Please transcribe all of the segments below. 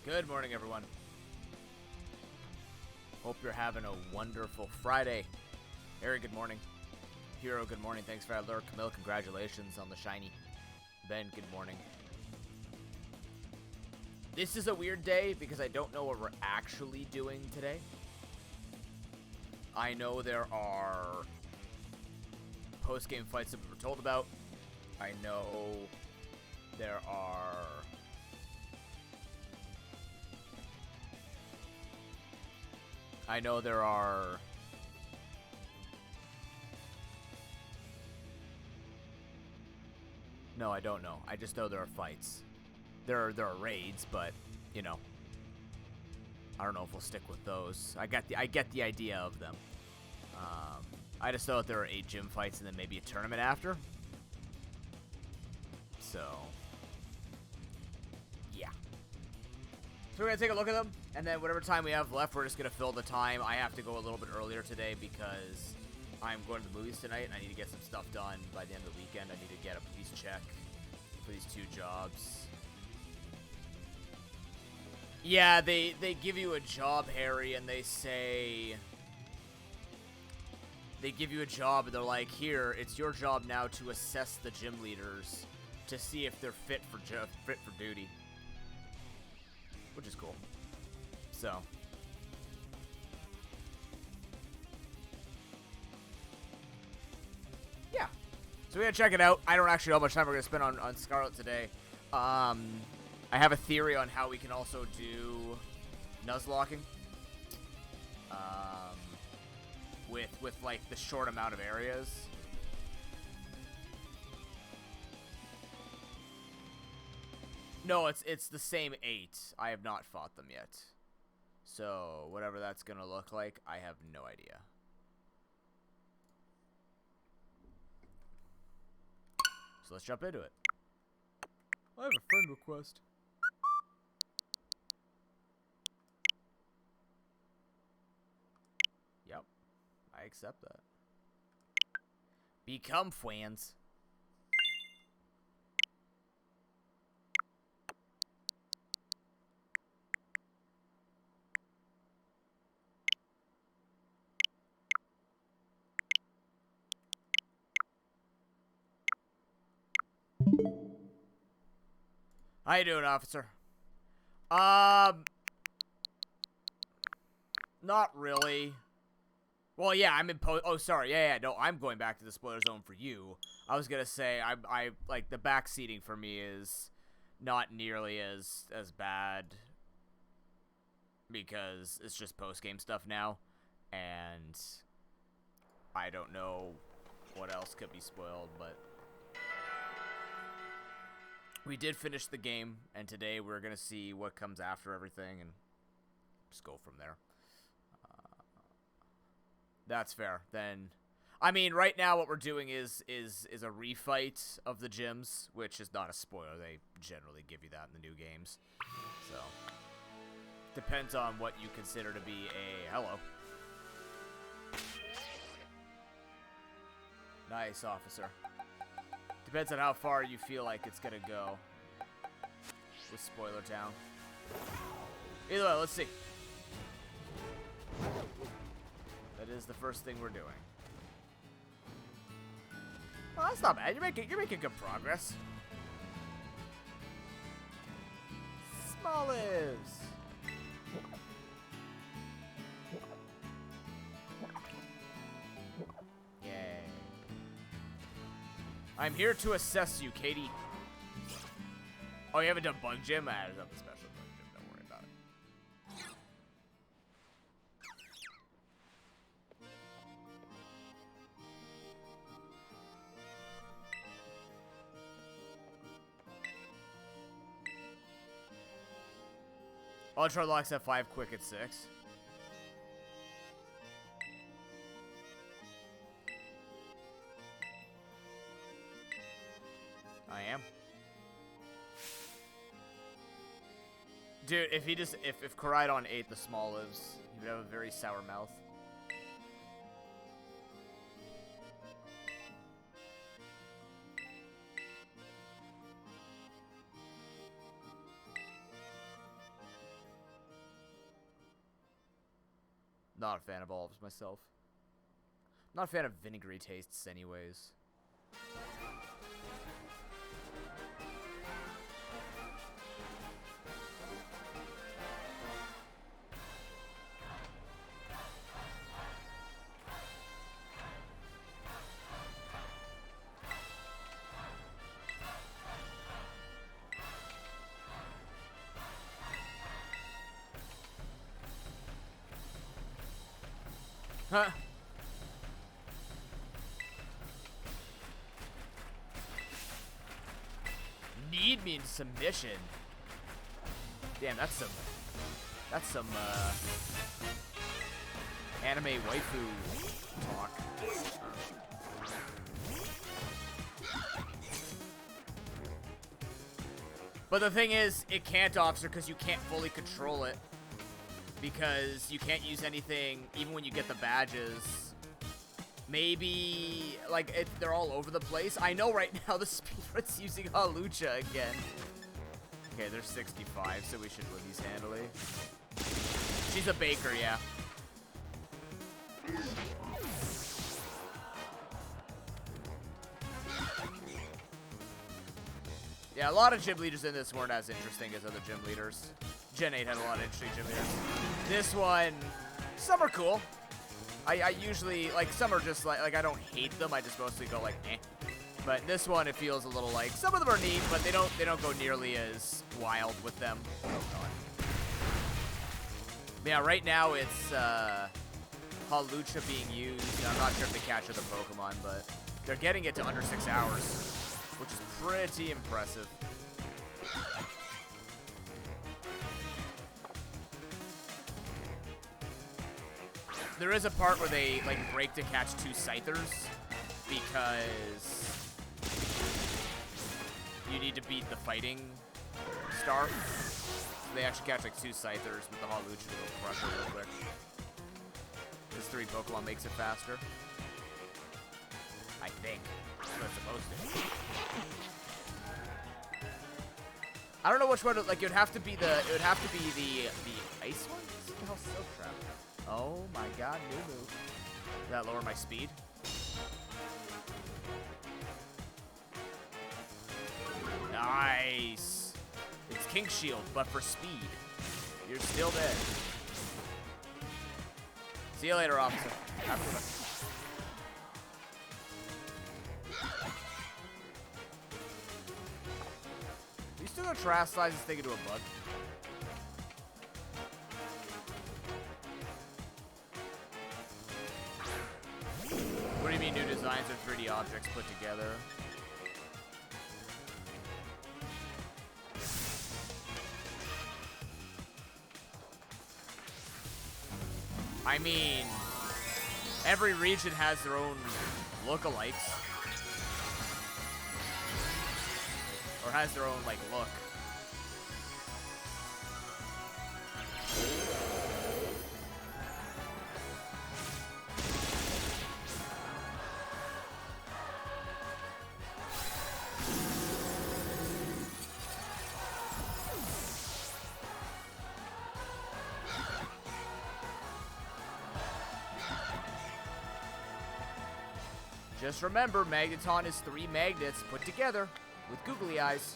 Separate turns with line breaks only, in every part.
Good morning, everyone. Hope you're having a wonderful Friday. Harry, good morning. Hero, good morning. Thanks for that lure. Camille, congratulations on the shiny. Ben, good morning. This is a weird day because I don't know what we're actually doing today. I know there are post-game fights that we were told about. I know there are... No, I don't know. I just know there are fights. There are raids, but, you know, I don't know if we'll stick with those. I get the idea of them. I just know that there are 8 gym fights and then maybe a tournament after. So, yeah. So we're going to take a look at them, and then whatever time we have left, we're just going to fill the time. I have to go a little bit earlier today because I'm going to the movies tonight, and I need to get some stuff done by the end of the weekend. I need to get a police check for these 2 jobs. Yeah, they give you a job, Harry, and they say... They give you a job, and they're like, here, it's your job now to assess the gym leaders to see if they're fit for duty. Which is cool. So... yeah. So we're going to check it out. I don't actually know how much time we're going to spend on Scarlet today. I have a theory on how we can also do Nuzlocking. With like the short amount of areas. No, it's the same 8. I have not fought them yet. So whatever that's gonna look like, I have no idea. So let's jump into it. I have a friend request. Yep. I accept that. Become friends. How you doing, officer? Not really. Well, yeah, I'm in oh, sorry. Yeah, no, I'm going back to the spoiler zone for you. I was gonna say, I like, the backseating for me is not nearly as bad because it's just post-game stuff now, and I don't know what else could be spoiled, but we did finish the game, and today we're gonna see what comes after everything and just go from there. That's fair. Then, I mean, right now what we're doing is a refight of the gyms, which is not a spoiler. They generally give you that in the new games. So, depends on what you consider to be a... Hello. Nice, officer. Depends on how far you feel like it's gonna go with Spoiler Town. Either way, let's see. That is the first thing we're doing. Well, that's not bad. You're making good progress. Small lives. Yay. I'm here to assess you, Katie. Oh, you haven't done Bug Gym? Ah, there's nothing special Bug Gym. Don't worry about it. Ultra locks at 5, quick at 6. I am. Dude, if Koraidon ate the small lives, he would have a very sour mouth. not a fan of olives myself. I'm not a fan of vinegary tastes anyways. Huh. Need me in submission. Damn, that's some anime waifu talk. But the thing is, it can't, officer, because you can't fully control it. Because you can't use anything, even when you get the badges. Maybe, like, they're all over the place. I know right now the speedrun's using Halucha again. Okay, they're 65, so we should win these handily. She's a baker, yeah. Yeah, a lot of gym leaders in this weren't as interesting as other gym leaders. Gen 8 had a lot of interesting gym leaders. This one, some are cool. I usually, like, some are just like I don't hate them. I just mostly go like, eh. But this one, it feels a little like, some of them are neat, but they don't go nearly as wild with them. Oh, God. Yeah, right now it's Halucha being used. I'm not sure if they capture the Pokemon, but they're getting it to under 6 hours, which is pretty impressive. There is a part where they, like, break to catch 2 Scythers because you need to beat the fighting star. So they actually catch, like, 2 Scythers with the Halucha to go crush it real quick. This 3 Pokemon makes it faster. I think. That's what it's supposed to. I don't know which one, like, it would have to be the ice one? What the hell's Silk Trap? Oh my God, new move. Does that lower my speed? Nice. It's King Shield, but for speed. You're still dead. See you later, officer. Have fun. You still gonna terrestrialize this thing into a bug? What do you mean new designs or 3D objects put together? I mean, every region has their own lookalikes. Or has their own, like, look. Just remember, Magneton is 3 magnets put together with googly eyes.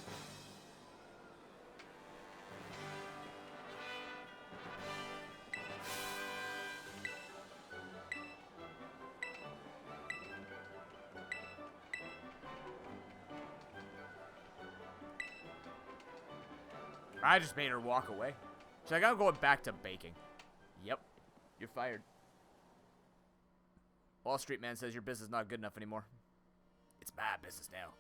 I just made her walk away. She's like, I'm going back to baking. Yep. You're fired. Wall Street Man says your business is not good enough anymore. It's my business now.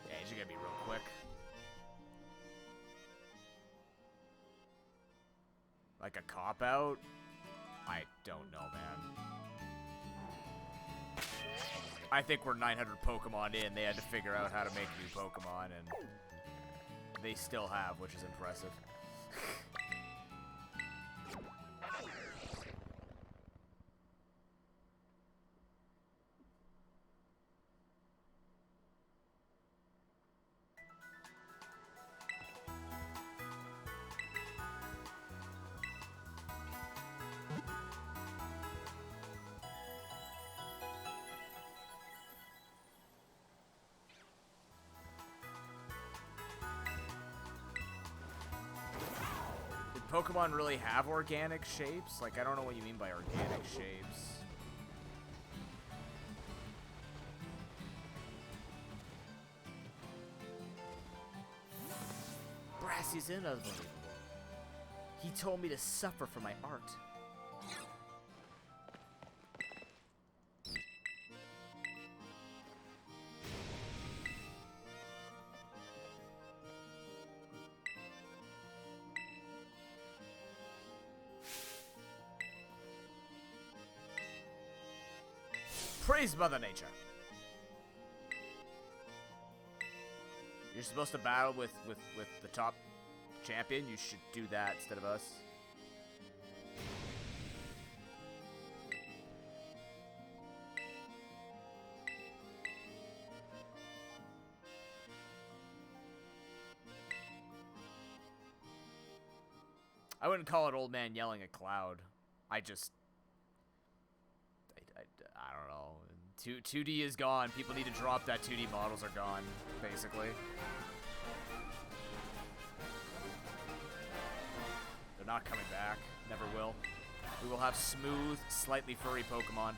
Yeah, you're gonna be real quick. Like a cop-out? I don't know, man. I think we're 900 Pokemon in. They had to figure out how to make new Pokemon, and they still have, which is impressive. Pokemon really have organic shapes? Like, I don't know what you mean by organic shapes. Brassy's unbelievable. He told me to suffer for my art. Praise Mother Nature. You're supposed to battle with the top champion. You should do that instead of us. I wouldn't call it old man yelling at cloud. I don't know. 2D is gone. People need to drop that 2D models are gone, basically. They're not coming back. Never will. We will have smooth, slightly furry Pokemon.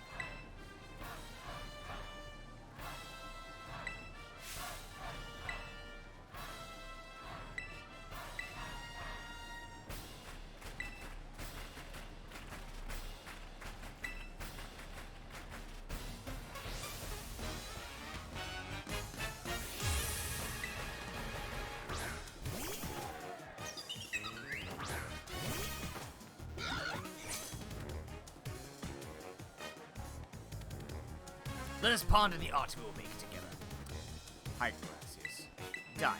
Let us ponder the art we will make together. Hide Brassius. Die Brassius.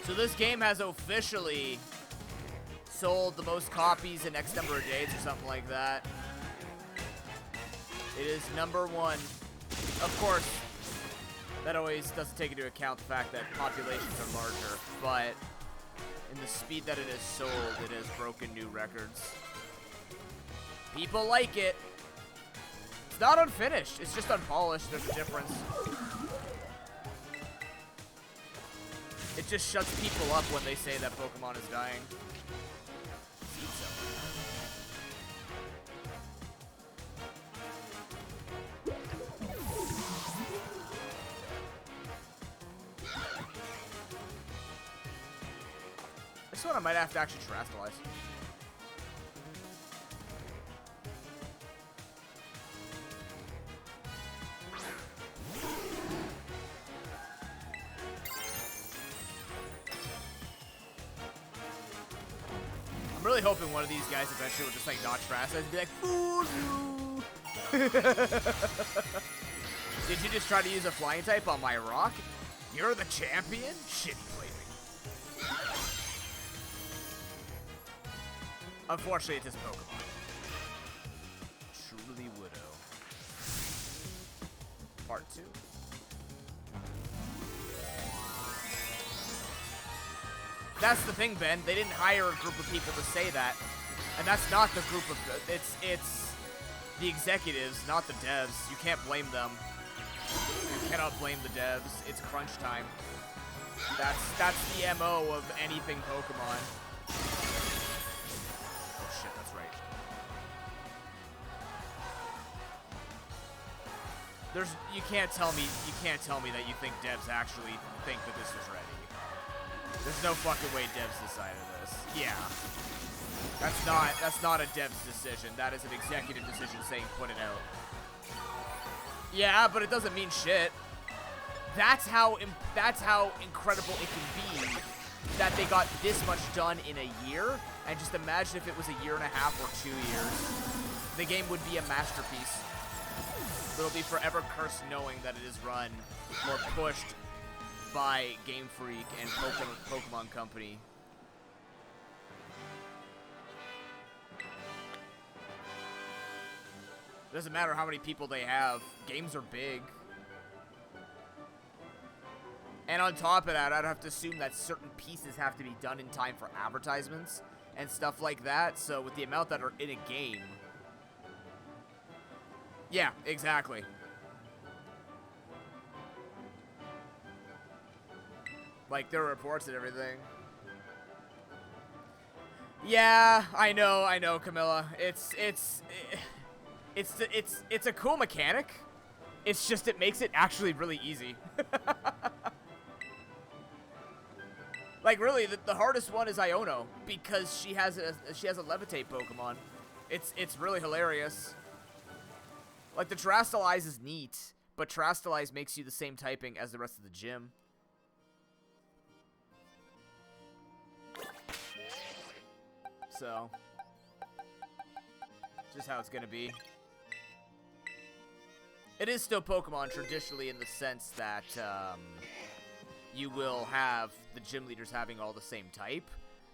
So this game has officially sold the most copies in X number of days or something like that. It is #1. Of course, that always doesn't take into account the fact that populations are larger, but in the speed that it has sold, it has broken new records. People like it. It's not unfinished, it's just unpolished. There's a difference. It just shuts people up when they say that Pokemon is dying. This one I might have to actually terrestrialize. I'm really hoping one of these guys eventually will just like not trash us and be like, fool you! Did you just try to use a flying type on my rock? You're the champion? Shitty plaything. Unfortunately, it's this Pokemon. Truly Widow. Part 2. That's the thing, Ben. They didn't hire a group of people to say that. And that's not the group of... It's the executives, not the devs. You can't blame them. You cannot blame the devs. It's crunch time. That's the MO of anything Pokemon. Oh shit, that's right. You can't tell me that you think devs actually think that this was ready. There's no fucking way devs decided this. Yeah. That's not a dev's decision. That is an executive decision saying put it out. Yeah, but it doesn't mean shit. That's how incredible it can be that they got this much done in a year. And just imagine if it was a year and a half or 2 years. The game would be a masterpiece. It'll be forever cursed knowing that it is run or pushed by Game Freak and Pokemon Company. It doesn't matter how many people they have. Games are big. And on top of that, I'd have to assume that certain pieces have to be done in time for advertisements and stuff like that. So with the amount that are in a game... Yeah, exactly. Like, there are reports and everything. Yeah, I know, Camilla. It's a cool mechanic. It's just it makes it actually really easy. Like, really, the hardest one is Iono because she has a levitate Pokemon. It's really hilarious. Like, the Terastalize is neat, but Terastalize makes you the same typing as the rest of the gym. So, just how it's gonna be. It is still Pokemon traditionally in the sense that you will have the gym leaders having all the same type,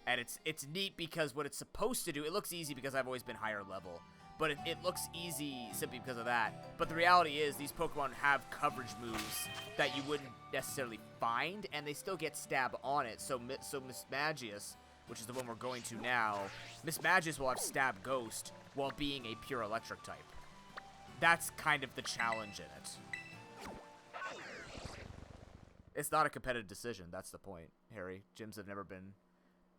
and it's neat because what it's supposed to do, it looks easy because I've always been higher level, but it looks easy simply because of that. But the reality is these Pokemon have coverage moves that you wouldn't necessarily find, and they still get stab on it. So Miss Magius, which is the one we're going to now, Miss Magius will have Stab Ghost while being a pure electric type. That's kind of the challenge in it. It's not a competitive decision. That's the point, Harry. Gyms have never been...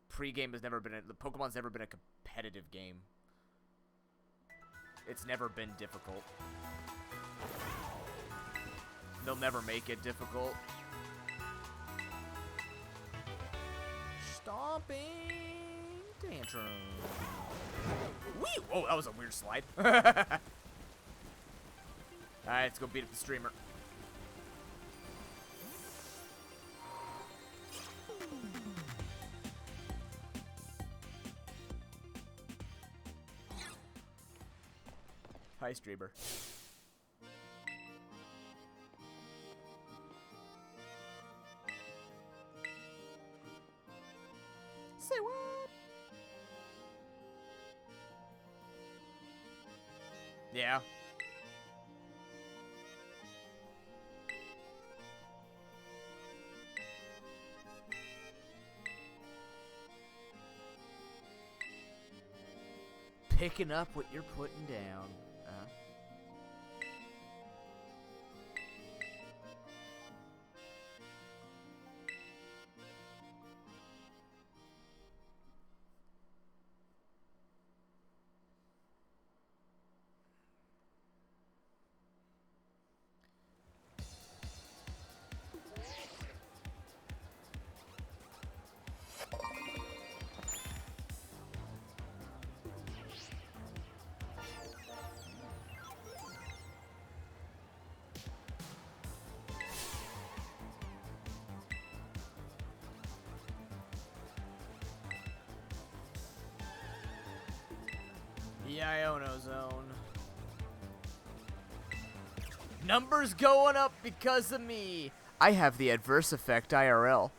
Pre-game has never been... The Pokemon's never been a competitive game. It's never been difficult. They'll never make it difficult. Stomping Tantrum. Whee! Oh, that was a weird slide. Alright, let's go beat up the streamer. Hi, streamer. Say what? Yeah. Picking up what you're putting down. The Iono Zone. Numbers going up because of me. I have the adverse effect IRL.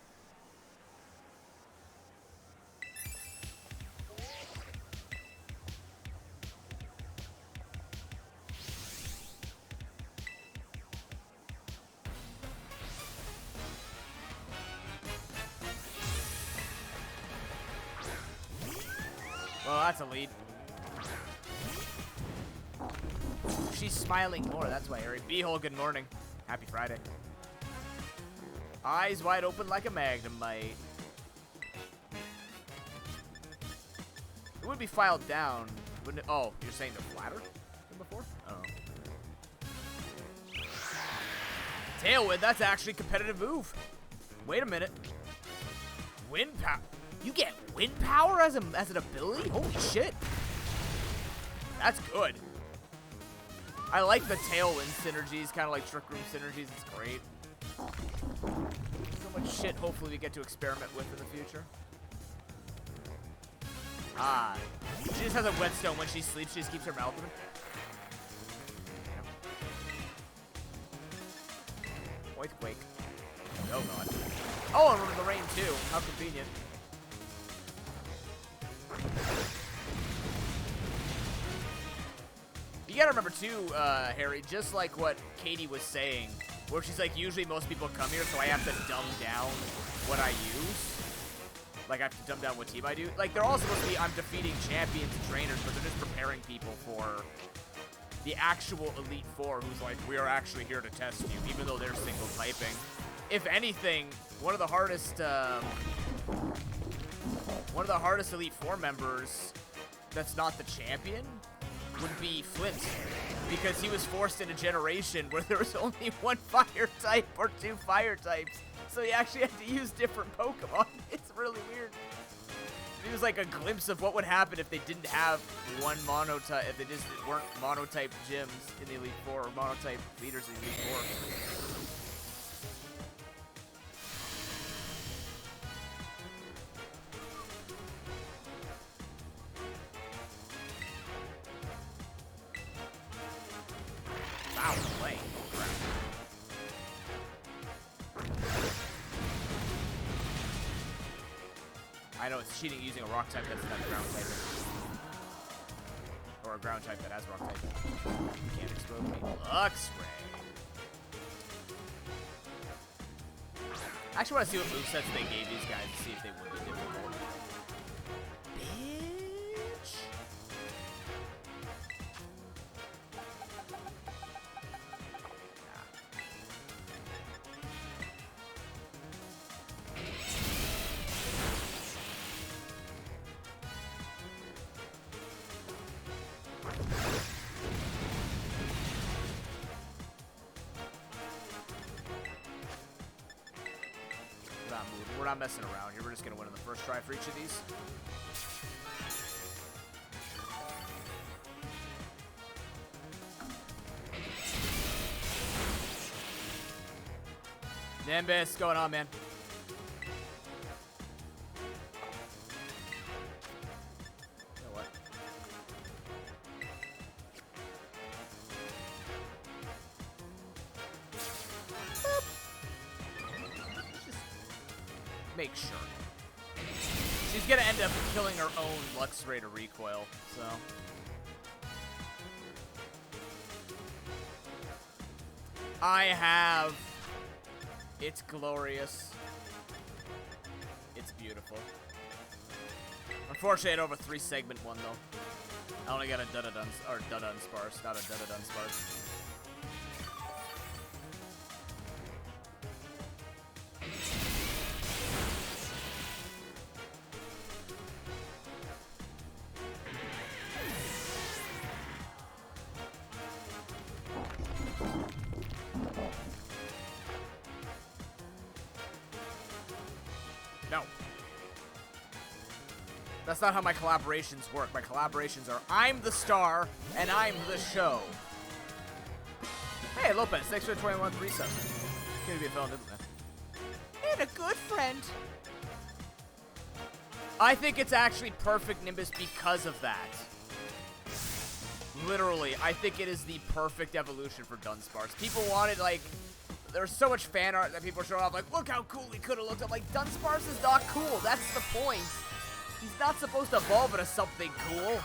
Well, that's a lead. She's smiling more, that's why, Harry. Beehole, good morning. Happy Friday. Eyes wide open like a Magnemite. It would be filed down, wouldn't it? Oh, you're saying they're flatter than before? Oh. Tailwind, that's actually a competitive move. Wait a minute. Wind power. You get wind power as an ability? Holy shit. That's good. I like the Tailwind synergies, kind of like Trick Room synergies. It's great. So much shit hopefully we get to experiment with in the future. Ah. She just has a whetstone when she sleeps. She just keeps her mouth open. Quake. Oh, God. Oh, and remember the rain, too. How convenient. You gotta remember too, Harry, just like what Katie was saying, where she's like, usually most people come here, so I have to dumb down what I use. Like, I have to dumb down what team I do. Like, they're all supposed to be, I'm defeating champions and trainers, but they're just preparing people for the actual Elite Four, who's like, we are actually here to test you, even though they're single typing. If anything, one of the hardest Elite Four members that's not the champion would be Flint, because he was forced in a generation where there was only one fire type or two fire types, so he actually had to use different Pokemon. It's really weird. It was like a glimpse of what would happen if they didn't have one monotype, if they just weren't monotype gyms in the Elite Four, or monotype leaders in the Elite Four. Wow, play. I know it's cheating using a rock type that's not ground type. Or a ground type that has rock type. You can't explode me. Luxray. I actually want to see what movesets they gave these guys to see if they would be difficult. Bitch. We're not messing around here. We're just going to win on the first try for each of these. Nimbus, what's going on, man? You know what? Make sure. She's gonna end up killing her own Luxray to recoil, so. I have. It's glorious. It's beautiful. Unfortunately, I had over 3 segment one though. I only got a Dudadun, or Dudun Sparse, not a Dudadun Sparse. No. That's not how my collaborations work. My collaborations are, I'm the star, and I'm the show. Hey, Lopez, thanks for the 21 3-sub. Gonna be a fellow Nuzlocke. And a good friend. I think it's actually perfect Nimbus because of that. Literally, I think it is the perfect evolution for Dunsparce. People wanted, like, there's so much fan art that people are showing off, like, look how cool he could have looked. I'm like, Dunsparce is not cool. That's the point. He's not supposed to evolve into something cool.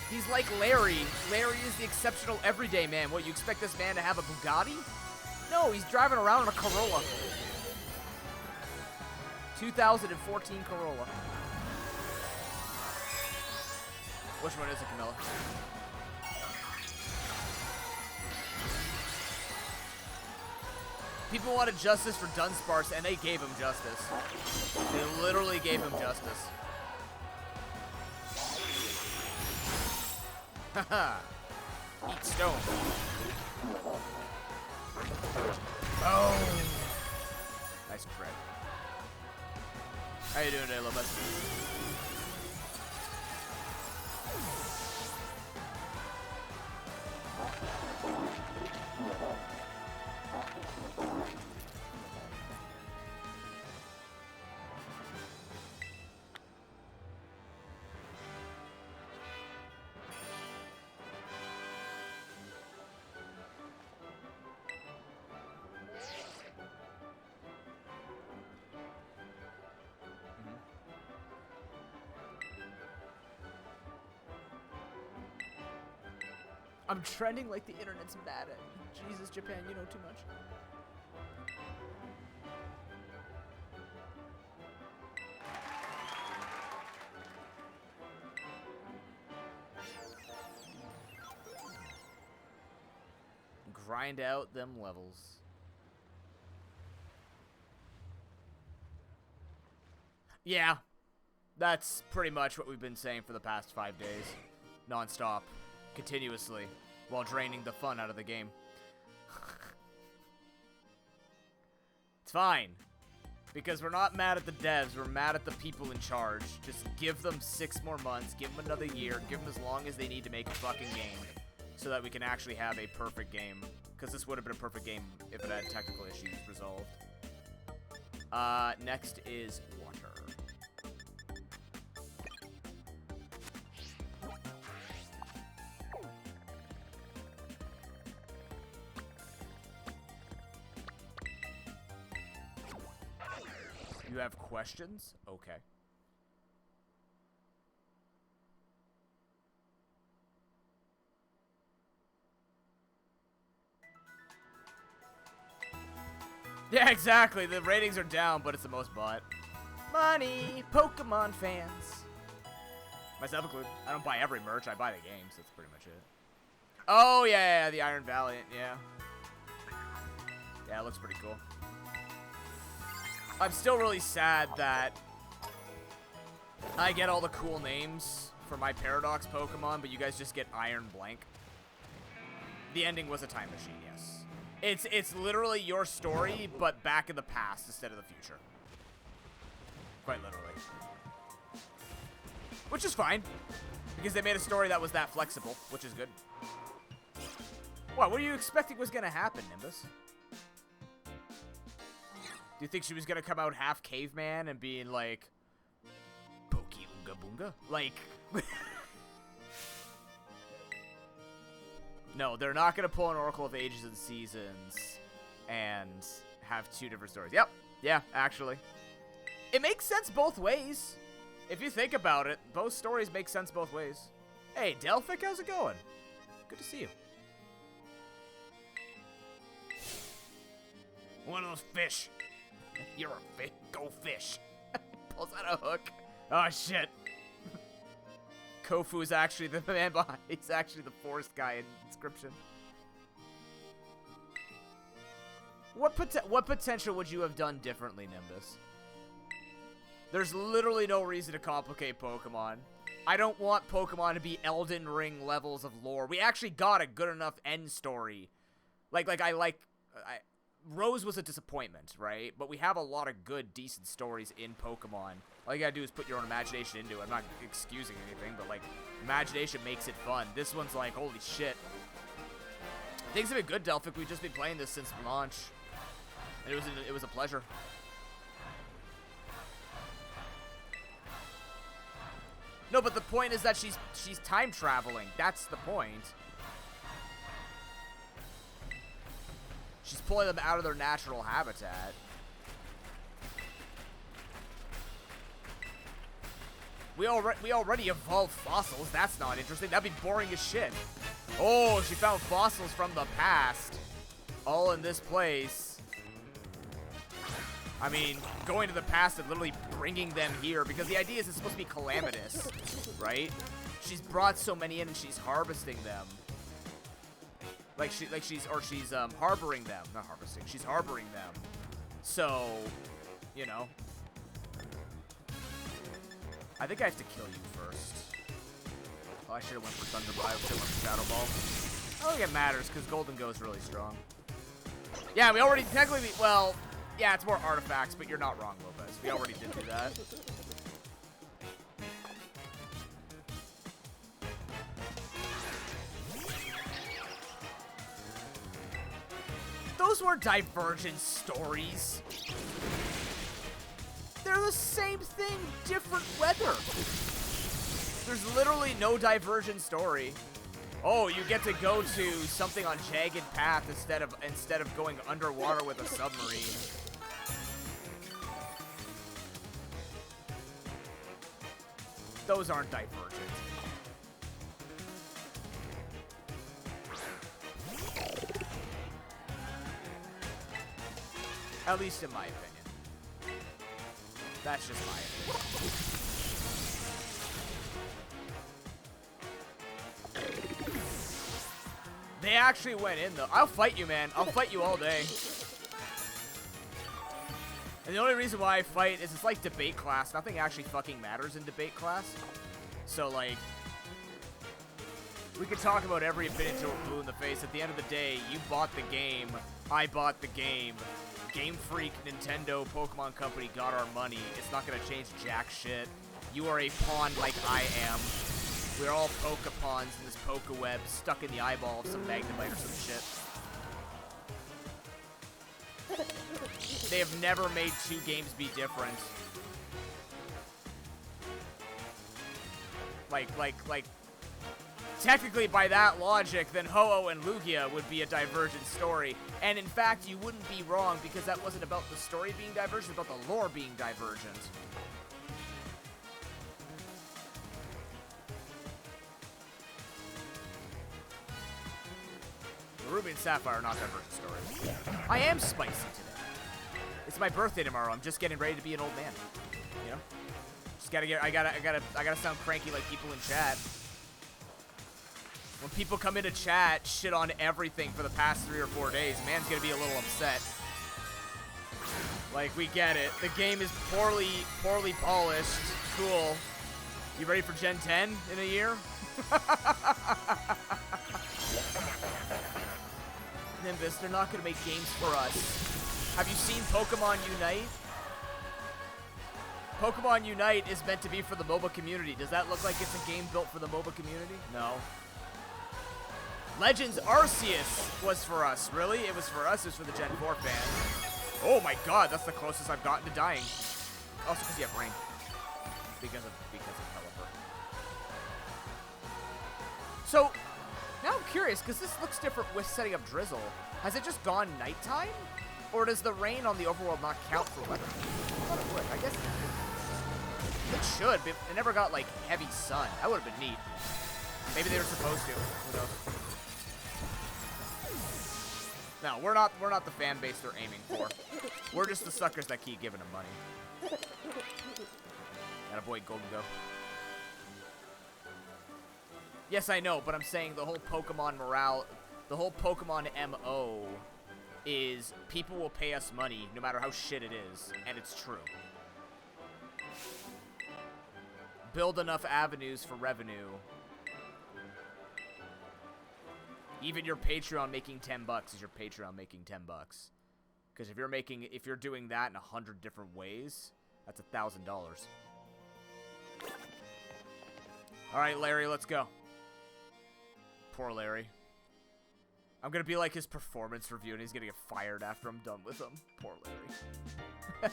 He's like Larry. Larry is the exceptional everyday man. What, you expect this man to have a Bugatti? No, he's driving around in a Corolla. 2014 Corolla. Which one is it, Camilla? People wanted justice for Dunsparce, and they gave him justice. They literally gave him justice. Haha. Eat stone. Oh. Nice crit. How you doing today, Lopez? I'm trending like the internet's mad at me. Jesus, Japan, you know too much. Grind out them levels. Yeah, that's pretty much what we've been saying for the past 5 days. Non-stop. Continuously. While draining the fun out of the game. It's fine. Because we're not mad at the devs, we're mad at the people in charge. Just give them 6 more months, give them another year, give them as long as they need to make a fucking game. So that we can actually have a perfect game. Because this would have been a perfect game if it had technical issues resolved. Next is water. You have questions? Okay. Yeah, exactly. The ratings are down, but it's the most bought. Money! Pokemon fans. Myself included. I don't buy every merch. I buy the games. That's pretty much it. Oh, yeah, the Iron Valiant, yeah. Yeah, it looks pretty cool. I'm still really sad that I get all the cool names for my Paradox Pokemon, but you guys just get Iron Blank. The ending was a time machine, yes. It's literally your story, but back in the past instead of the future. Quite literally. Which is fine, because they made a story that was that flexible, which is good. What were you expecting was going to happen, Nimbus? Do you think she was going to come out half caveman and being like, Poke Oonga Boonga? Like... No, they're not going to pull an Oracle of Ages and Seasons and have 2 different stories. Yep. Yeah, actually. It makes sense both ways. If you think about it, both stories make sense both ways. Hey, Delphic, how's it going? Good to see you. One of those fish. You're a fish. Go fish. Pulls out a hook. Oh, shit. Kofu is actually the man behind. He's actually the forest guy in description. What potential would you have done differently, Nimbus? There's literally no reason to complicate Pokemon. I don't want Pokemon to be Elden Ring levels of lore. We actually got a good enough end story. Rose was a disappointment, right? But we have a lot of good, decent stories in Pokemon. All you gotta do is put your own imagination into it. I'm not excusing anything, but, like, imagination makes it fun. This one's like, holy shit. Things have been good, Delphic. We've just been playing this since launch. And it was a pleasure. No, but the point is that she's time traveling. That's the point. She's pulling them out of their natural habitat. We already evolved fossils. That's not interesting. That'd be boring as shit. Oh, she found fossils from the past. All in this place. I mean, going to the past and literally bringing them here, because the idea is it's supposed to be calamitous, right? She's brought so many in and she's harvesting them. She's harboring them. Not harvesting. She's harboring them. So, you know. I think I have to kill you first. Oh, I should have went for Thunderbolt. I should have went for Shadow Ball. I don't think it matters, because Golden Go is really strong. Yeah, we already technically... Well, yeah, it's more artifacts, but you're not wrong, Lopez. We already did do that. Those were divergent stories. They're the same thing, different weather. There's literally no divergent story. Oh, you get to go to something on jagged path instead of going underwater with a submarine. Those aren't divergent. At least in my opinion. That's just my opinion. They actually went in, though. I'll fight you, man. I'll fight you all day. And the only reason why I fight is it's like debate class. Nothing actually fucking matters in debate class. So, like, we could talk about every opinion until we're blue in the face. At the end of the day, you bought the game. I bought the game. Game Freak, Nintendo, Pokemon Company got our money. It's not going to change jack shit. You are a pawn like I am. We're all Pokepawns in this Pokeweb stuck in the eyeball of some Magnemite or some shit. They have never made two games be different. Like, technically by that logic, then Ho-Oh and Lugia would be a divergent story. And in fact, you wouldn't be wrong because that wasn't about the story being divergent, about the lore being divergent. Ruby and Sapphire are not divergent stories. I am spicy today. It's my birthday tomorrow. I'm just getting ready to be an old man. You know? Just gotta get. I gotta sound cranky like people in chat. When people come into chat, shit on everything for the past 3 or 4 days, man's gonna be a little upset. Like, we get it. The game is poorly polished. Cool. You ready for Gen 10 in a year? Nimbus, they're not gonna make games for us. Have you seen Pokemon Unite? Pokemon Unite is meant to be for the MOBA community. Does that look like it's a game built for the MOBA community? No. Legends Arceus was for us. Really? It was for us. It was for the Gen 4 fans. Oh my god, that's the closest I've gotten to dying. Also because you have rain. Because of Pelipper. So, now I'm curious, because this looks different with setting up Drizzle. Has it just gone nighttime? Or does the rain on the overworld not count for weather? I thought it would. I guess it should, but it never got, like, heavy sun. That would have been neat. Maybe they were supposed to. Who knows? No, we're not the fan base they're aiming for. We're just the suckers that keep giving them money. Attaboy, Golden Go. Yes, I know, but I'm saying the whole Pokemon morale, the whole Pokemon MO is people will pay us money no matter how shit it is, and it's true. Build enough avenues for revenue. Even your Patreon making $10 is your Patreon making $10. Because if you're doing that in 100 different ways, that's $1,000. All right, Larry, let's go. Poor Larry. I'm gonna be like his performance review, and he's gonna get fired after I'm done with him. Poor Larry.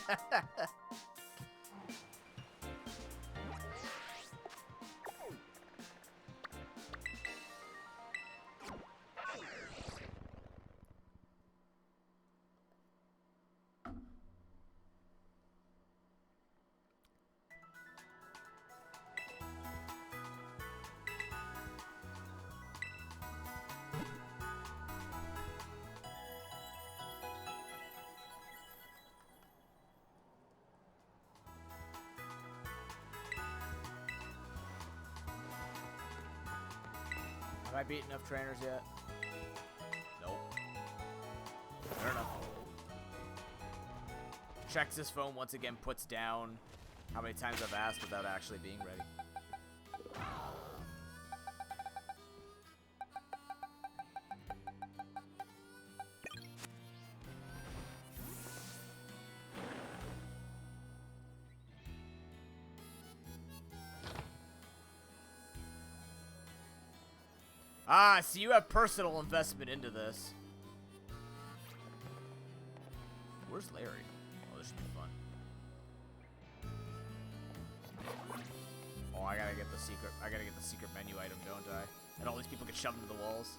Have I beat enough trainers yet? Nope. Fair enough. Checks his phone once again, puts down how many times I've asked without actually being ready. Ah, so you have personal investment into this. Where's Larry? Oh, this should be fun. Oh, I gotta get the secret menu item, don't I? And all these people get shoved into the walls.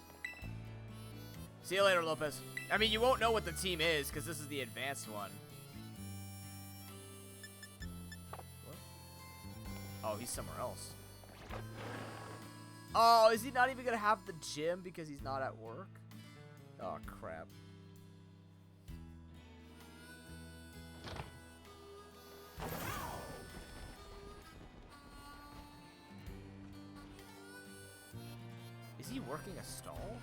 See you later, Lopez. I mean, you won't know what the team is, because this is the advanced one. What? Oh, he's somewhere else. Oh, is he not even going to have the gym because he's not at work? Oh, crap. he working a stall?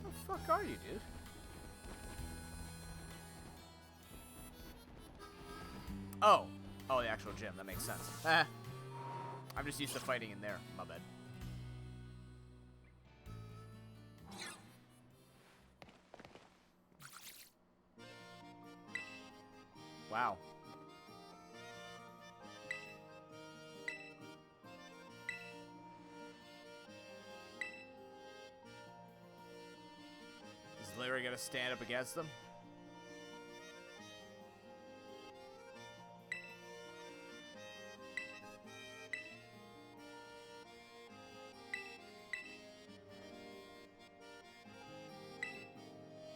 What the fuck are you, dude? Oh. Oh, the actual gym. That makes sense. I'm just used to fighting in there. My bad. Wow. Is Larry gonna stand up against them?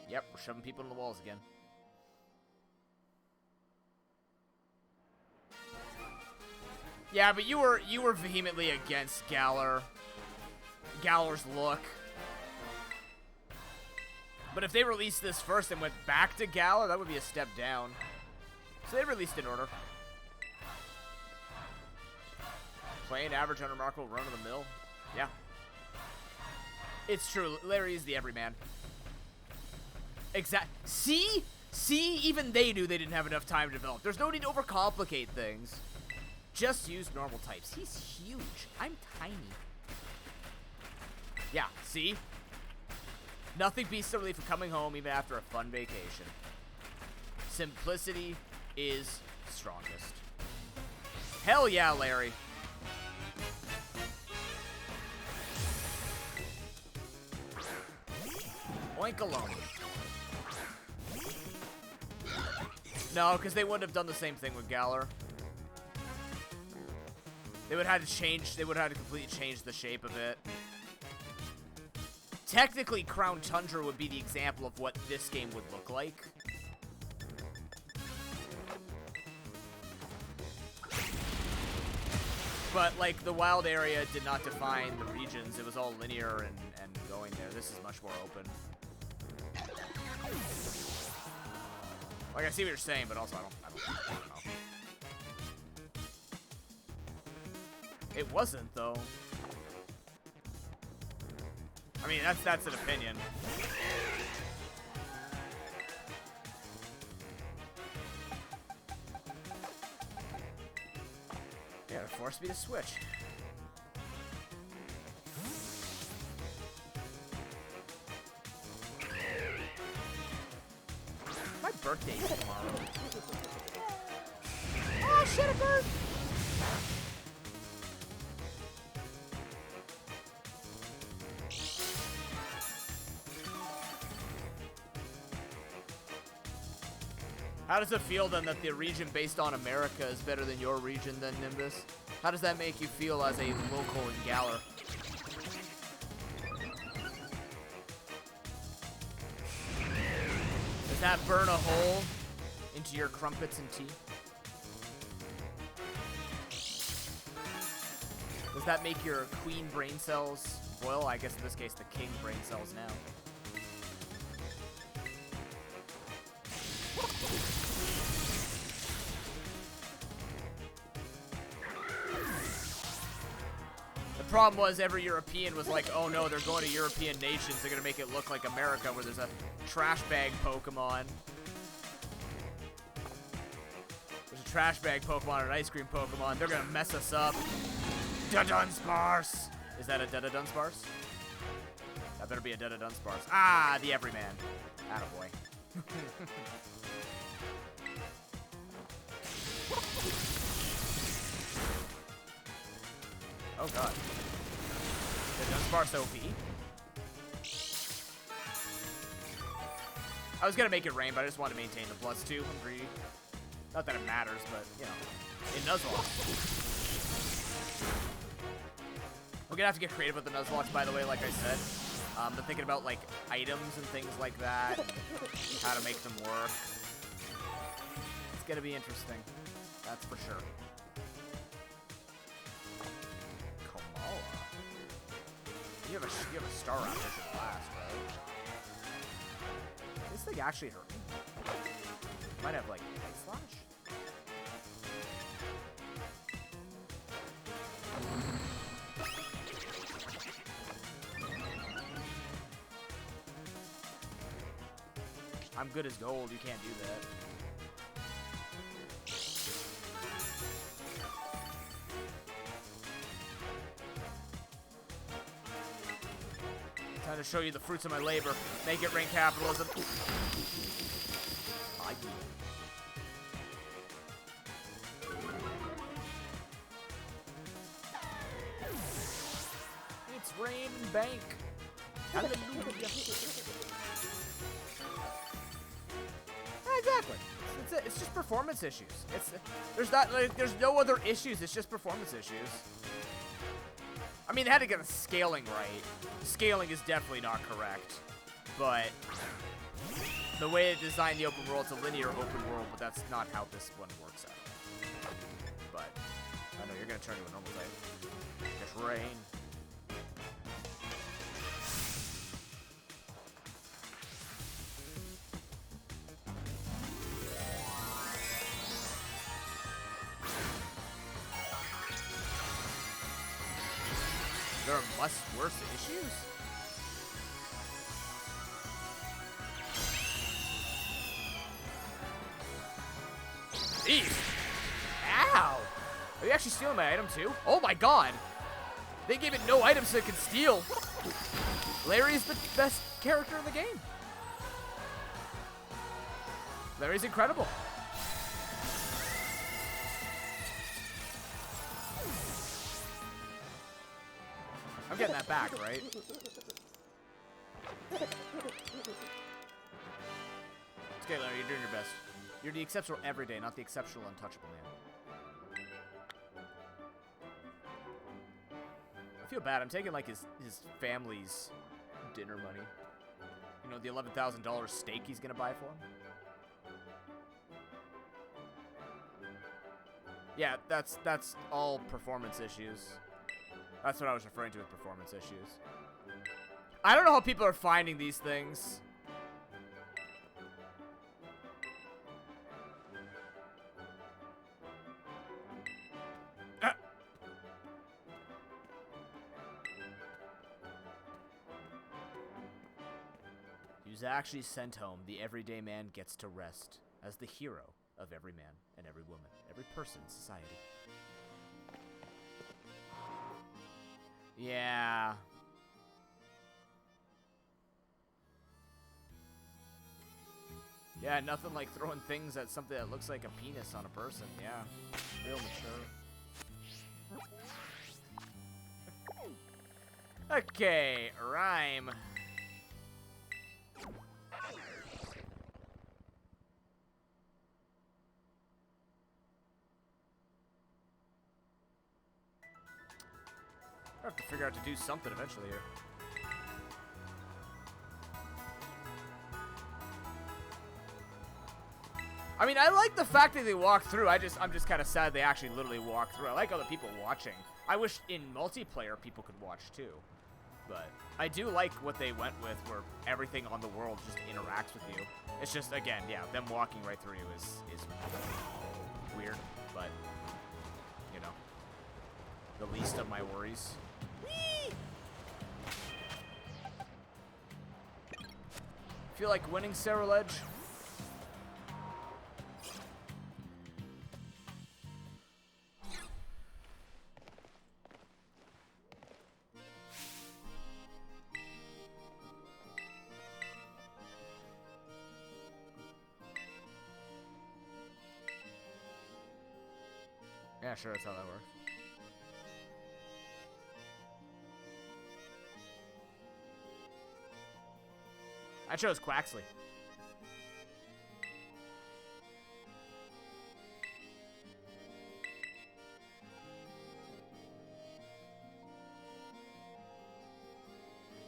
Yep, we're shoving people in the walls again. Yeah, but you were vehemently against Galar. Galar's look. But if they released this first and went back to Galar, that would be a step down. So they released in order. Plain, average, unremarkable, run-of-the-mill. Yeah. It's true. Larry is the everyman. See? See? Even they knew they didn't have enough time to develop. There's no need to overcomplicate things. Just use normal types. He's huge. I'm tiny. Yeah, see? Nothing beats the relief of coming home even after a fun vacation. Simplicity is strongest. Hell yeah, Larry. Oink alone. No, because they wouldn't have done the same thing with Galar. They would have had to change. They would have had to completely change the shape of it. Technically, Crown Tundra would be the example of what this game would look like. But, like, the wild area did not define the regions. It was all linear and going there. This is much more open. Like, I see what you're saying, but also I don't know. It wasn't, though. I mean, that's an opinion. Yeah, it forced me to switch. My birthday's tomorrow. Oh, shit, a bird! How does it feel, then, that the region based on America is better than your region, then, Nimbus? How does that make you feel as a local in Galar? Does that burn a hole into your crumpets and tea? Does that make your queen brain cells boil? I guess in this case, the king brain cells now. The problem was every European was like, oh no, they're going to European nations. They're going to make it look like America where there's a trash bag Pokemon. There's a trash bag Pokemon and an ice cream Pokemon. They're going to mess us up. Dunsparce! Is that a Dunsparce? That better be a Dunsparce. Ah, the everyman. Attaboy. Oh god. The Dunsparce OP? I was gonna make it rain, but I just wanted to maintain the +2. I'm greedy. Not that it matters, but, you know. It Nuzlocke. We're gonna have to get creative with the Nuzlocke, by the way, like I said. Been thinking about, like, items and things like that. How to make them work. It's gonna be interesting. That's for sure. You have a star out there to last, right? This thing actually hurt me. Might have, like, Ice Slash? I'm good as gold. You can't do that. Time to show you the fruits of my labor. Make it rain capitalism. I do. It's rain bank. Hallelujah. Exactly. It's it. It's just performance issues. There's no other issues. It's just performance issues. I mean, they had to get the scaling right. Scaling is definitely not correct, but the way they designed the open world, it's a linear open world, but that's not how this one works out. But I know you're gonna turn to a normal type. Just rain. There are much worse issues? Jeez. Ow! Are you actually stealing my item too? Oh my god! They gave it no items that can steal. Larry's the best character in the game. Larry's incredible. I'm getting that back, right? It's okay, Larry, you're doing your best. You're the exceptional everyday, not the exceptional untouchable man. I feel bad. I'm taking, like, his family's dinner money. You know, the $11,000 steak he's gonna buy for him. Yeah, that's all performance issues. That's what I was referring to with performance issues. I don't know how people are finding these things. He was actually sent home. The everyday man gets to rest as the hero of every man and every woman, every person in society. Yeah. Yeah, nothing like throwing things at something that looks like a penis on a person. Yeah. Real mature. Okay, rhyme. I have to figure out to do something eventually here. I mean, I like the fact that they walk through. I'm just kind of sad they actually literally walk through. I like other people watching. I wish in multiplayer people could watch too. But I do like what they went with, where everything on the world just interacts with you. It's just, again, yeah, them walking right through you is weird, but you know, the least of my worries. Feel like winning, Sarah Ledge? Yeah, sure, that's how that works. I chose Quaxley.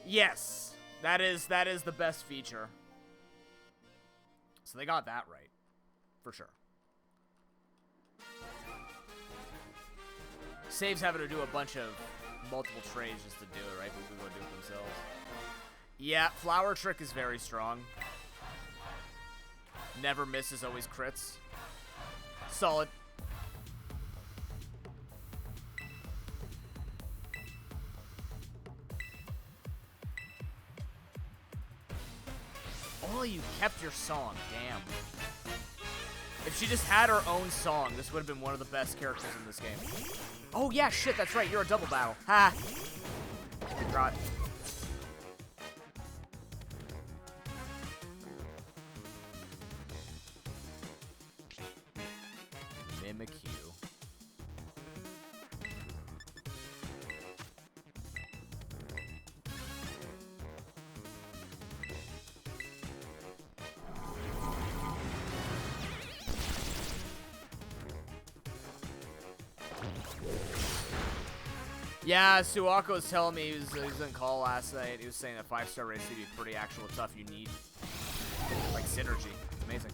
Yes, that is the best feature. So they got that right, for sure. Saves having to do a bunch of multiple trades just to do it, right? People go do it themselves. Yeah, Flower Trick is very strong. Never misses, always crits. Solid. Oh, you kept your song. Damn. If she just had her own song, this would have been one of the best characters in this game. Oh, yeah, shit, that's right. You're a double battle. Ha! God. Mimic you. Yeah, Suwako was telling me he was in call last night. He was saying that 5-star race would be pretty actual tough. You need like synergy. It's amazing.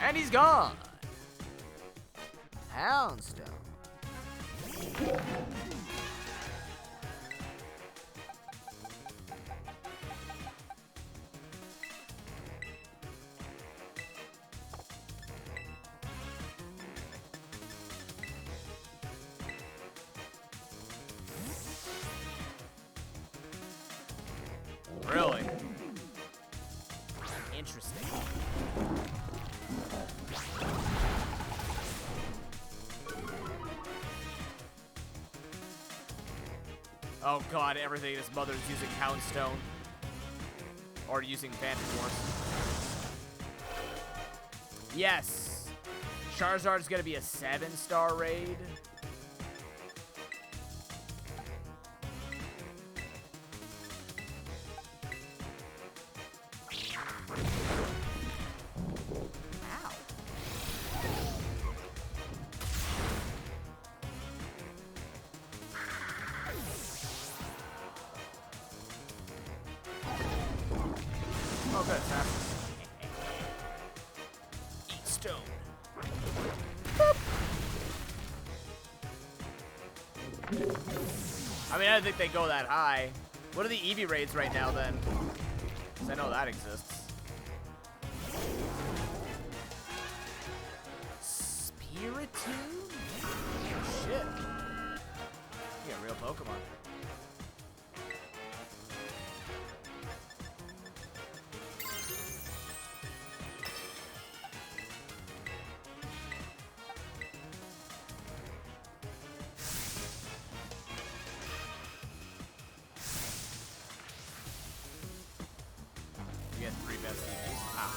And he's gone. Houndstone. Really? Interesting. Oh god, everything his mother's using Houndstone. Or using Phantom Force. Yes! Charizard's gonna be a 7-star raid. Oh, good. Eat stone. Boop. I mean, I don't think they go that high. What are the Eevee raids right now, then? Because I know that exists. Spiritomb? Oh, shit. You got real Pokemon. You get 3 best Eevees. Ah.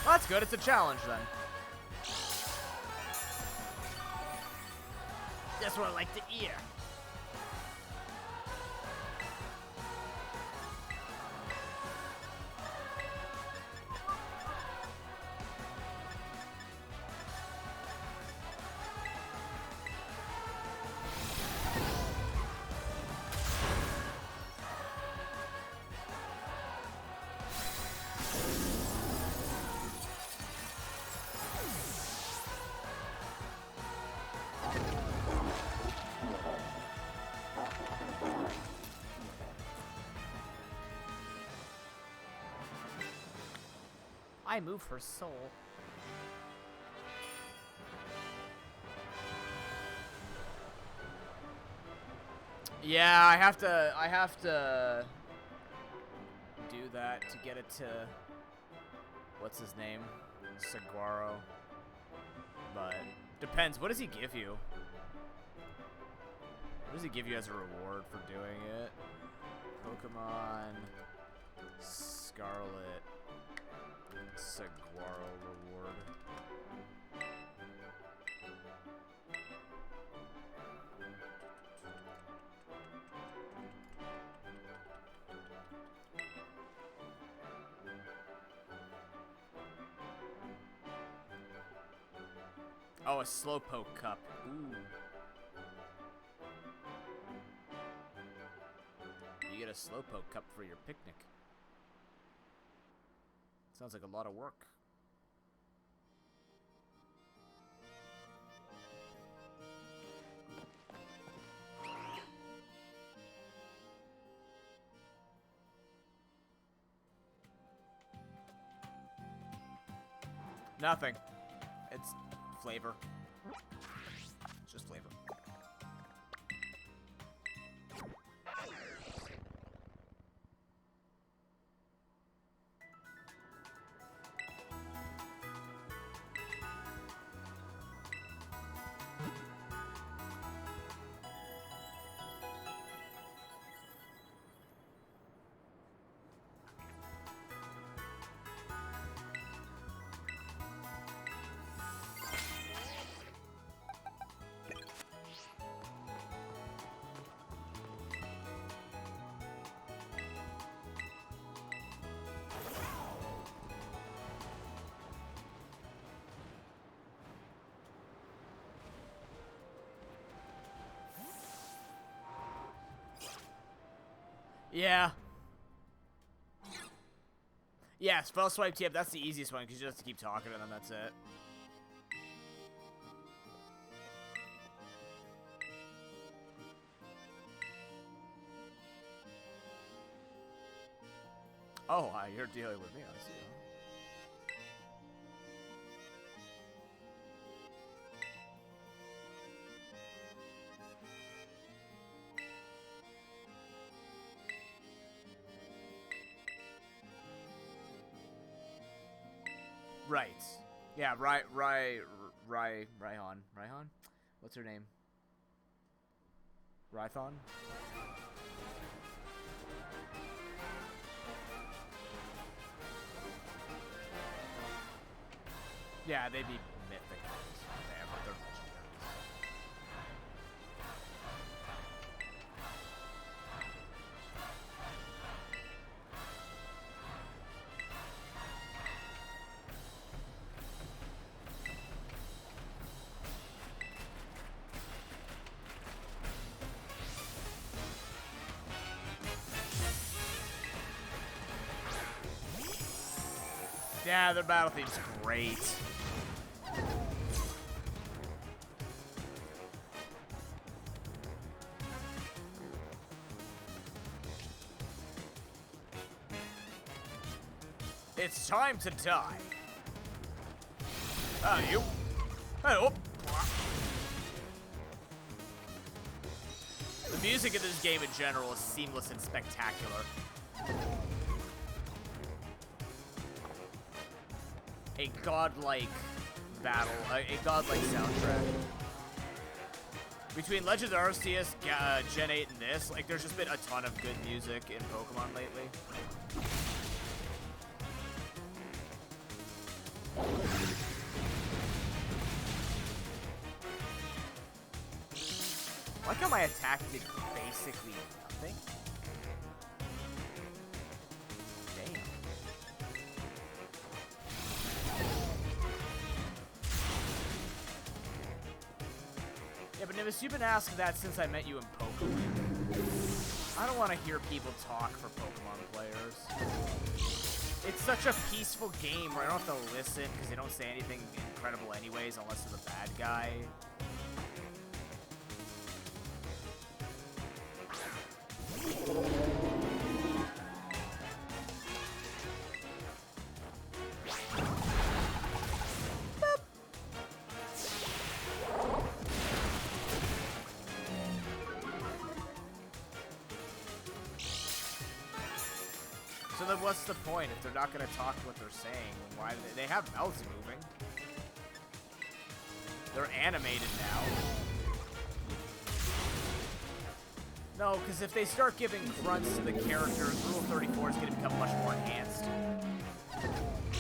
Well, that's good. It's a challenge, then. That's what I like to hear. I move her soul. Yeah, I have to do that to get it to what's his name? Saguaro. But depends. What does he give you? What does he give you as a reward for doing it? Pokemon Scarlet Saguaro reward. Oh, a Slowpoke Cup. Ooh. You get a Slowpoke Cup for your picnic. Sounds like a lot of work. Nothing. It's flavor. It's just flavor. Yeah. Yeah, spell swipe TF, that's the easiest one, because you just have to keep talking and then that's it. Oh, you're dealing with me, I see. Right. Yeah, Raihan. What's her name? Rhython? Yeah, they'd be mythic. They're legendaries. Yeah, their battle theme's great. It's time to die. You. Oh. The music in this game in general is seamless and spectacular. A godlike battle, a godlike soundtrack. Between Legends of Arceus, Gen 8, and this, like, there's just been a ton of good music in Pokemon lately. I like how my attack did basically nothing. Damn. Yeah, but Nimbus, you've been asking that since I met you in Pokemon. I don't want to hear people talk for Pokemon players. It's such a peaceful game where I don't have to listen because they don't say anything incredible anyways unless they're the bad guy. So then what's the point if they're not going to talk what they're saying? Why do they have mouths moving? They're animated now. No, because if they start giving grunts to the characters, Rule 34 is going to become much more enhanced.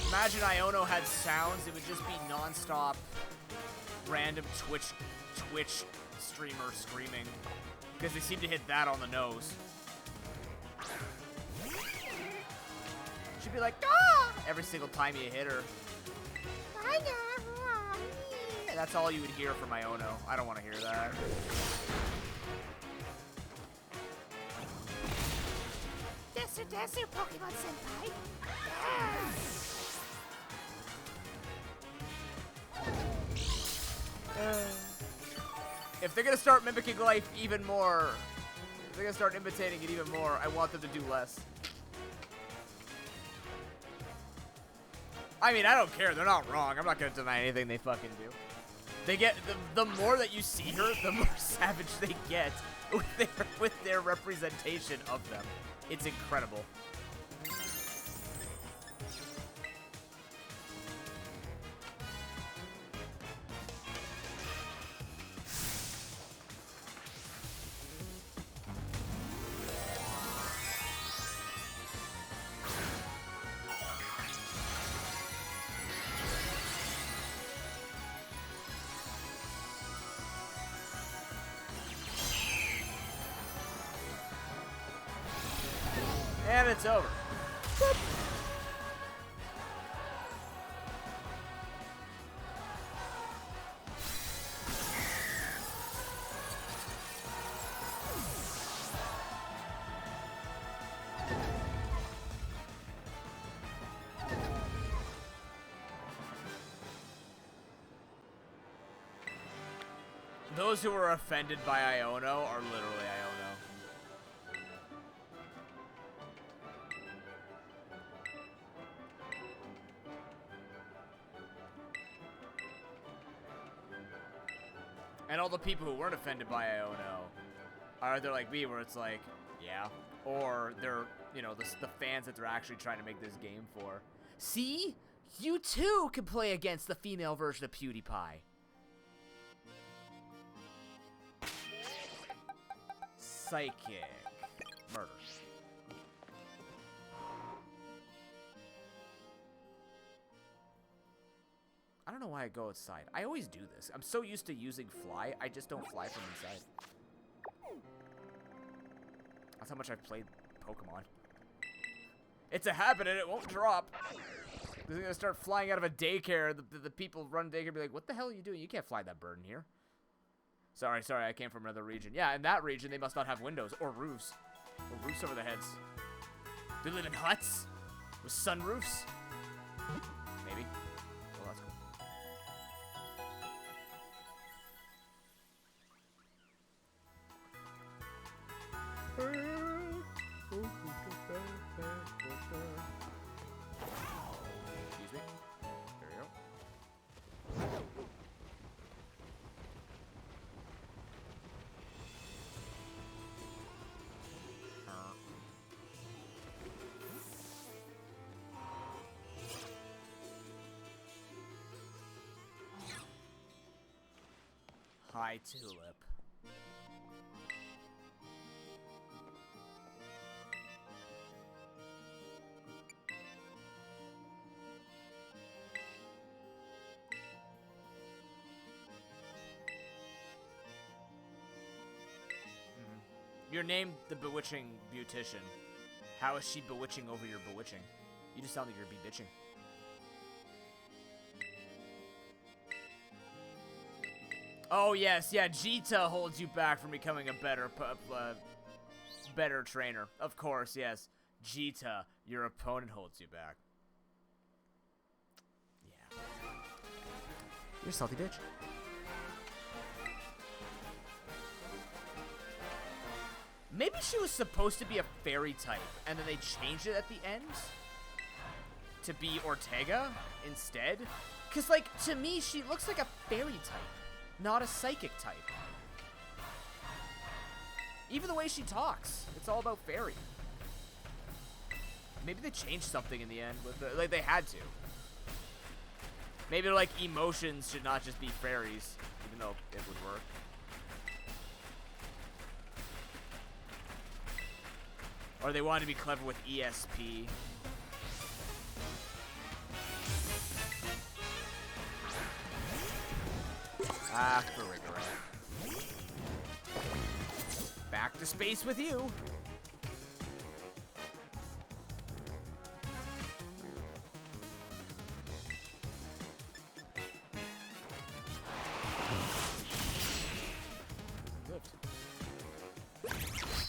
Imagine Iono had sounds, it would just be non-stop random Twitch streamer screaming. Because they seem to hit that on the nose. She'd be like, ah! Every single time you hit her. That's all you would hear from Iono. I don't want to hear that.
Desu, Pokemon Senpai.
If they're gonna start mimicking life even more, if they're gonna start imitating it even more, I want them to do less. I mean, I don't care. They're not wrong. I'm not gonna deny anything they fucking do. They get the more that you see her, the more savage they get with their representation of them. It's incredible. And it's over. Boop. Those who are offended by Iono are literally Iono. And all the people who weren't offended by Iono are either like me, where it's like, yeah, or they're, you know, the fans that they're actually trying to make this game for. See? You too can play against the female version of PewDiePie. Psychic murder. I don't know why I go outside. I always do this. I'm so used to using fly, I just don't fly from inside. That's how much I've played Pokemon. It's a habit and it won't drop. They're gonna start flying out of a daycare. The people run daycare and be like, what the hell are you doing? You can't fly that bird in here. Sorry, I came from another region. Yeah, in that region, they must not have windows or roofs. Or roofs over their heads. They live in huts with sunroofs? Maybe. Well, that's cool. Excuse me. There we go. High tulip. You're named the Bewitching Beautician. How is she bewitching over your bewitching? You just sound like you're be-bitching. Oh, yes, yeah, Jita holds you back from becoming a better trainer. Of course, yes. Jita, your opponent holds you back. Yeah. You're a salty bitch. Maybe she was supposed to be a fairy type, and then they changed it at the end to be Ortega instead. Because, like, to me, she looks like a fairy type, not a psychic type. Even the way she talks, it's all about fairy. Maybe they changed something in the end, with the, like they had to. Maybe they're like, emotions should not just be fairies, even though it would work. Or they wanted to be clever with ESP. Ah, Farigiraf. Back to space with you.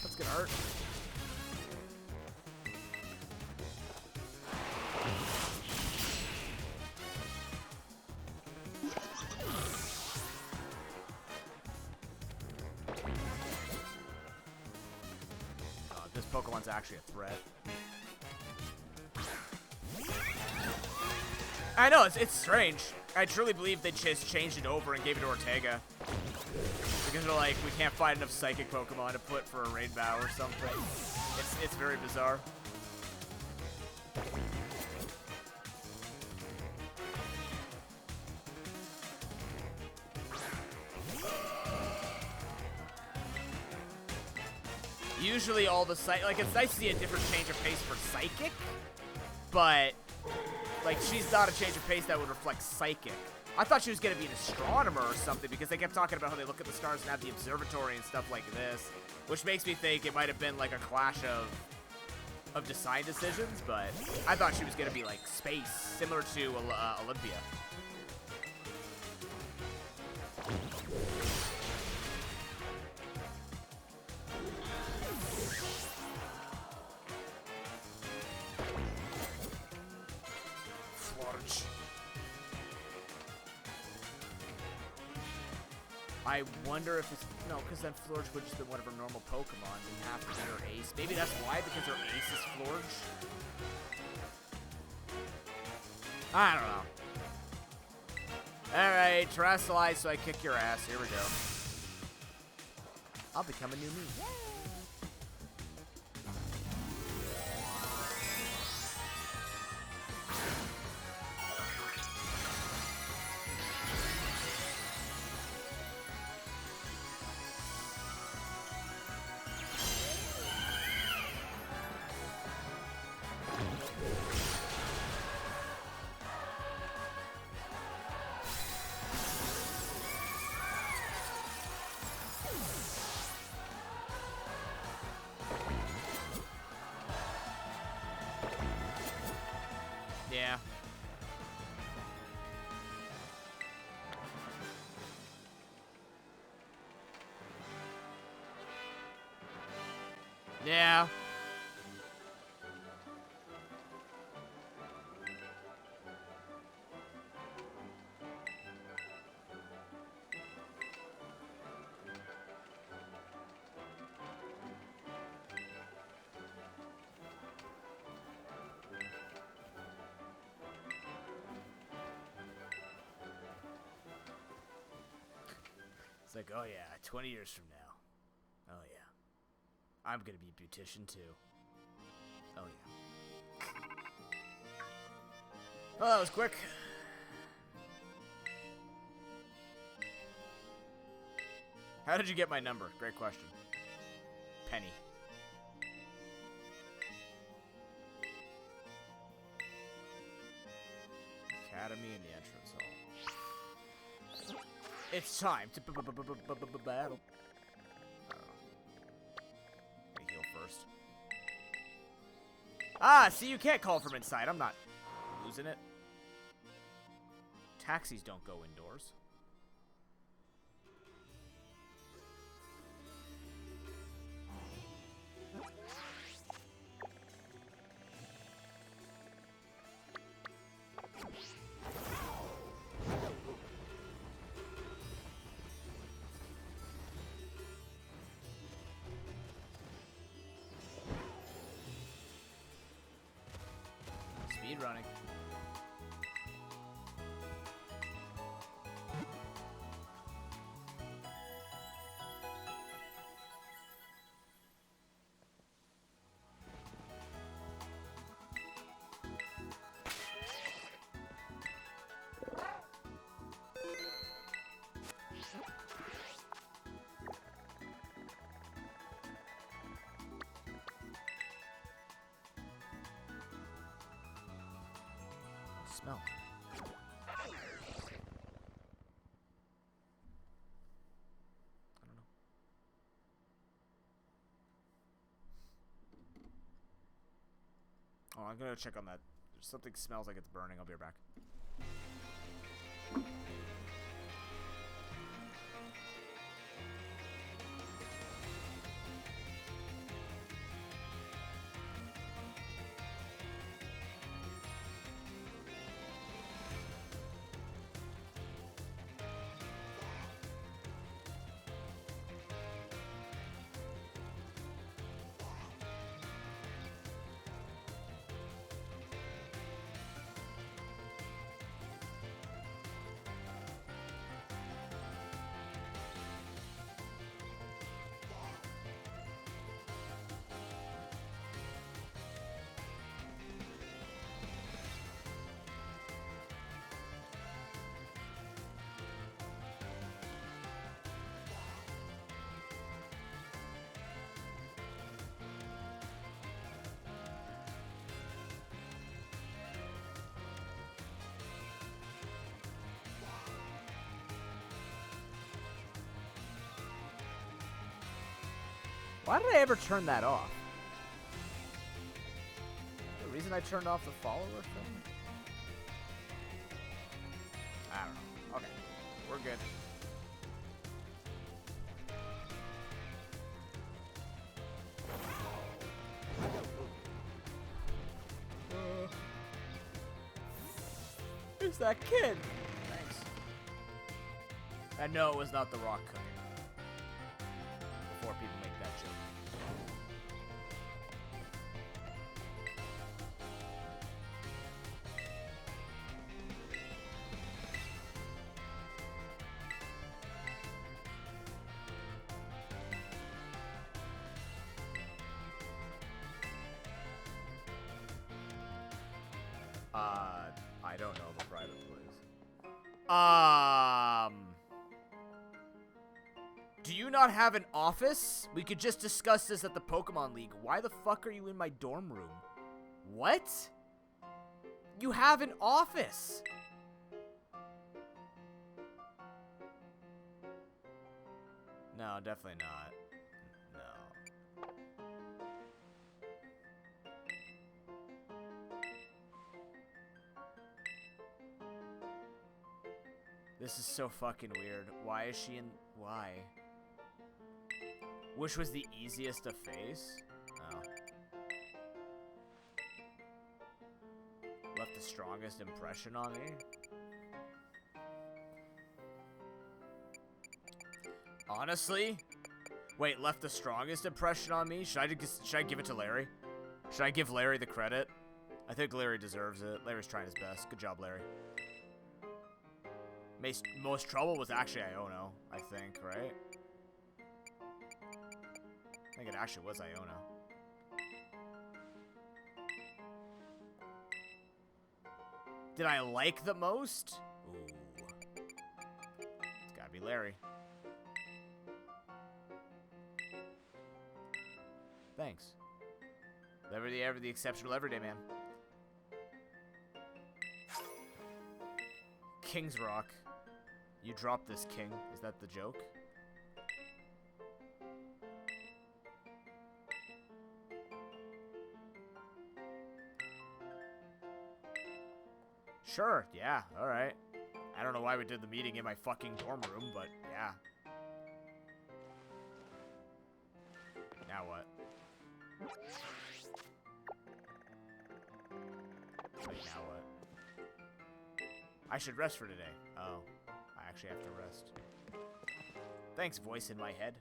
That's gonna hurt. This Pokemon's actually a threat. I know, it's strange. I truly believe they just changed it over and gave it to Ortega. Because they're like, we can't find enough Psychic Pokemon to put for a raid bow or something. It's very bizarre. Usually all the like, it's nice to see a different change of pace for Psychic, but like, she's not a change of pace that would reflect Psychic. I thought she was going to be an astronomer or something because they kept talking about how they look at the stars and have the observatory and stuff like this, which makes me think it might have been like a clash of design decisions, but I thought she was going to be like space, similar to Olympia. I wonder if it's... No, because then Florge would just be one of her normal Pokemon and have to be her ace. Maybe that's why, because her ace is Florge? I don't know. Alright, Terrestrialize so I kick your ass. Here we go. I'll become a new me. Yeah. Yeah. It's like, oh yeah, 20 years from now. Oh yeah. I'm gonna be a beautician too. Oh yeah. Oh, that was quick. How did you get my number? Great question. Penny. Academy and the entrance hall. It's time to battle. Let me heal first. Ah, see, you can't call from inside. I'm not losing it. Taxis don't go indoors. Speed running. smell? I don't know. Oh, I'm gonna check on that. Something smells like it's burning. I'll be right back. Why did I ever turn that off? The reason I turned off the follower thing? I don't know. Okay. We're good. Who's that kid? Thanks. And no, it was not the rock cooking. Before people make that joke. I don't know of a private place. Do you not have an office? We could just discuss this at the Pokemon League. Why the fuck are you in my dorm room? What? You have an office! No, definitely not. No. This is so fucking weird. Why is she in... Why? Which was the easiest to face? Oh. Left the strongest impression on me? Honestly? Wait, left the strongest impression on me? Should I give it to Larry? Should I give Larry the credit? I think Larry deserves it. Larry's trying his best. Good job, Larry. Most trouble was actually Iono, I think, right? I think it actually was Iono. Did I like the most? Ooh. It's gotta be Larry. Thanks. The exceptional everyday man. King's Rock. You dropped this king. Is that the joke? Sure, yeah, alright. I don't know why we did the meeting in my fucking dorm room, but yeah. Now what? Wait, now what? I should rest for today. Oh, I actually have to rest. Thanks, voice in my head.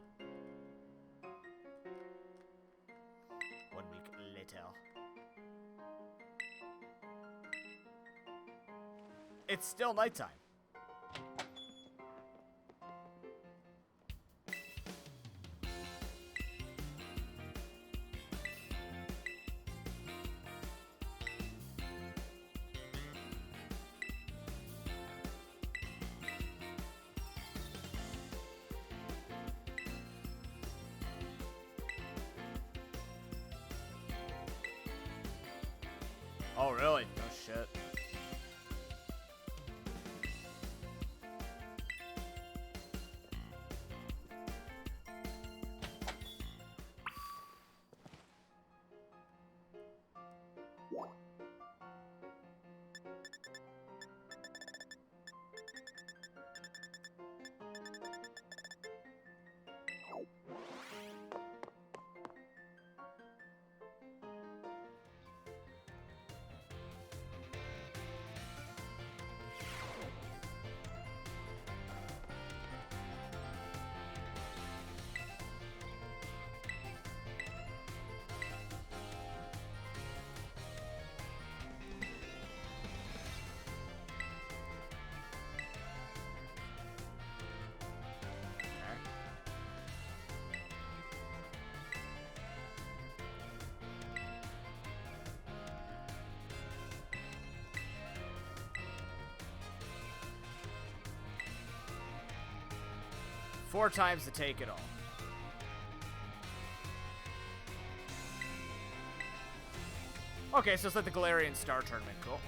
1 week later. It's still nighttime. Oh, really? Oh, shit. 4 times to take it all. Okay, so it's like the Galarian Star Tournament. Cool.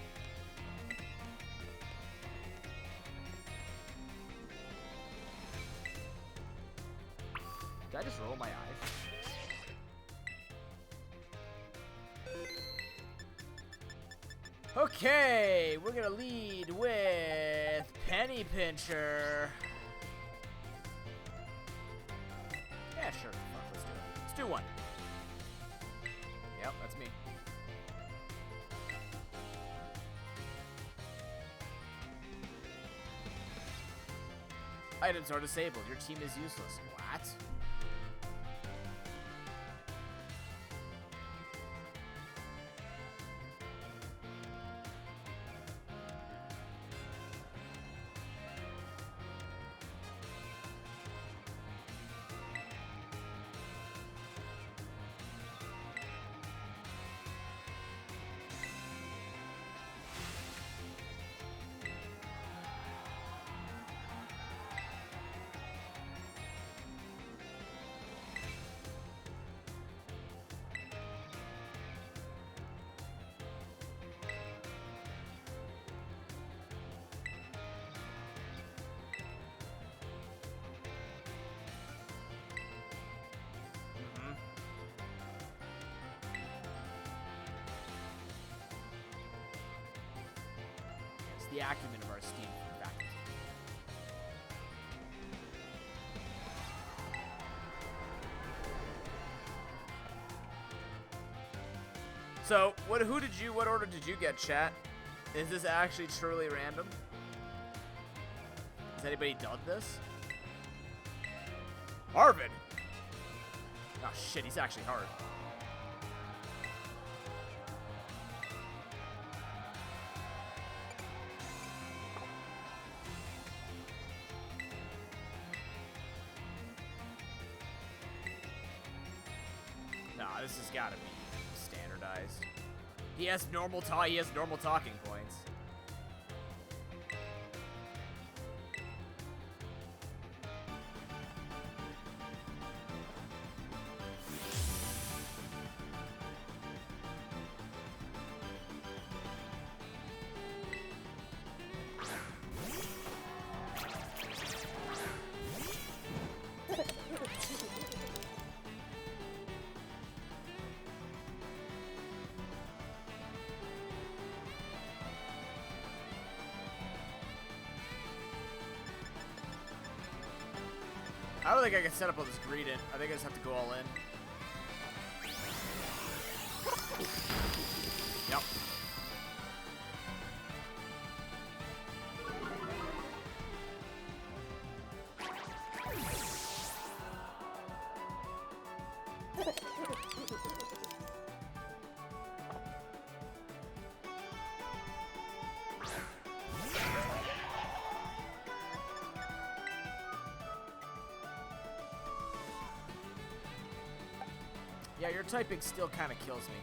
Did I just roll my eyes? Okay, we're gonna lead with Penny Pincher. Yeah, sure. Fuck, let's do it. Let's do one. Yep, that's me. Items are disabled. Your team is useless. What? The acumen of our esteemed faculty. So, what order did you get, chat? Is this actually truly random? Has anybody done this? Arvid! Oh shit, he's actually hard. Nah, this has got to be standardized. He has normal talking points. I don't think I can set up all this greeting. I think I just have to go all in. Yep. Yeah, your typing still kind of kills me.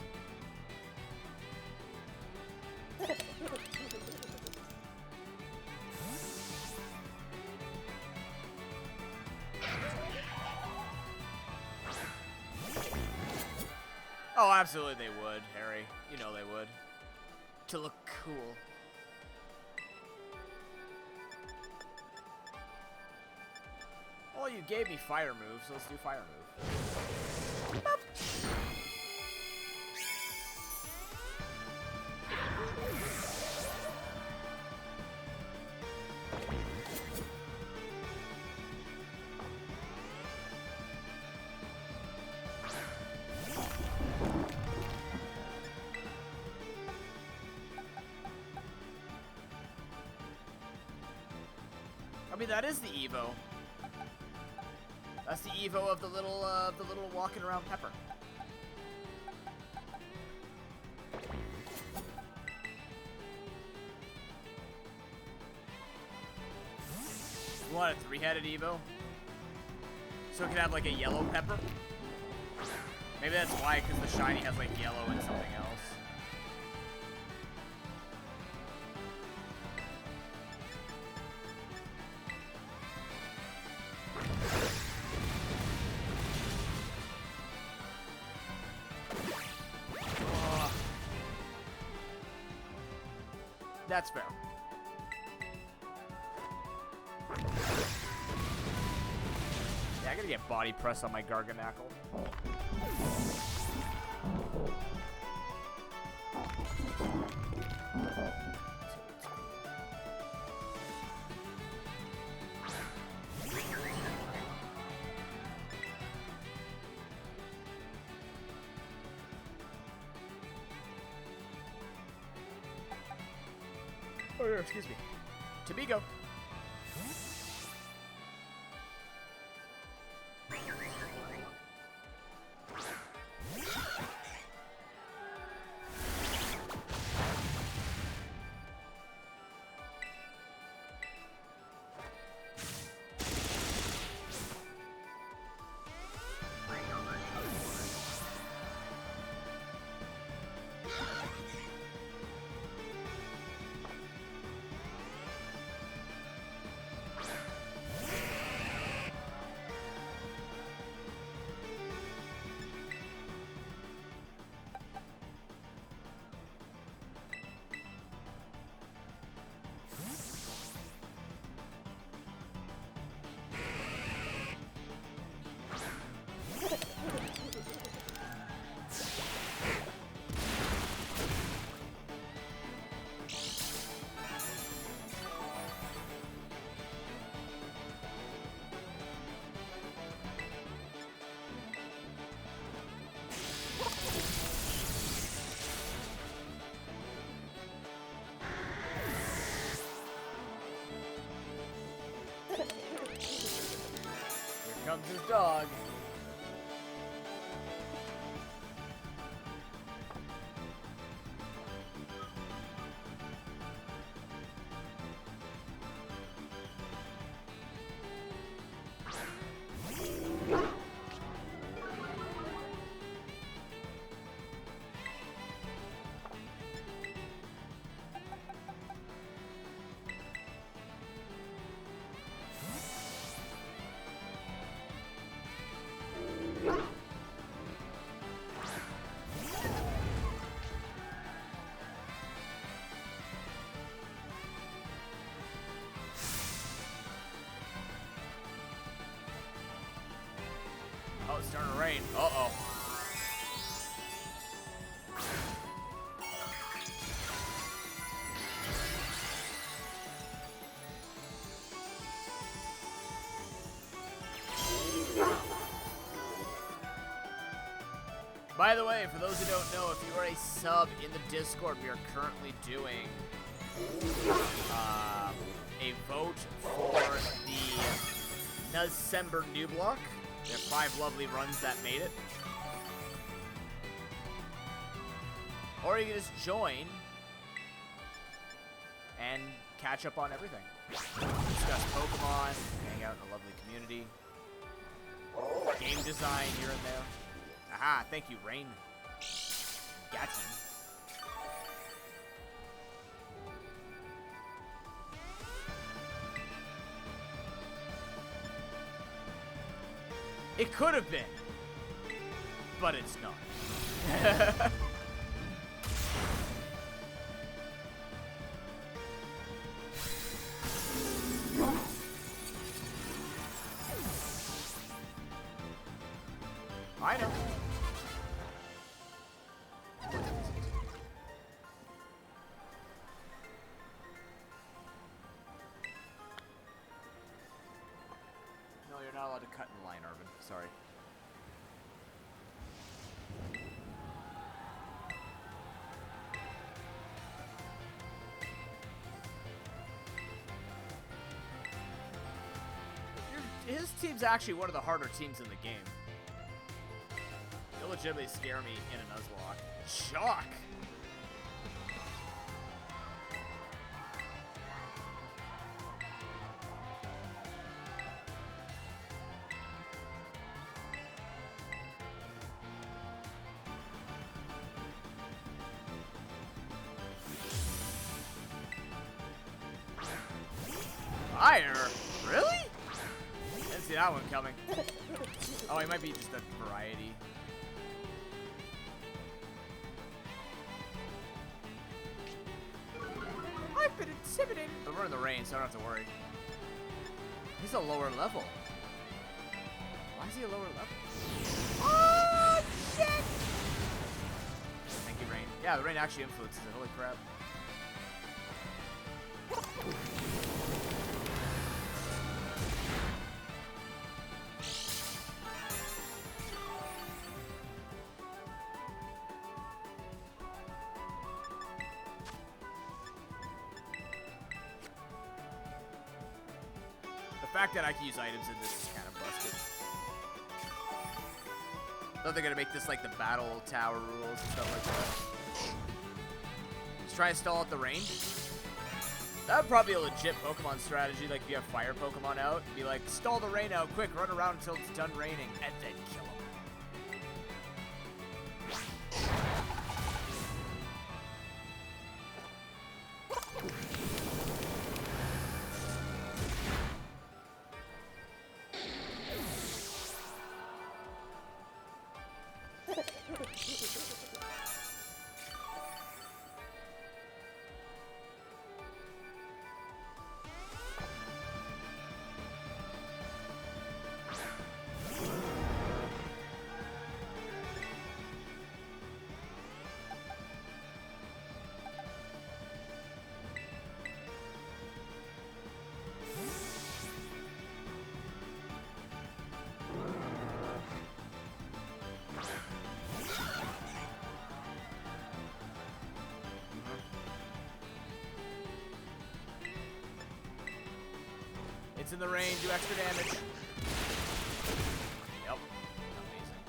Oh, absolutely they would, Harry. You know they would. To look cool. Well, you gave me fire moves, so let's do fire move. I mean, that is the Evo. That's the Evo of the little walking around pepper. You want a 3-headed Evo? So it could have like a yellow pepper? Maybe that's why, because the shiny has like yellow and something else. That's fair. Yeah, I gotta get body press on my Garganackle. Oh, yeah, excuse me. Tabigo. Comes his dog. Oh, it's starting to rain. Uh-oh. By the way, for those who don't know, if you are a sub in the Discord, we are currently doing a vote for the Nuzlocke Nuzlocke. We have 5 lovely runs that made it. Or you can just join and catch up on everything. Discuss Pokemon, hang out in a lovely community. Game design here and there. Aha, thank you, Rain. Gotcha. It could have been, but it's not. I know. No, you're not allowed to cut in line, Urban. Sorry. His team's actually one of the harder teams in the game. He'll legitimately scare me in a Nuzlocke. Shock! Fire? Really? Didn't see that one coming. Oh, he might be just a variety. I
Sibirin.
But we're in the rain, so I don't have to worry. He's a lower level. Why is he a lower level?
Oh, shit!
Thank you, Rain. Yeah, the rain actually influences it. Holy crap. The fact that I can use items in this is kind of busted. I thought they're gonna make this like the battle tower rules and stuff like that. Let's try and stall out the rain. That would probably be a legit Pokemon strategy, like if you have fire Pokemon out, be like, stall the rain out, quick, run around until it's done raining, and then kill them. It's in the rain, do extra damage. Yep. Amazing.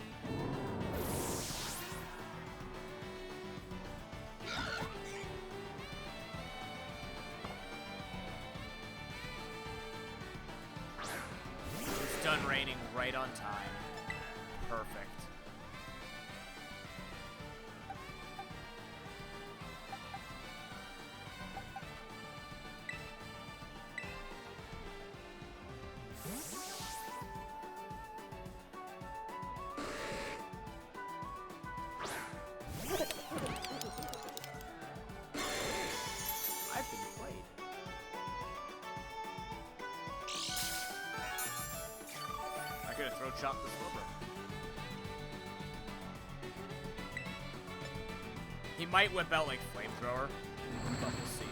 It's done raining right on time. Perfect. I've been played. I could have throw chopped the slipper. He might whip out like flamethrower, but we'll see.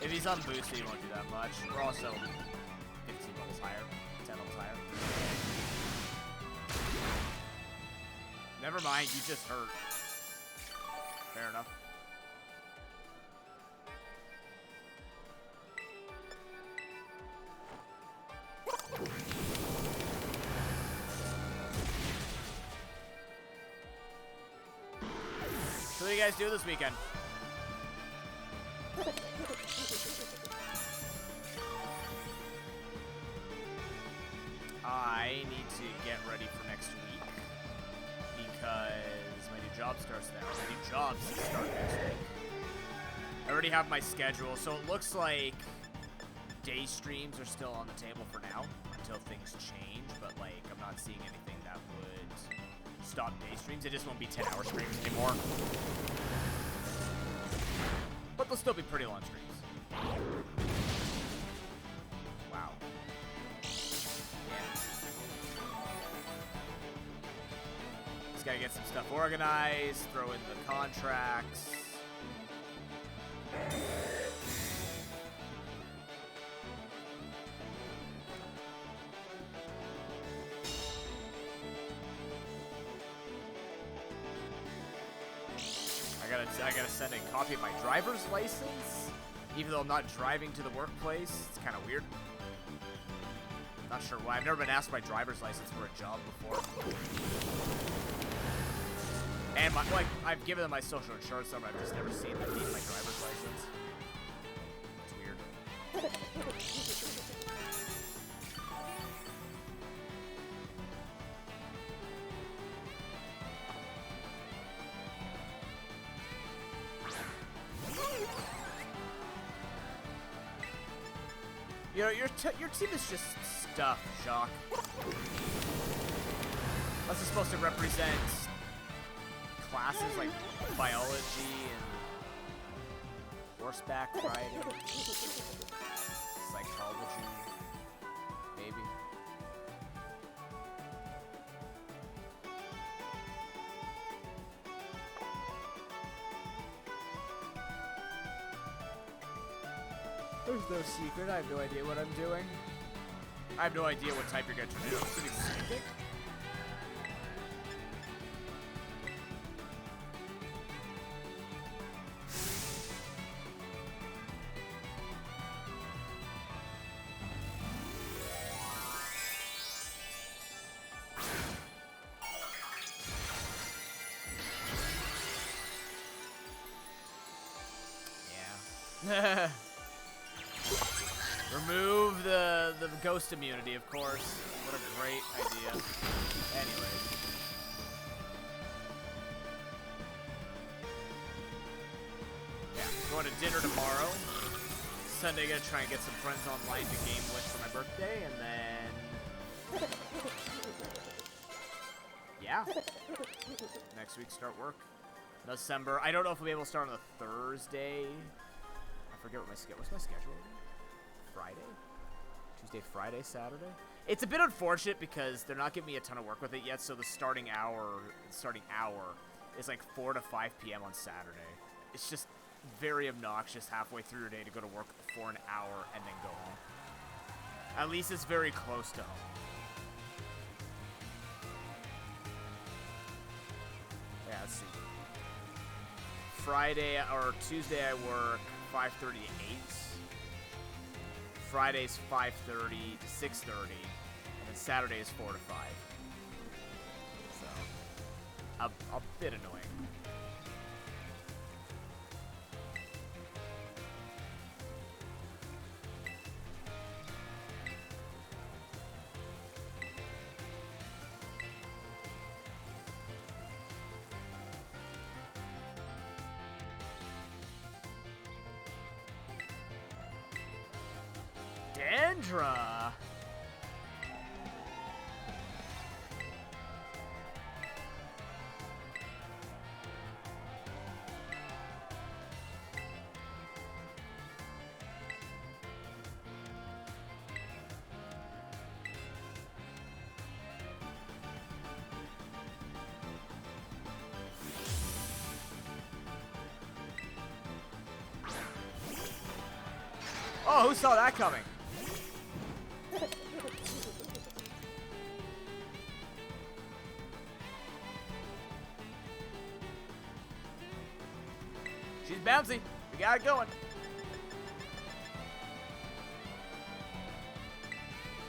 If he's on boost, he won't do that much. We're also 15 levels higher, 10 levels higher. Never mind, you just hurt. Fair enough. So what do you guys do this weekend? I need to get ready for next week because my new job starts now. My new jobs start next week. I already have my schedule, so it looks like day streams are still on the table for now until things change, but like I'm not seeing anything that would stop day streams. It just won't be 10-hour streams anymore. But they'll still be pretty long streams. Wow. Yeah. Just gotta get some stuff organized, throw in the contracts. I gotta send a copy of my driver's license, even though I'm not driving to the workplace. It's kind of weird. Not sure why. I've never been asked for my driver's license for a job before. And I've given them my social insurance number. I've just never seen them need my driver's license. It's weird. You know, your team is just stuff, Jacques. This is supposed to represent classes like biology and Horseback riding. Psychology. Maybe. There's no secret. I have no idea what I'm doing. I have no idea what type you're going to do. Pretty psychic. Yeah. Remove the ghost immunity, of course. What a great idea. Anyways. Yeah, going to dinner tomorrow. Sunday, gonna try and get some friends online to game with for my birthday, and then... yeah. Next week, start work. December. I don't know if we'll be able to start on a Thursday. I forget what my schedule. What's my schedule? Friday? Tuesday, Friday, Saturday? It's a bit unfortunate because they're not giving me a ton of work with it yet, so the starting hour is like 4 to 5 p.m. on Saturday. It's just very obnoxious halfway through your day to go to work for an hour and then go home. At least it's very close to home. Yeah, let's see. Friday or Tuesday I work 5:30 to 8. Friday's 5:30 to 6:30, and then Saturday is 4 to 5. So, a bit annoying. Dandra. Oh, who saw that coming? She's bouncy. We got it going.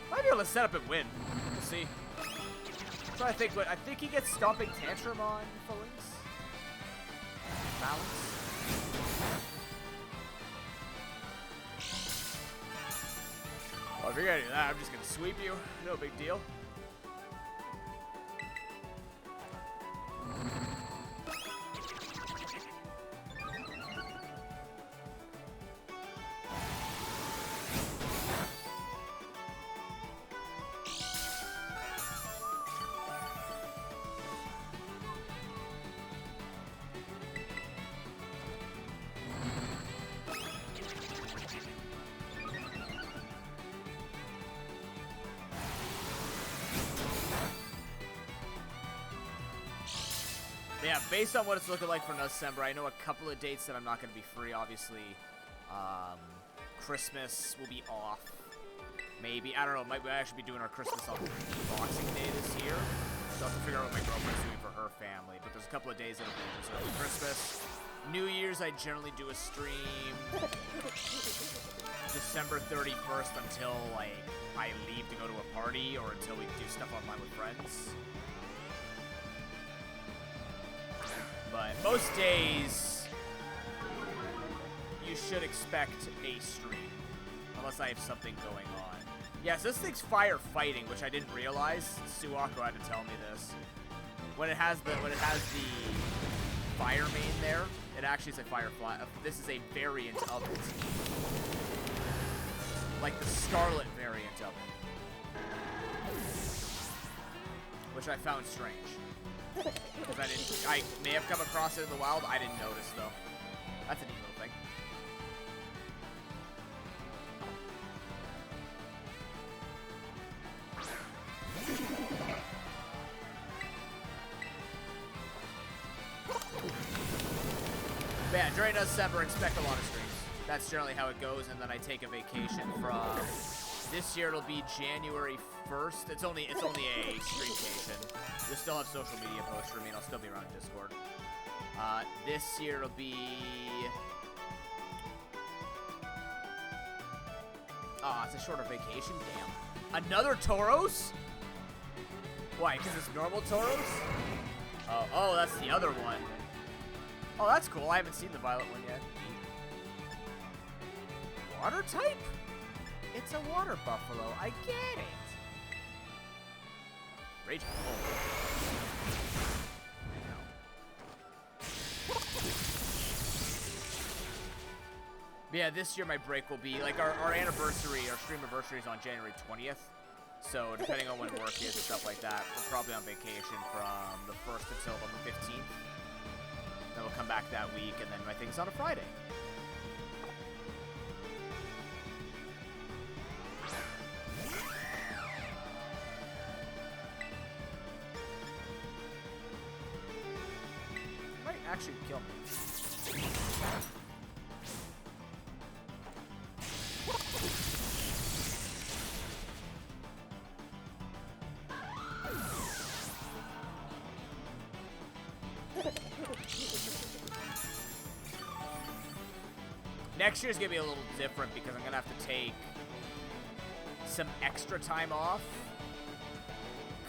Might be able to set up and win. We'll see. I'm trying to think, but I think he gets Stomping Tantrum on Phalanx. Balance. Well, if you're gonna do that, I'm just gonna sweep you. No big deal. Yeah, based on what it's looking like for December, I know a couple of dates that I'm not going to be free, obviously. Christmas will be off. Maybe. I don't know. Might we actually be doing our Christmas on Boxing Day this year. So I'll have to figure out what my girlfriend's doing for her family. But there's a couple of days that'll be reserved for Christmas. New Year's, I generally do a stream. December 31st until, like, I leave to go to a party or until we do stuff online with friends. But most days, you should expect a stream, unless I have something going on. Yeah, so this thing's firefighting, which I didn't realize. Suwako had to tell me this. When it has the fire main there, it actually is a firefly. This is a variant of it, like the Scarlet variant of it, which I found strange. Because I may have come across it in the wild. I didn't notice, though. That's a neat little thing. But yeah, during December, expect a lot of streams. That's generally how it goes, and then I take a vacation from... This year it'll be January 1st. It's only a streamcation. You'll still have social media posts for me, and I'll still be around Discord. This year it'll be... Oh, it's a shorter vacation? Damn. Another Tauros? Why, because it's normal Tauros? Oh, that's the other one. Oh, that's cool. I haven't seen the violet one yet. Water type? It's a water buffalo. I get it. Rage. But yeah, this year my break will be, like, our anniversary, our stream anniversary is on January 20th. So, depending on when work is and stuff like that, we're probably on vacation from the 1st until the 15th. Then we'll come back that week, and then my thing's on a Friday. Might actually kill me. Next year's gonna be a little different because I'm gonna have to take some extra time off,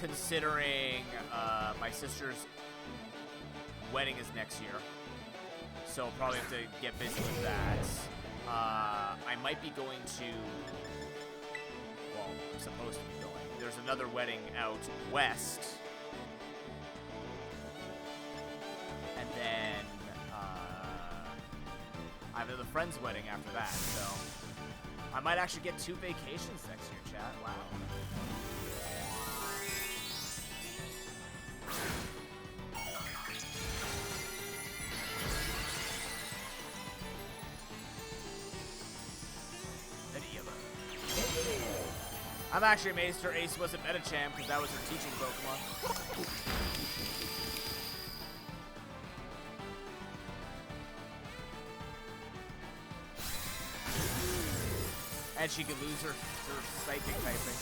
considering my sister's wedding is next year, so I'll probably have to get busy with that. I might be going to, well, I'm supposed to be going. There's another wedding out west, and then I have another friend's wedding after that, so I might actually get 2 vacations next year, chat. Wow. I'm actually amazed her ace wasn't Metacham because that was her teaching Pokemon. And she could lose her psychic typing.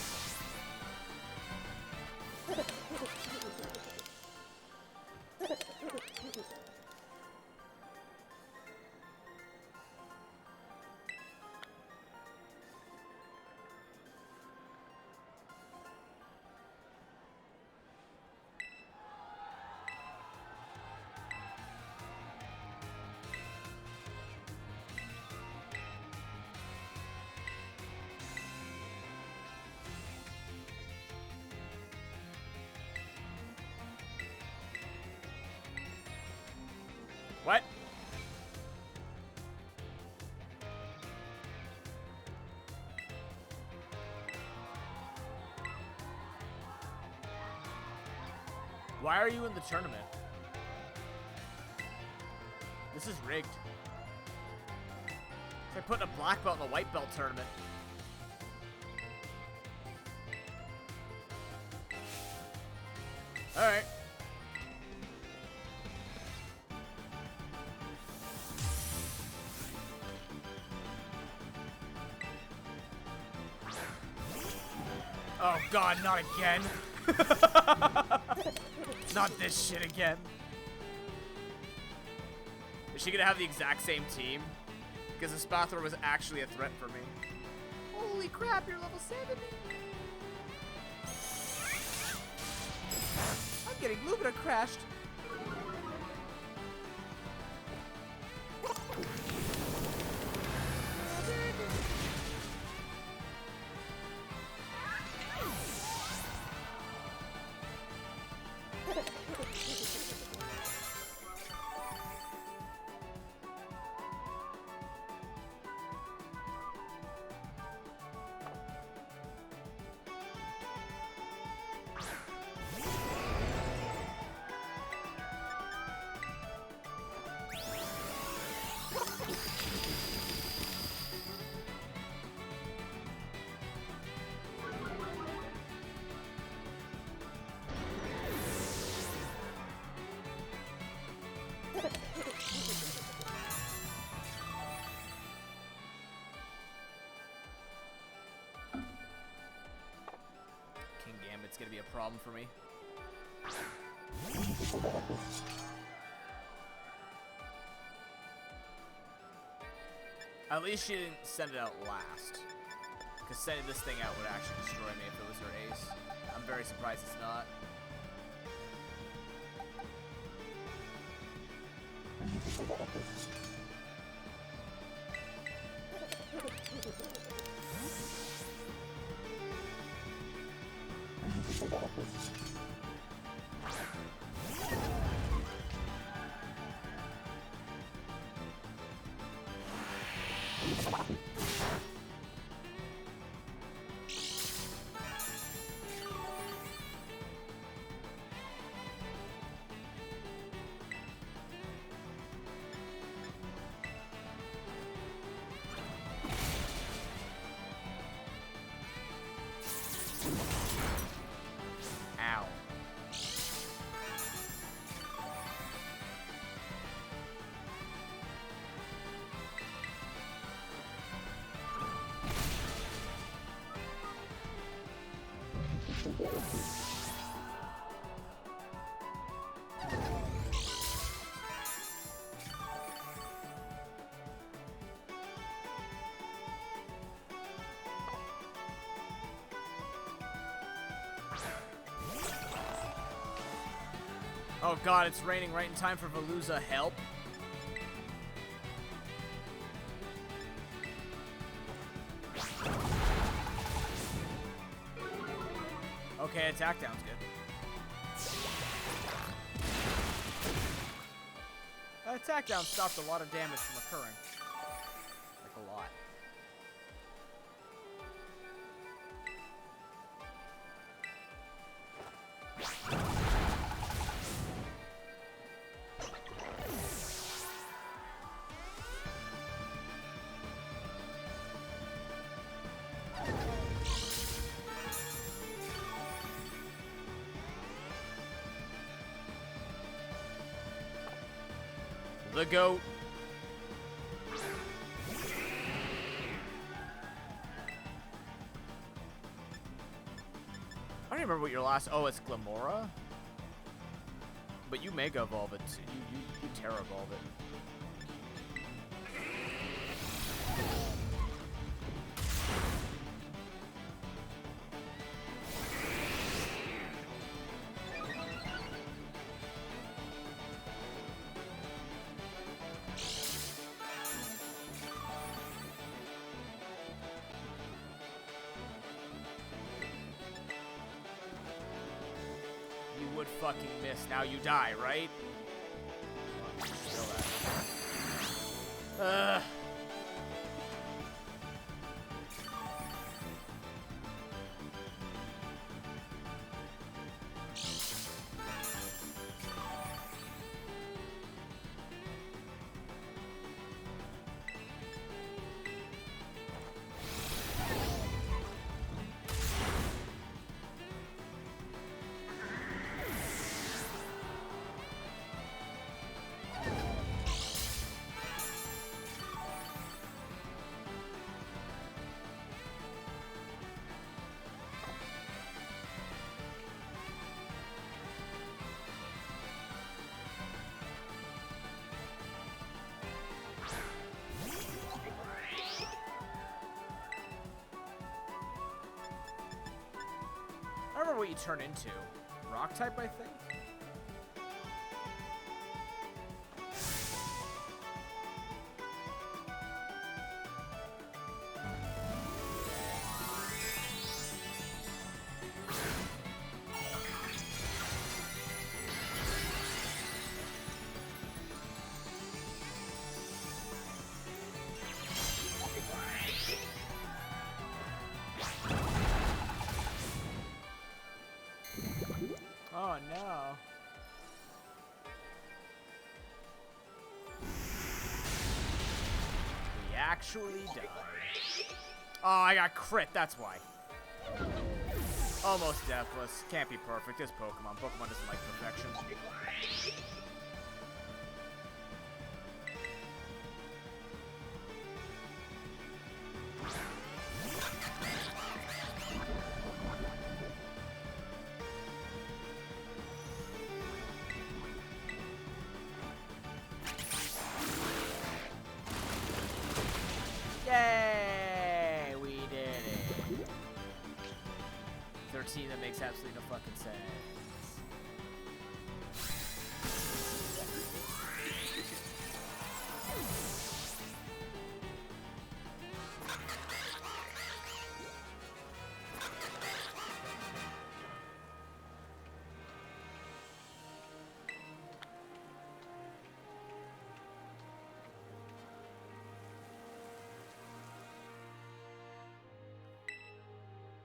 What? Why are you in the tournament? This is rigged. It's like putting a black belt in a white belt tournament. Alright. Oh god, not again. Not this shit again. Is she gonna have the exact same team? Because the Spathra was actually a threat for me. Holy crap, you're level 70. I'm getting Lumina crashed. going to be a problem for me. At least she didn't send it out last. Because sending this thing out would actually destroy me if it was her ace. I'm very surprised it's not. Ow. Oh god, it's raining right in time for Veluza. Help. Okay, attack down's good. That attack down stopped a lot of damage from occurring. Like a lot. The goat. I don't even remember what your last. Oh, it's Glamora. But you Mega Evolve it. You Terra Evolve it. Would fucking miss. Now you die, right? I don't remember what you turn into. Rock type, I think? Oh no. We actually died. Oh, I got crit, that's why. Almost deathless. Can't be perfect. It's Pokemon. Pokemon doesn't like perfection. makes absolutely no fucking sense.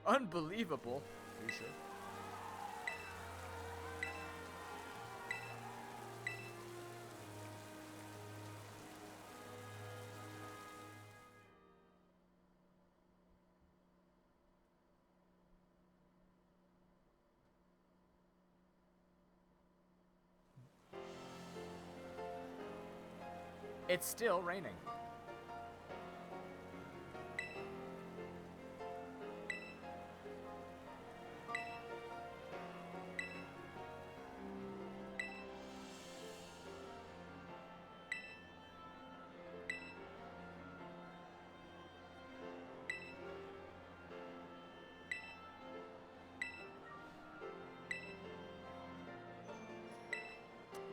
Unbelievable. Are you sure? It's still raining.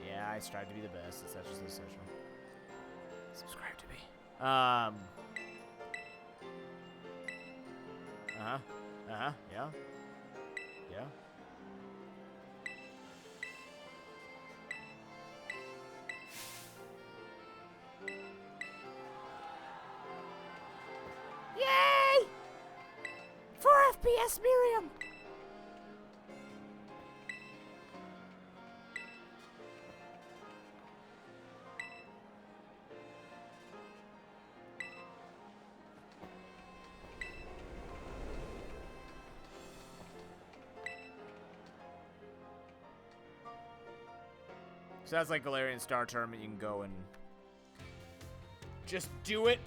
Yeah, I strive to be the best. It's just essential. Subscribe to me. Yeah. Yeah.
Yay! 4 FPS, Miriam!
So that's like Galarian Star Tournament. You can go and just do it.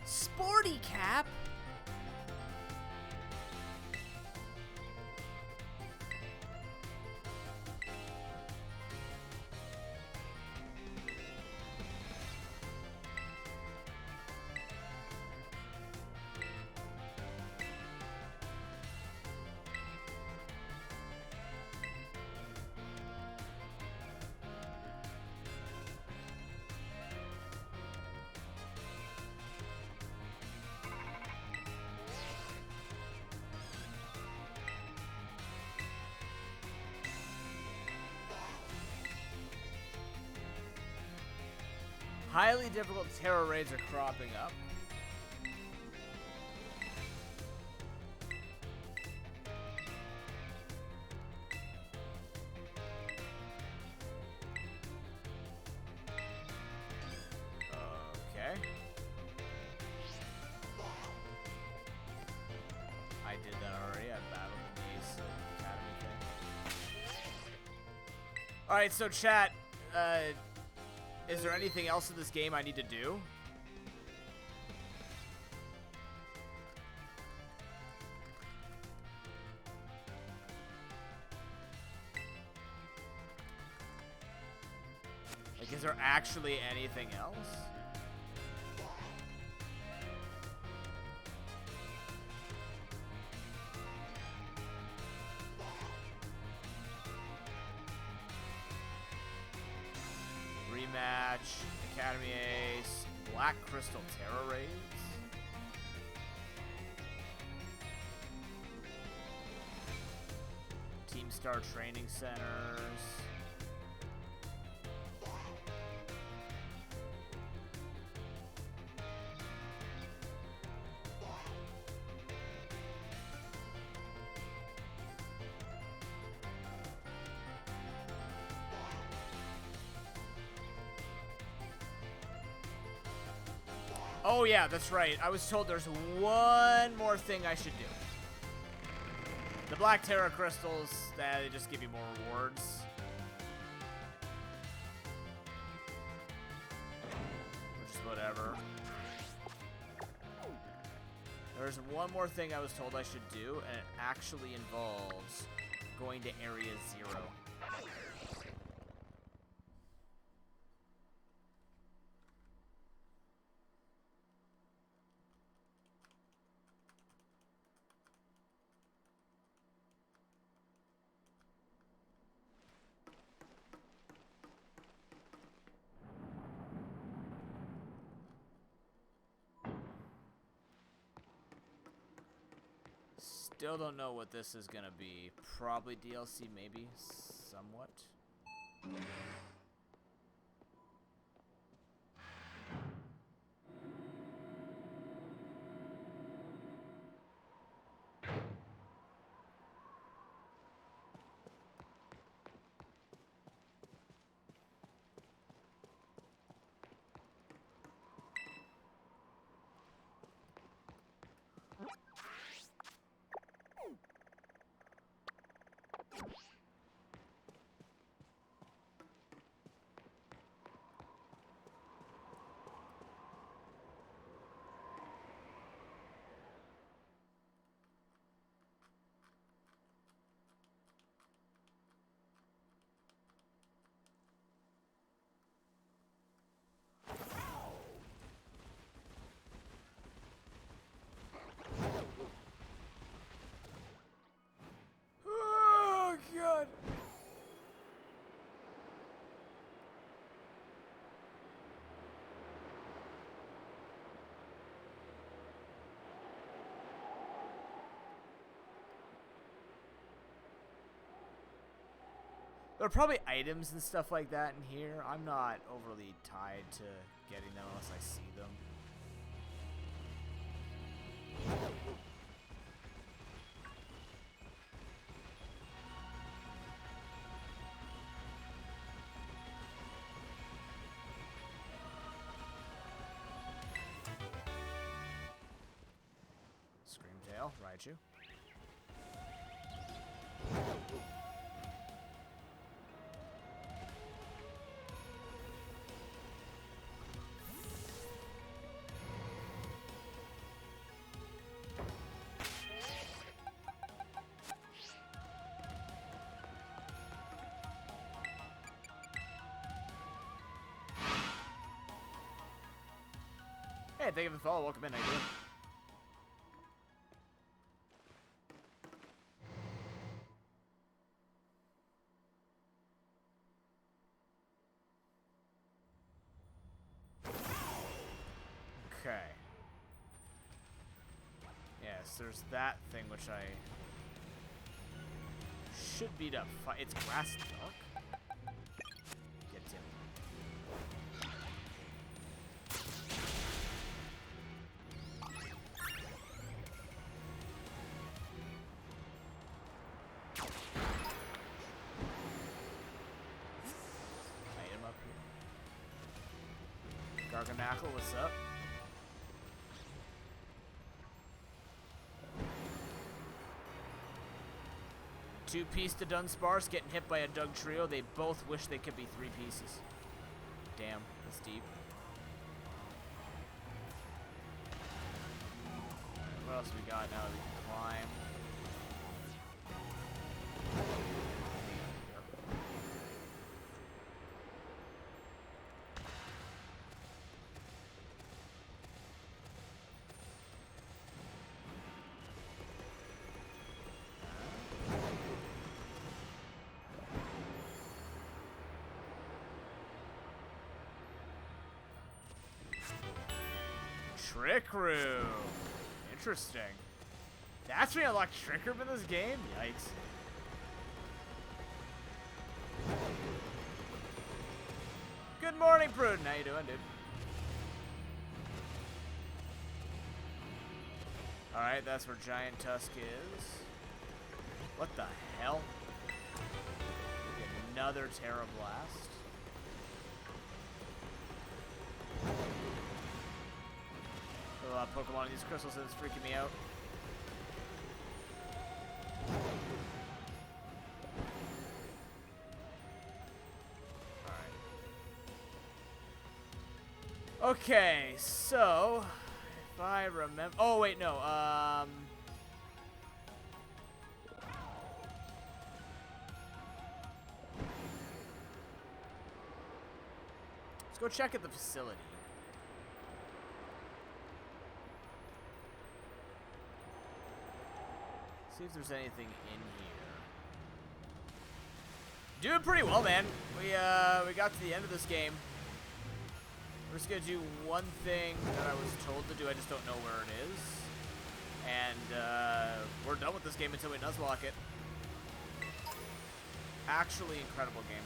Sporty Cap. Highly difficult terror raids are cropping up. Okay. I did that already. I battled these academy thing. Alright, so chat, is there anything else in this game I need to do? Like, is there actually anything else? Rematch, Academy Ace, Black Crystal Terror Raids. Team Star Training Centers. Oh yeah, that's right. I was told there's one more thing I should do. The Black Terra Crystals, they just give you more rewards. Which is whatever. There's one more thing I was told I should do, and it actually involves going to Area 0. Still don't know what this is gonna be. Probably DLC, maybe, somewhat. Oh, God. There are probably items and stuff like that in here. I'm not overly tied to getting them unless I see them. Screamtail, Raichu. Hey, thank you for the follow. Welcome in. How you doing? Okay. Yes, there's that thing which I should beat up. It's grass dark? Get Tim. Item up here. Garganackle, what's up? Two-piece to Dunsparce getting hit by a Doug trio. They both wish they could be three pieces. Damn, that's deep. What else we got now that we can climb? Trick Room. Interesting. That's when you unlock Trick Room in this game? Yikes. Good morning, Pruden. How you doing, dude? Alright, that's where Giant Tusk is. What the hell? Another Terra Blast. A lot of Pokemon in these crystals, and it's freaking me out. Alright. Okay, so if I remember, oh wait, no, go check at the facility. See if there's anything in here. Doing pretty well, man. We got to the end of this game. We're just gonna do one thing that I was told to do. I just don't know where it is. And we're done with this game until we Nuzlocke it. Actually, incredible game.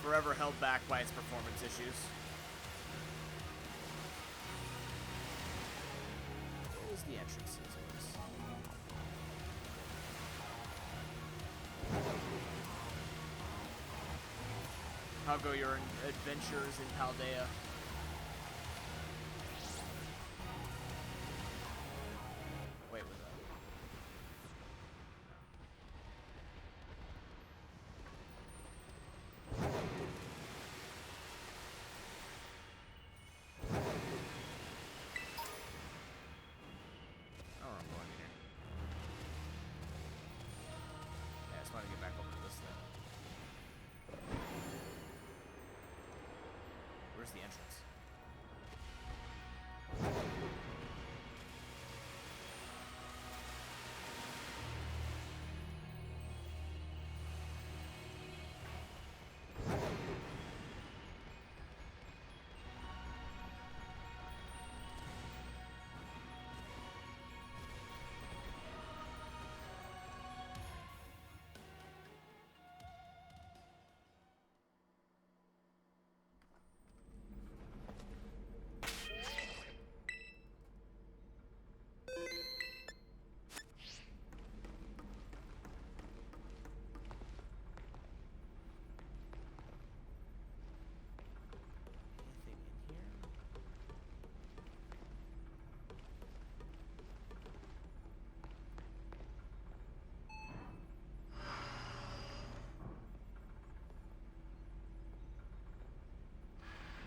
Forever held back by its performance issues. Where's the entrances? How go your adventures in Paldea? Wait, was that? I don't know where I'm going here. Yeah, I just want to get back over to this thing. Where's the entrance?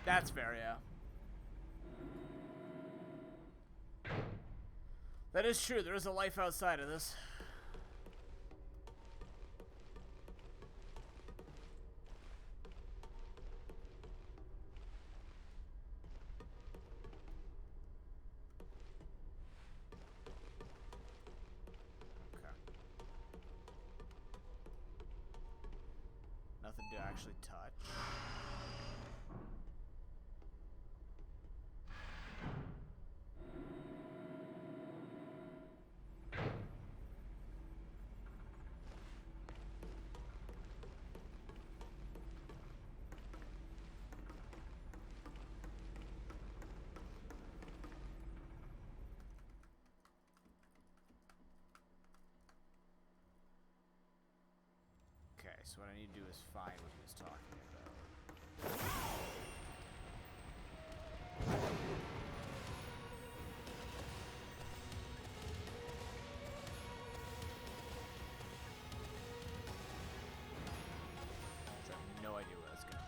That's fair, yeah. That is true. There is a life outside of this. Okay. Nothing to actually touch. Okay, so what I need to do is find what he was talking about. I have no idea where that's going to be.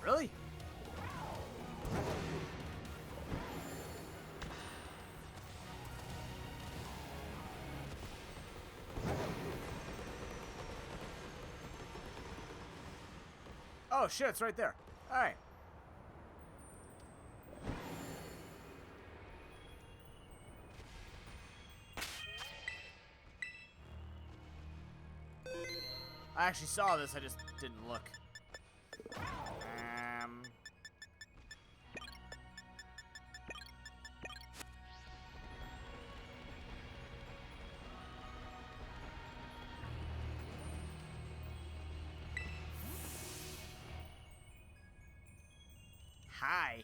Really? Oh shit, it's right there. Alright. I actually saw this, I just didn't look. Hi.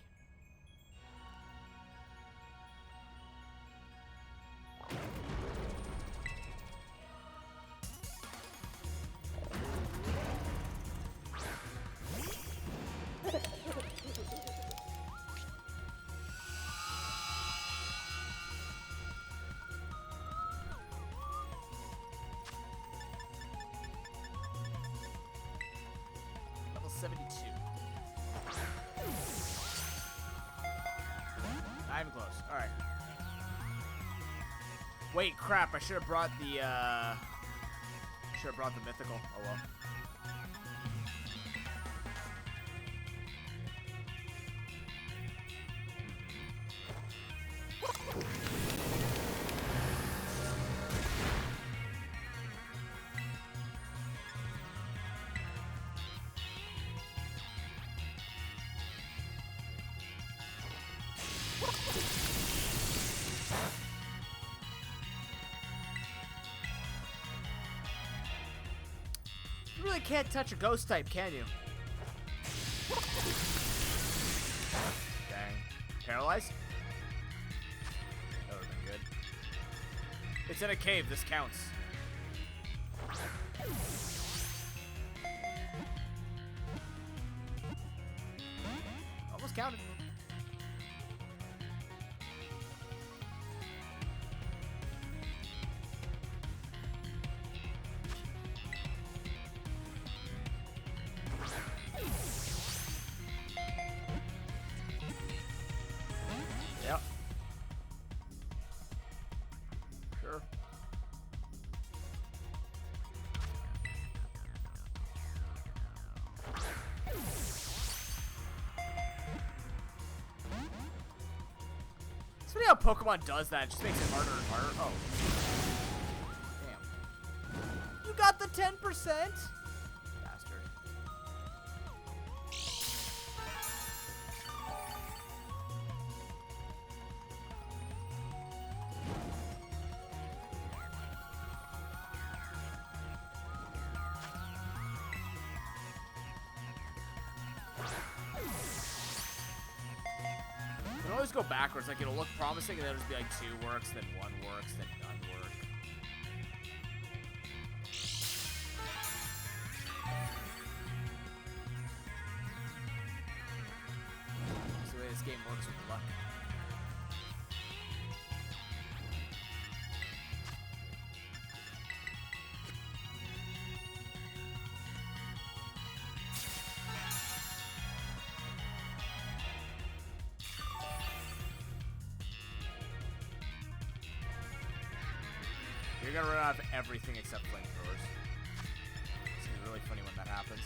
Level 72. Not even close. Alright. Wait, crap. I should have brought the, mythical. Oh, well. You really can't touch a ghost type, can you? Dang. Paralyzed? That would've been good. It's in a cave, this counts. Almost counted. Yep. Sure. It's funny how Pokemon does that. It just makes it harder and harder. Oh. Damn. You got the 10%? Bastard. You can always go backwards, like it'll look promising and then it'll just be like 2 works, then 1 works, then none work. That's the way this game works with luck. You're gonna run out of everything except flamethrowers. It's gonna be really funny when that happens.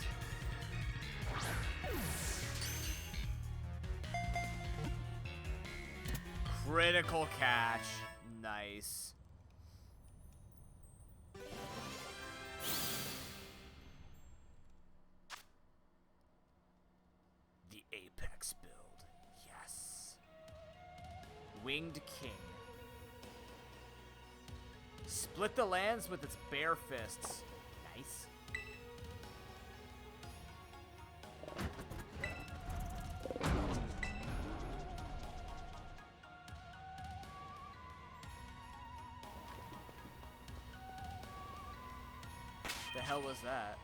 Critical catch. Nice. The Apex build. Yes. Winged King. Split the lands with its bare fists. Nice. The hell was that?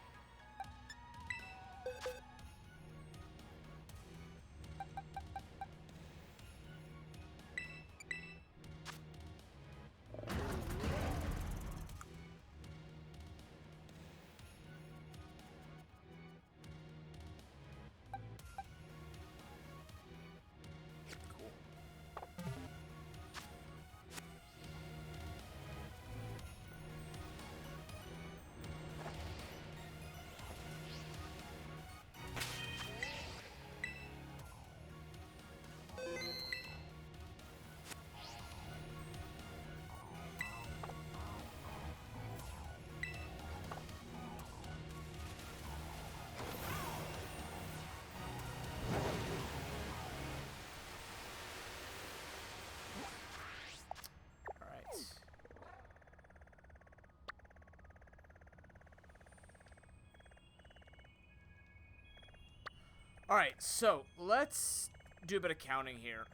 Alright, so let's do a bit of counting here.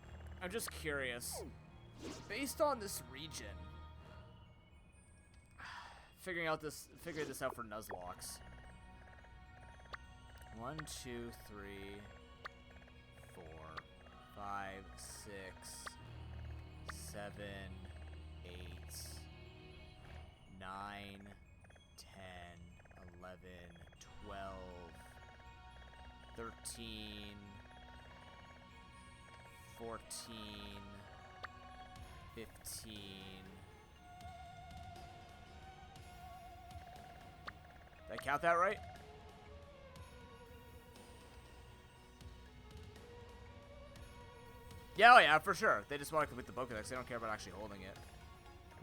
I'm just curious. Based on this region, figuring this out for Nuzlocks. 1, 2, 3, 4, 5, 6, 7, 8, 9, 10, 11, 12, 13, 14, 15. Did I count that right? Yeah, oh yeah, for sure. They just want to complete the Pokédex. They don't care about actually holding it.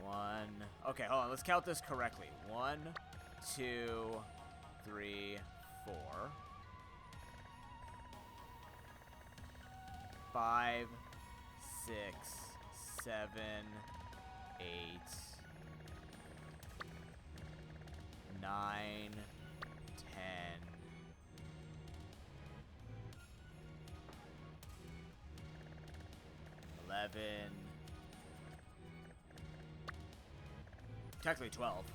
1. Okay, hold on. Let's count this correctly. 1, 2, 3, 4. 5, 6, 7, 8, 9, 10, 11, technically 12,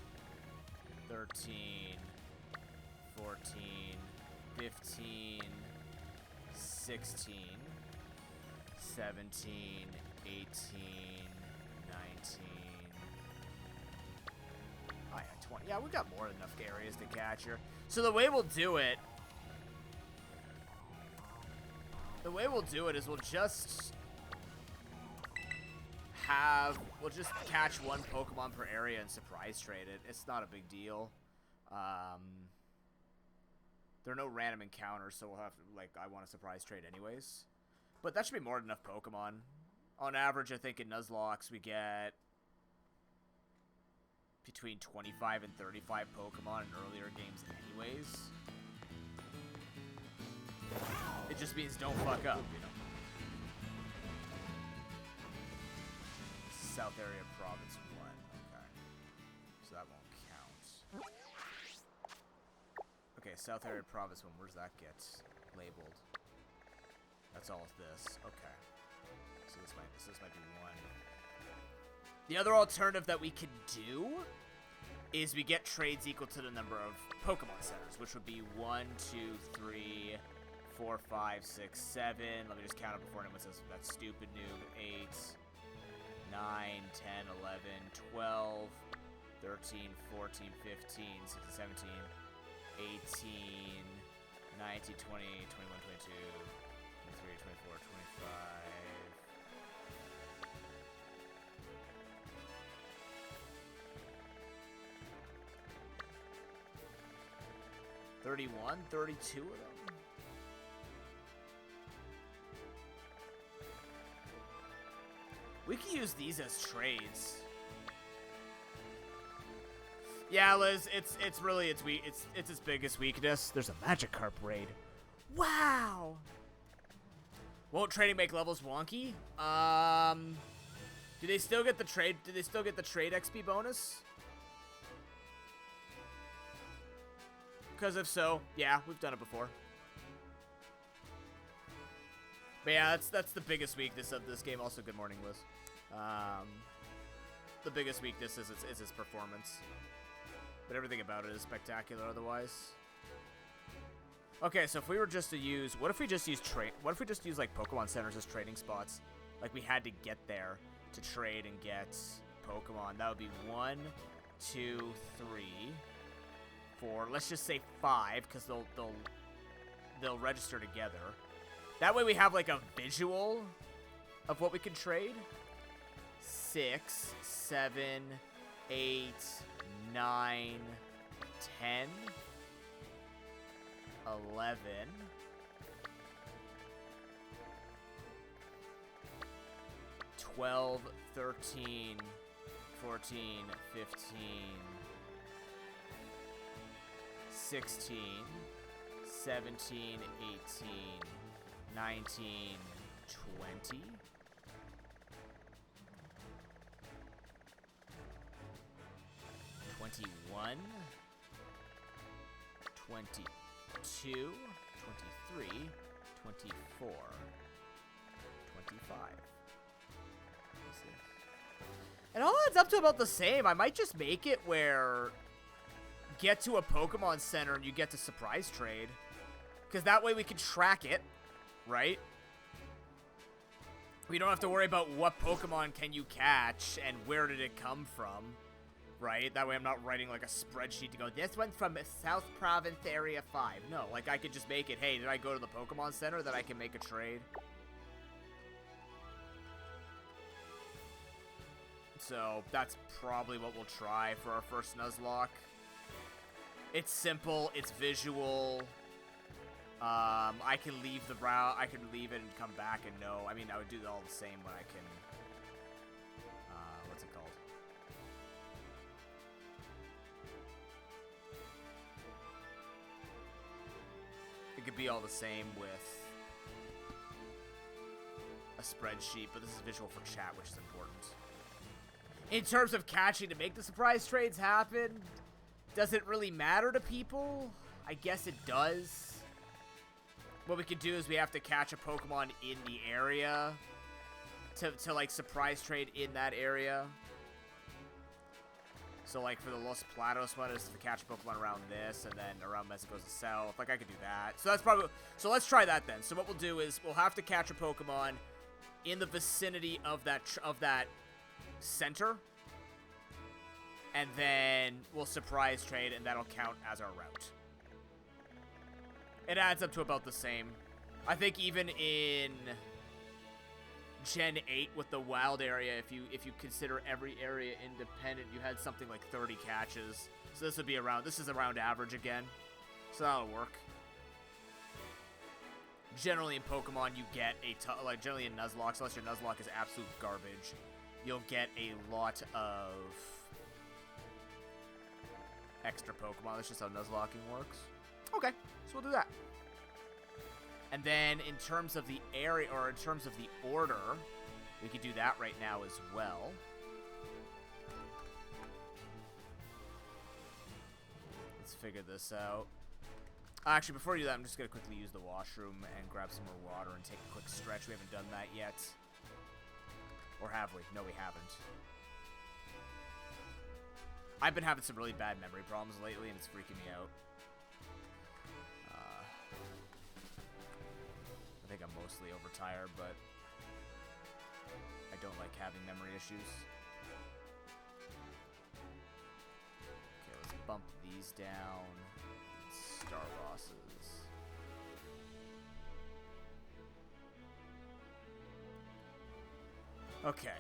13, 14, 15, 16, 17, 18, 19. Oh yeah, 20. Yeah, we got more than enough areas to catch here. So the way we'll do it is we'll just catch one Pokemon per area and surprise trade it. It's not a big deal. There are no random encounters, so we'll have to, like, I want to surprise trade anyways. But that should be more than enough Pokemon. On average, I think in Nuzlocke we get between 25 and 35 Pokemon in earlier games anyways. It just means don't fuck up, you know. South Area Province 1. Okay. So that won't count. Okay, South Area Province 1. Where does that get labeled? That's all of this. Okay. So this might be 1. The other alternative that we could do is we get trades equal to the number of Pokemon centers, which would be 1, 2, 3, 4, 5, 6, 7. Let me just count it before anyone says that's stupid noob. 8, 9, 10, 11, 12, 13, 14, 15, 16, 17, 18, 19, 20, 21, 22, 23, 24, 25. 31, 32 of them. We can use these as trades. Yeah, Liz, it's really its biggest weakness. There's a Magikarp raid. Wow. Won't trading make levels wonky? Do they still get the trade? Do they still get the trade XP bonus? Because if so, yeah, we've done it before. But yeah, that's the biggest weakness of this game. Also, good morning, Liz. The biggest weakness is its performance. But everything about it is spectacular otherwise. Okay, so if we were just to use... What if we just use like Pokemon centers as trading spots? Like we had to get there to trade and get Pokemon. That would be 1, 2, 3, 4. Let's just say 5, because they'll register together. That way we have like a visual of what we can trade. 6, 7, 8, 9, 10, 11, 12, 13, 14, 15, 16, 17, 18, 19, 20. 21, 22, 23, 24, 55. It all adds up to about the same. I might just make it where get to a Pokemon Center and you get to surprise trade. Because that way we can track it, right? We don't have to worry about what Pokemon can you catch and where did it come from, right? That way I'm not writing like a spreadsheet to go, this one's from South Province Area 5. No, like I could just make it, hey, did I go to the Pokemon Center that I can make a trade? So that's probably what we'll try for our first Nuzlocke. It's simple, it's visual. I can leave the route, I can leave it and come back and know. I mean, I would do it all the same when I can, what's it called? It could be all the same with a spreadsheet, but this is visual for chat, which is important. In terms of catching to make the surprise trades happen, does it really matter to people? I guess it does. What we could do is we have to catch a Pokemon in the area to like, surprise trade in that area. So, like, for the Los Platos one, is to catch a Pokemon around this, and then around Mexico's South. Like, I could do that. So that's probably... So let's try that then. So what we'll do is we'll have to catch a Pokemon in the vicinity of that center. And then we'll surprise trade, and that'll count as our route. It adds up to about the same. I think even in Gen 8 with the wild area, if you consider every area independent, you had something like 30 catches. So this would be around, this is around average again. So that'll work. Generally in Pokemon, you get like generally in Nuzlocke, unless your Nuzlocke is absolute garbage, you'll get a lot of extra Pokemon. That's just how Nuzlocking works. Okay, so we'll do that. And then in terms of the area, or in terms of the order, we could do that right now as well. Let's figure this out. Actually, before we do that, I'm just going to quickly use the washroom and grab some more water and take a quick stretch. We haven't done that yet. Or have we? No, we haven't. I've been having some really bad memory problems lately, and it's freaking me out. I think I'm mostly overtired, but I don't like having memory issues. Okay, let's bump these down. Star bosses. Okay.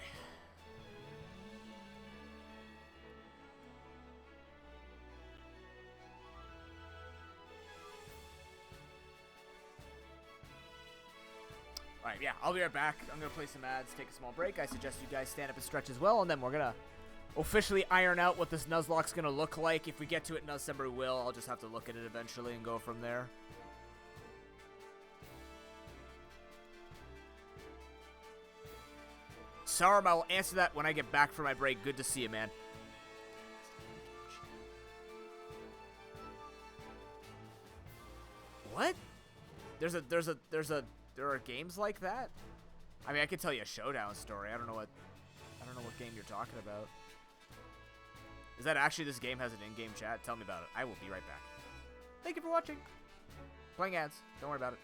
Alright, yeah, I'll be right back. I'm going to play some ads, take a small break. I suggest you guys stand up and stretch as well, and then we're going to officially iron out what this Nuzlocke's going to look like. If we get to it in Nuzcember, we will. I'll just have to look at it eventually and go from there. Sarum, I will answer that when I get back from my break. Good to see you, man. What? There are games like that? I mean, I could tell you a Showdown story. I don't know what game you're talking about. Is that actually this game has an in-game chat? Tell me about it. I will be right back. Thank you for watching. Playing ads. Don't worry about it.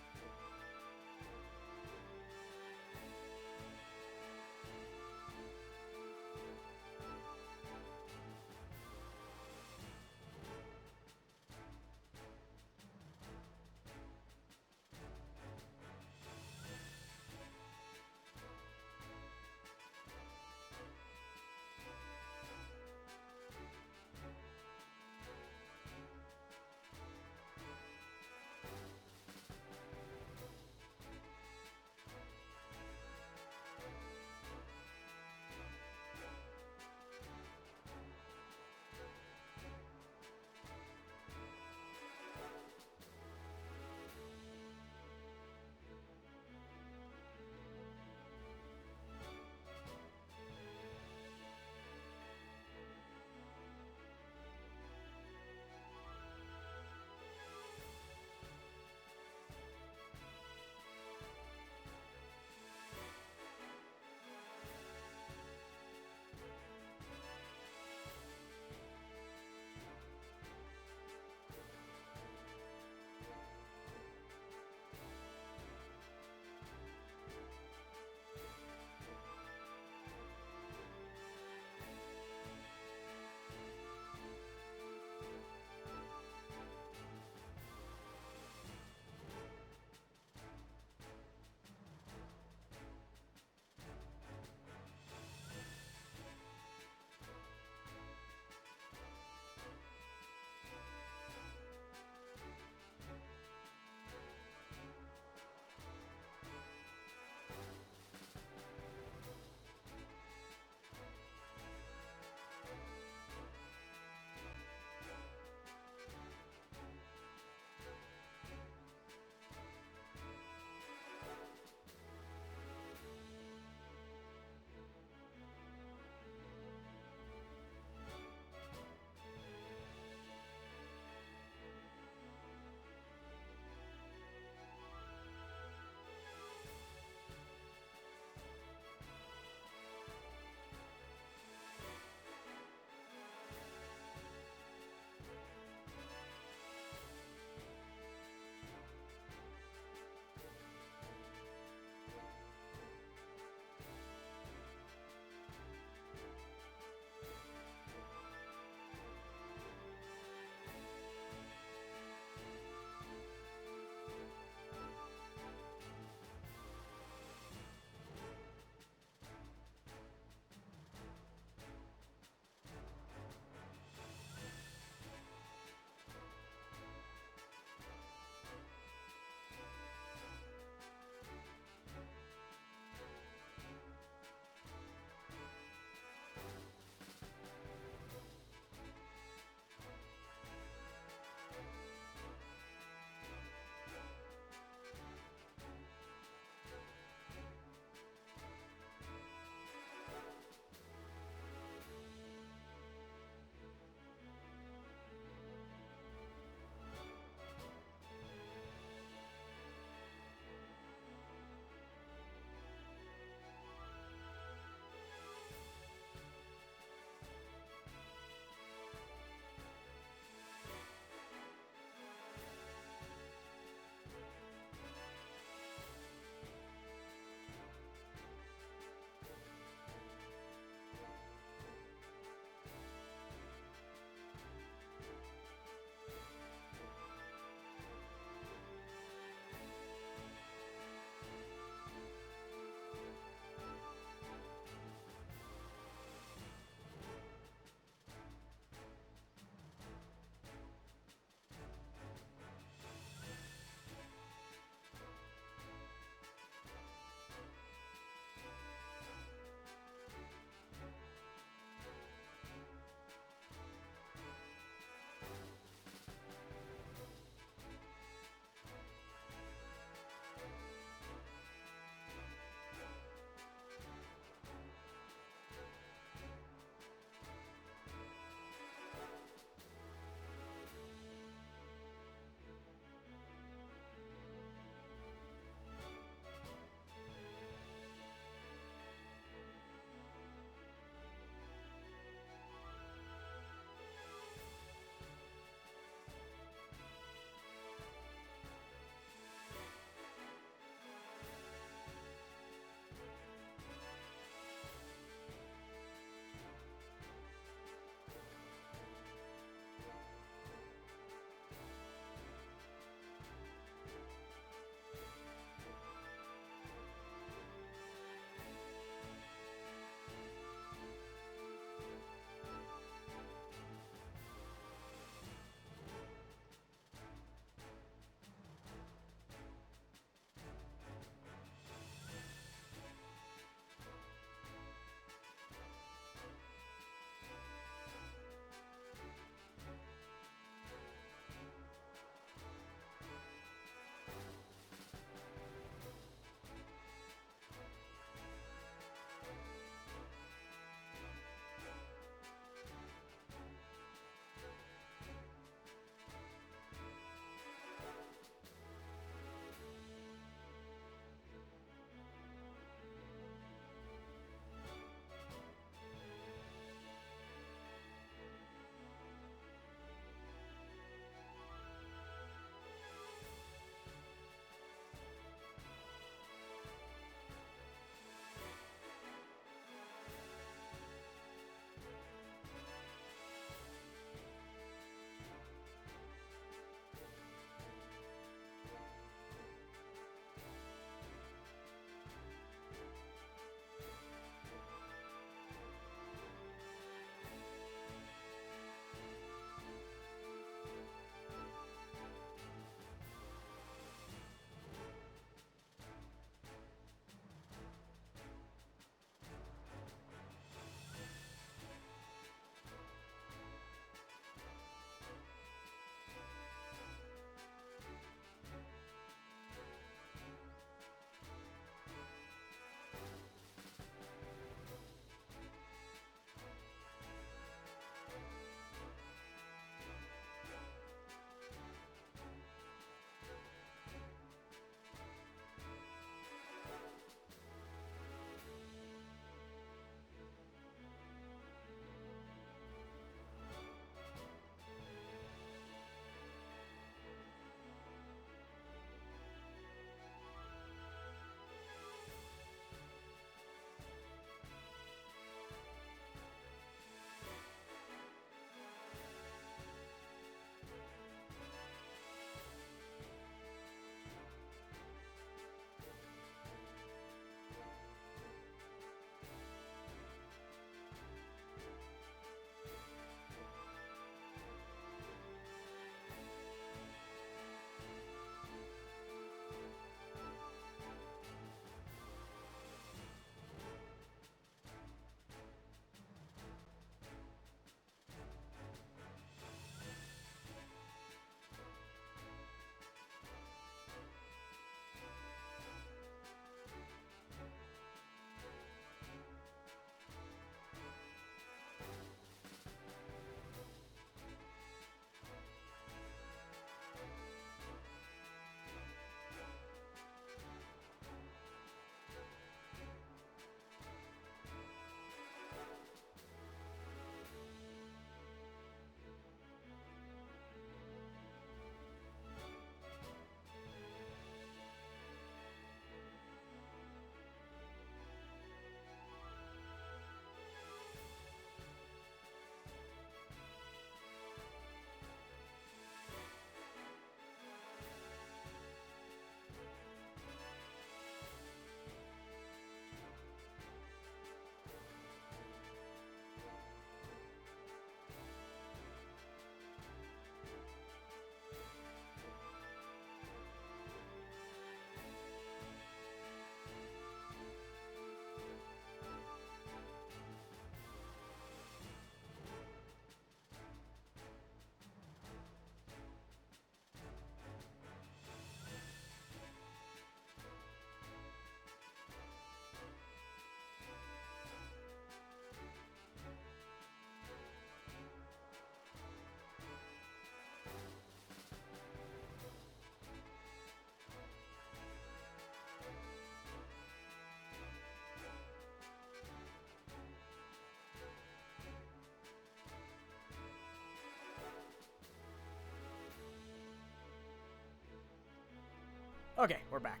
Okay, we're back.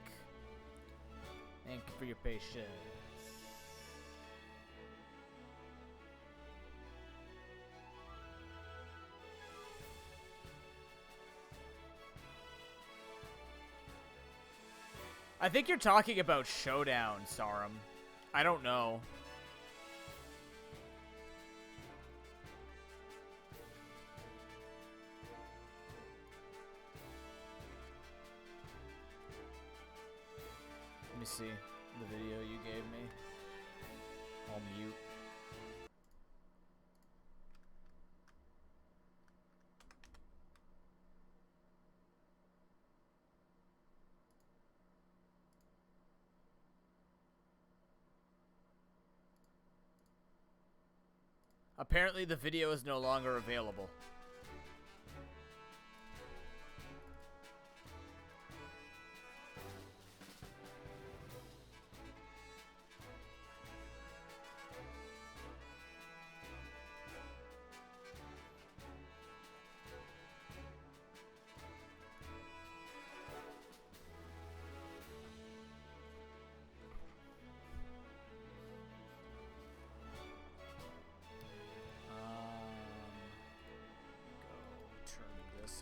Thank you for your patience. I think you're talking about Showdown, Sarum. I don't know. Let me see the video you gave me. I'll mute. Apparently the video is no longer available.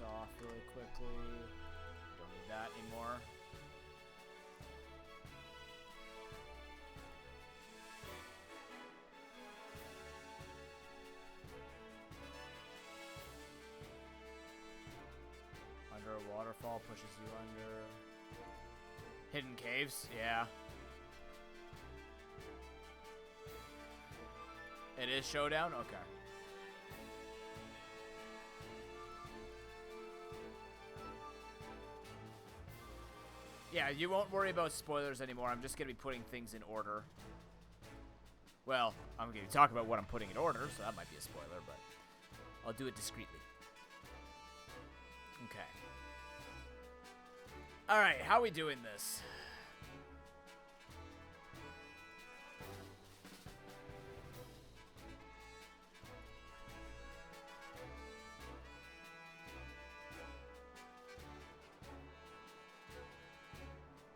Off really quickly. Don't need that anymore. Under a waterfall pushes you under. Hidden caves, yeah. It is Showdown? Okay. Yeah, you won't worry about spoilers anymore. I'm just going to be putting things in order. Well, I'm going to talk about what I'm putting in order, so that might be a spoiler, but I'll do it discreetly. Okay. Alright, how are we doing this?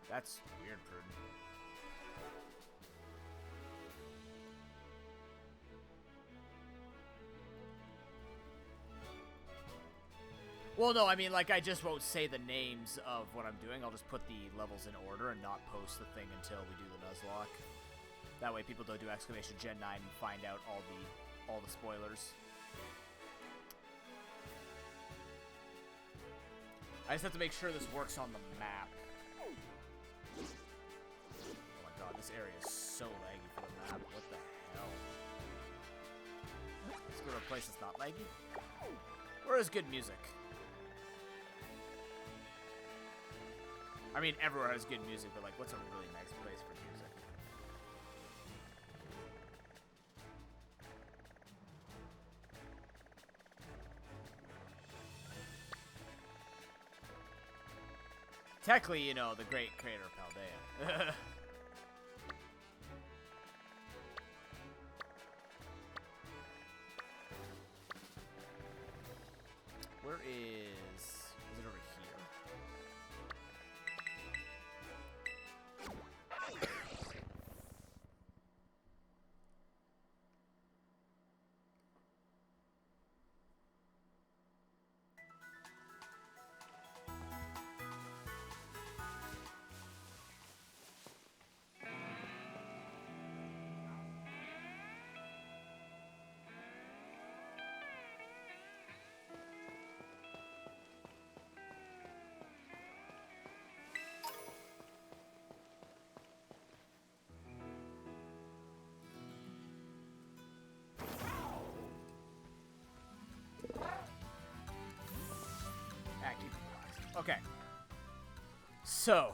That's weird, Pruden. Well, no, I mean, like, I just won't say the names of what I'm doing. I'll just put the levels in order and not post the thing until we do the Nuzlocke. That way people don't do exclamation Gen 9 and find out all the spoilers. I just have to make sure this works on the map. Oh my god, this area is so laggy for the map. What the hell? Let's go to a place that's not laggy. Where is good music? I mean, everywhere has good music, but like, what's a really nice place for music? Technically, you know, the great creator of Paldea. Where is it over here? Okay. So,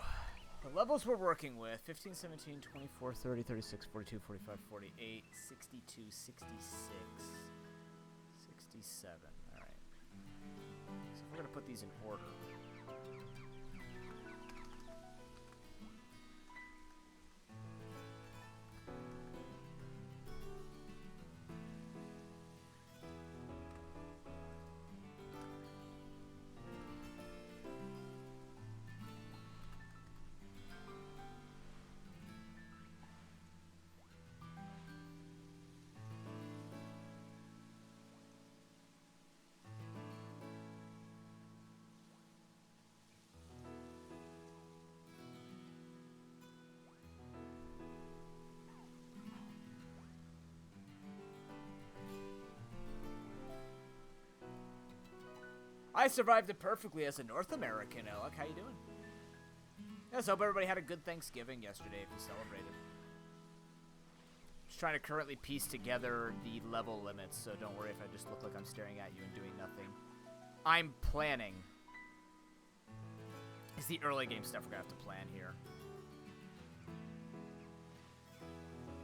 the levels we're working with, 15, 17, 24, 30, 36, 42, 45, 48, 62, 66, 67. All right. So we're going to put these in order. I survived it perfectly as a North American, Alec. How you doing? Yes, hope everybody had a good Thanksgiving yesterday if you celebrated. Just trying to currently piece together the level limits, so don't worry if I just look like I'm staring at you and doing nothing. I'm planning. It's the early game stuff we're going to have to plan here.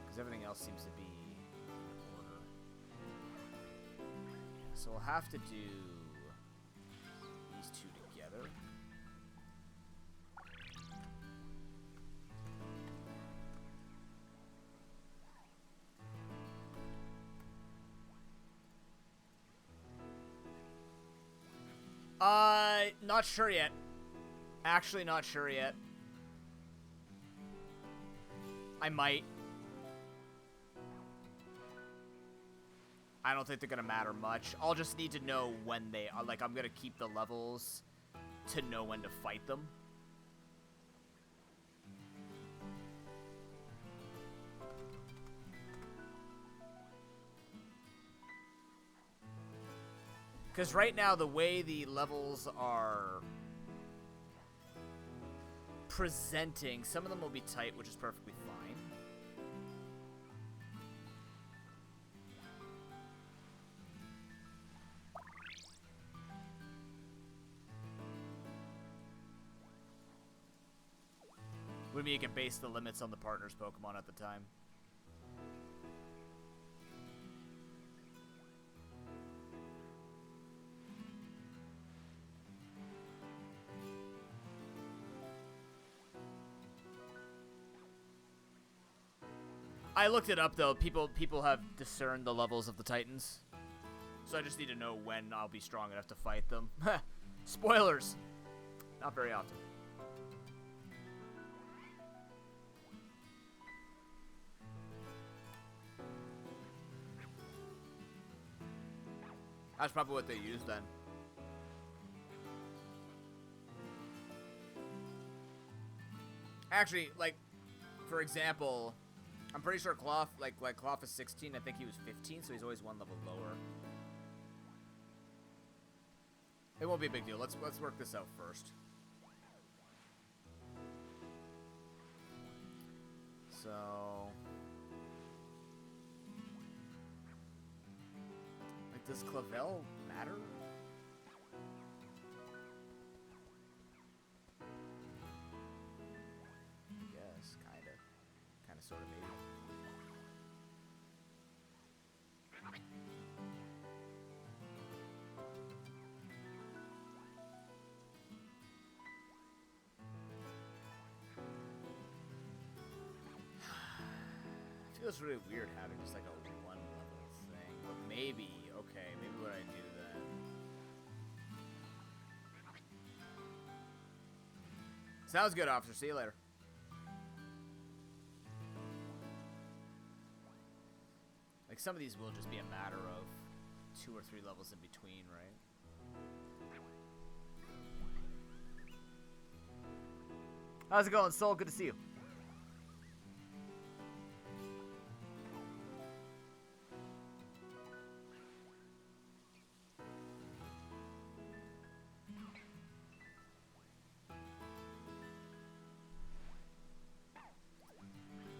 Because everything else seems to be in order. So we'll have to do these two together. Not sure yet. Actually not sure yet. I might. I don't think they're gonna matter much. I'll just need to know when they are. Like, I'm gonna keep the levels to know when to fight them. Because right now, the way the levels are presenting, some of them will be tight, which is perfectly fine. What do you mean you can base the limits on the partner's Pokemon at the time? I looked it up though. People have discerned the levels of the Titans, so I just need to know when I'll be strong enough to fight them. Spoilers. Not very often. That's probably what they use then. Actually, like, for example, I'm pretty sure Cloth, like Cloth is 16. I think he was 15, so he's always one level lower. It won't be a big deal. Let's work this out first. So, like, does Clavel matter? I guess, kinda, sort of, maybe. Feels really weird having just like a one level thing, but maybe, okay, maybe what I do then. Sounds good, officer. See you later. Like, some of these will just be a matter of 2 or 3 levels in between, right? How's it going, Soul? Good to see you.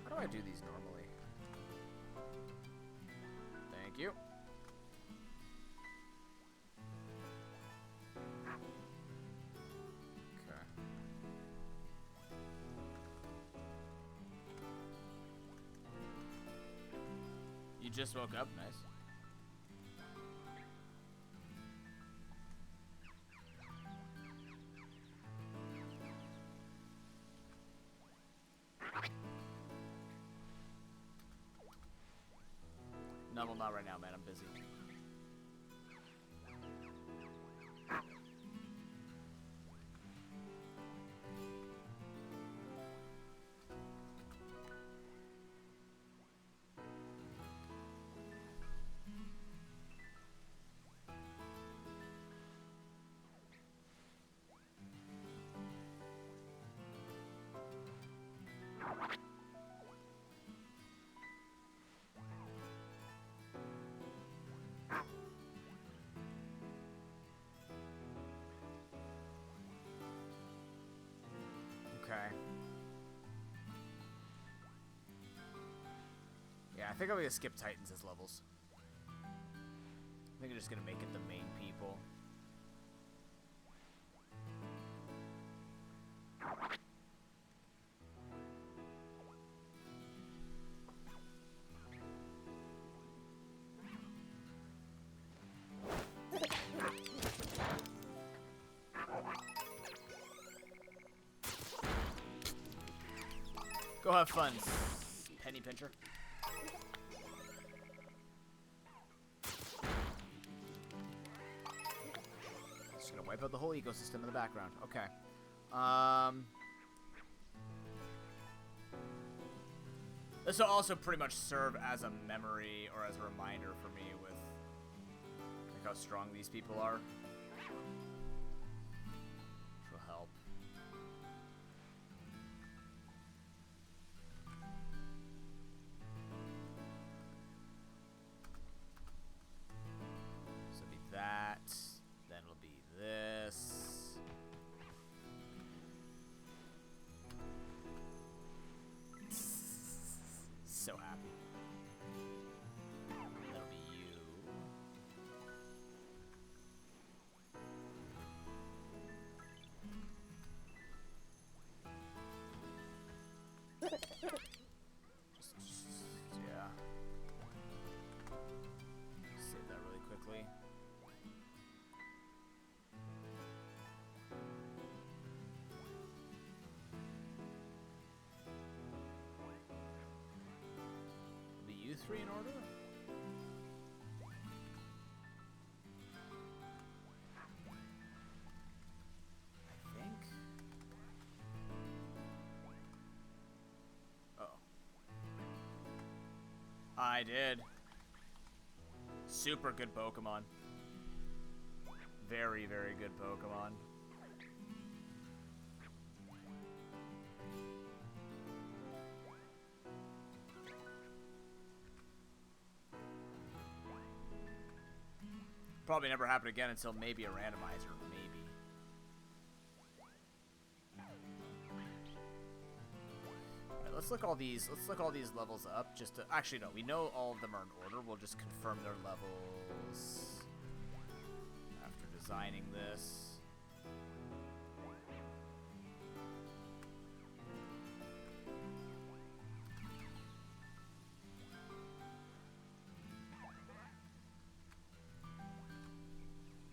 How do I do these normally? Thank you. Okay. You just woke up? Nice. No, well, not right now, man. I'm busy. Yeah, I think I'm gonna skip Titans as levels. I think I'm just gonna make it the main people. Go have fun, penny pincher. Just gonna wipe out the whole ecosystem in the background. Okay. This will also pretty much serve as a memory or as a reminder for me with like how strong these people are. Which will help. So it'll be that. Then it'll be this. So happy. That'll be you. Yeah. Save that really quickly. Will be you three in order? I think. Uh-oh. I did. Super good Pokemon. Very, very good Pokemon. Probably never happen again until maybe a randomizer, maybe. Alright, let's look all these levels up just to actually no, we know all of them are in order. We'll just confirm their levels after designing this.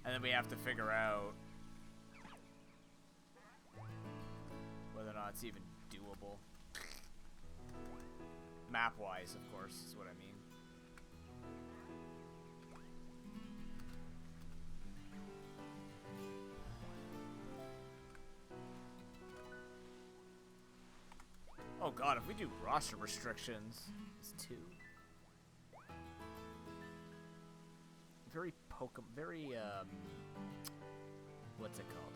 And then we have to figure out whether or not it's even doable. Map-wise, of course, is what I mean. Oh god, if we do roster restrictions, it's 2. Very what's it called?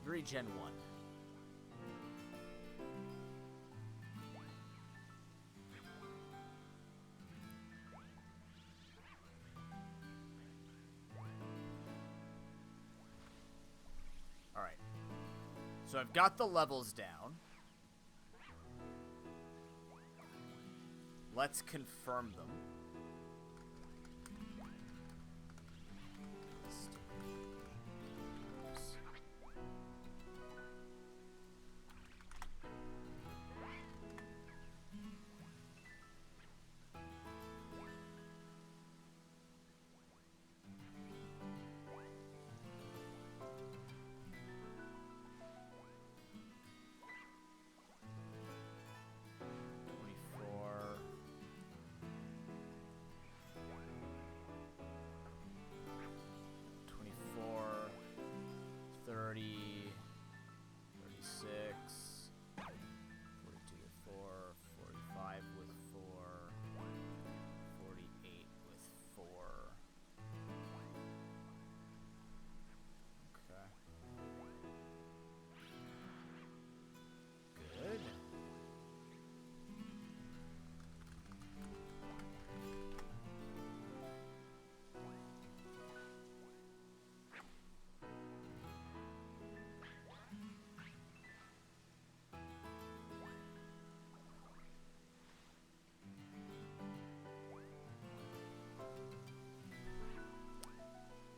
Very Gen 1. Alright. So I've got the levels down. Let's confirm them.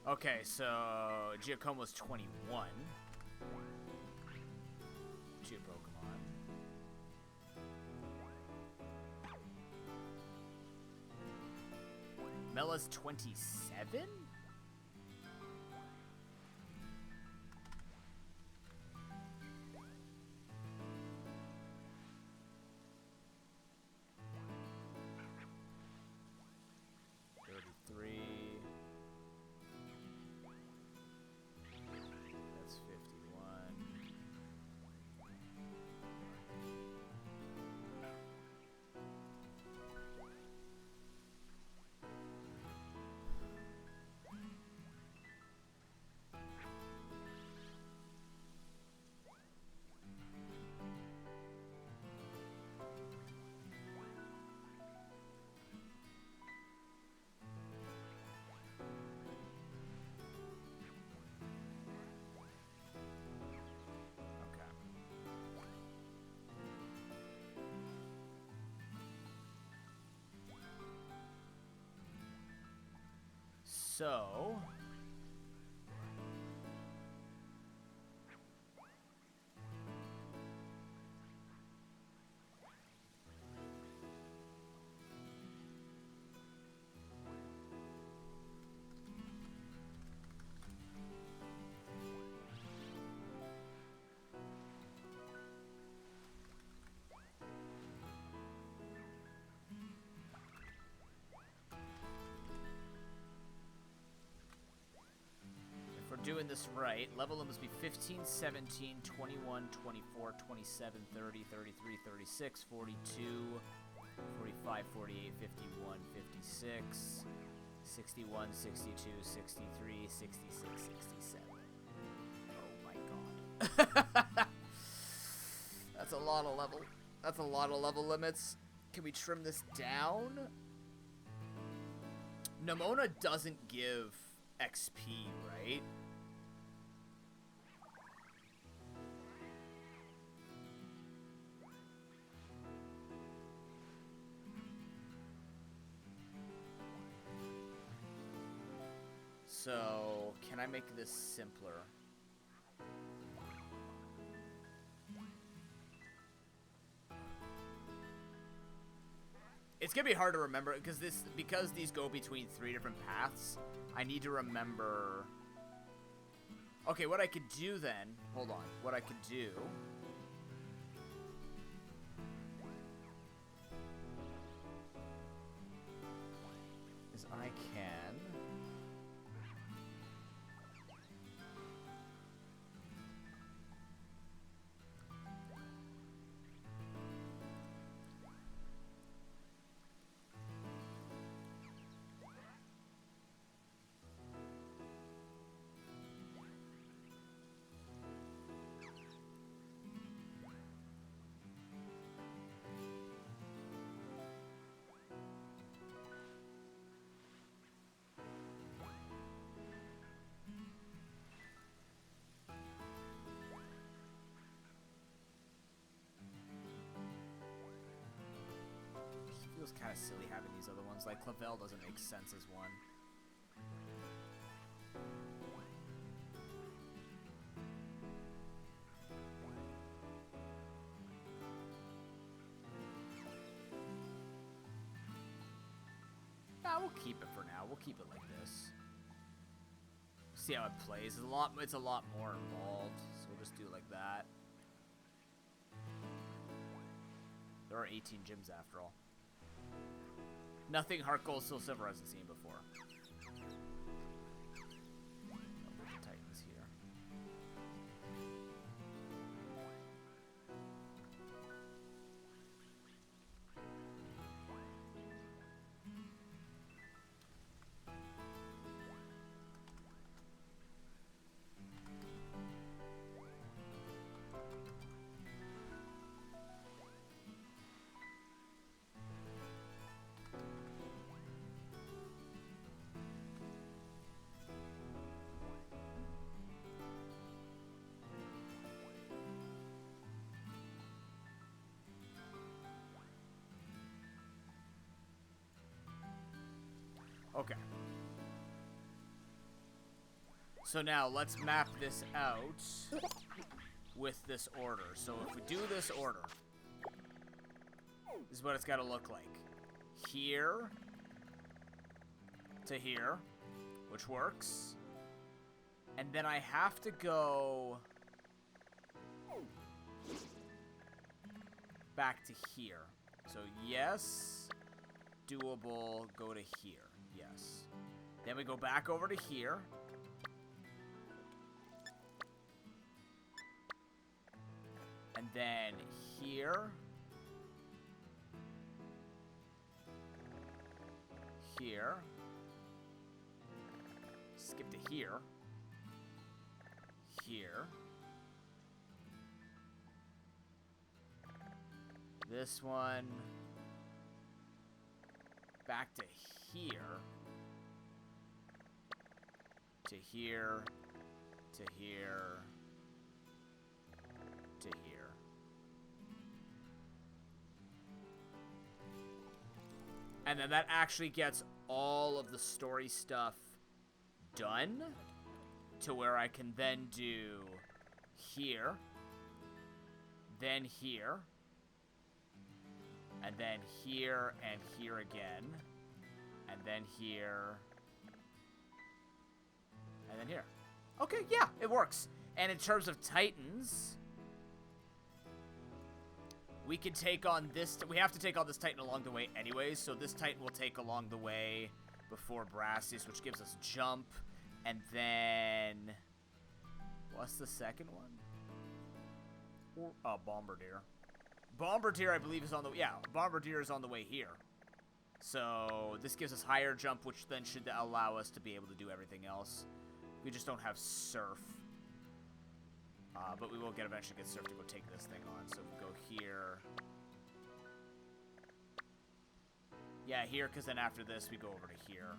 Okay, so Giacomo's 21. Geo Pokemon. Mella's 27? That's 51. So, if we're doing this right, level limit must be 15, 17, 21, 24, 27, 30, 33, 36, 42, 45, 48, 51, 56, 61, 62, 63, 66, 67. Oh my god. That's a lot of level. That's a lot of level limits. Can we trim this down? Nemona doesn't give XP, right? So, can I make this simpler? It's gonna be hard to remember because these go between 3 different paths. I need to remember. Okay, what I could do then? Hold on. What I could do is I can. Feels kind of silly having these other ones. Like, Clavel doesn't make sense as one. Nah, we'll keep it for now. We'll keep it like this. See how it plays. It's a lot more involved, so we'll just do it like that. There are 18 gyms after all. Nothing Heart Gold Soul Silver hasn't seen before. Oh, the Titans here. So now let's map this out with this order. So if we do this order, this is what it's got to look like. Here to here, which works. And then I have to go back to here. So yes, doable, go to here. Yes. Then we go back over to here. And then here. Here. Skip to here. Here. This one. Back to here. To here. To here. To here. And then that actually gets all of the story stuff done to where I can then do here, then here, and then here and here again, and then here, and then here. Okay, yeah, it works. And in terms of Titans, we can take on this. We have to take on this Titan along the way anyways, so this Titan will take along the way before Brassius, which gives us jump. And then, what's the second one? Bombardier. Bombardier, I believe, is on the, yeah, Bombardier is on the way here. So this gives us higher jump, which then should allow us to be able to do everything else. We just don't have Surf. But we will eventually get Surf to go take this thing on. So we go here. Yeah, here, because then after this, we go over to here.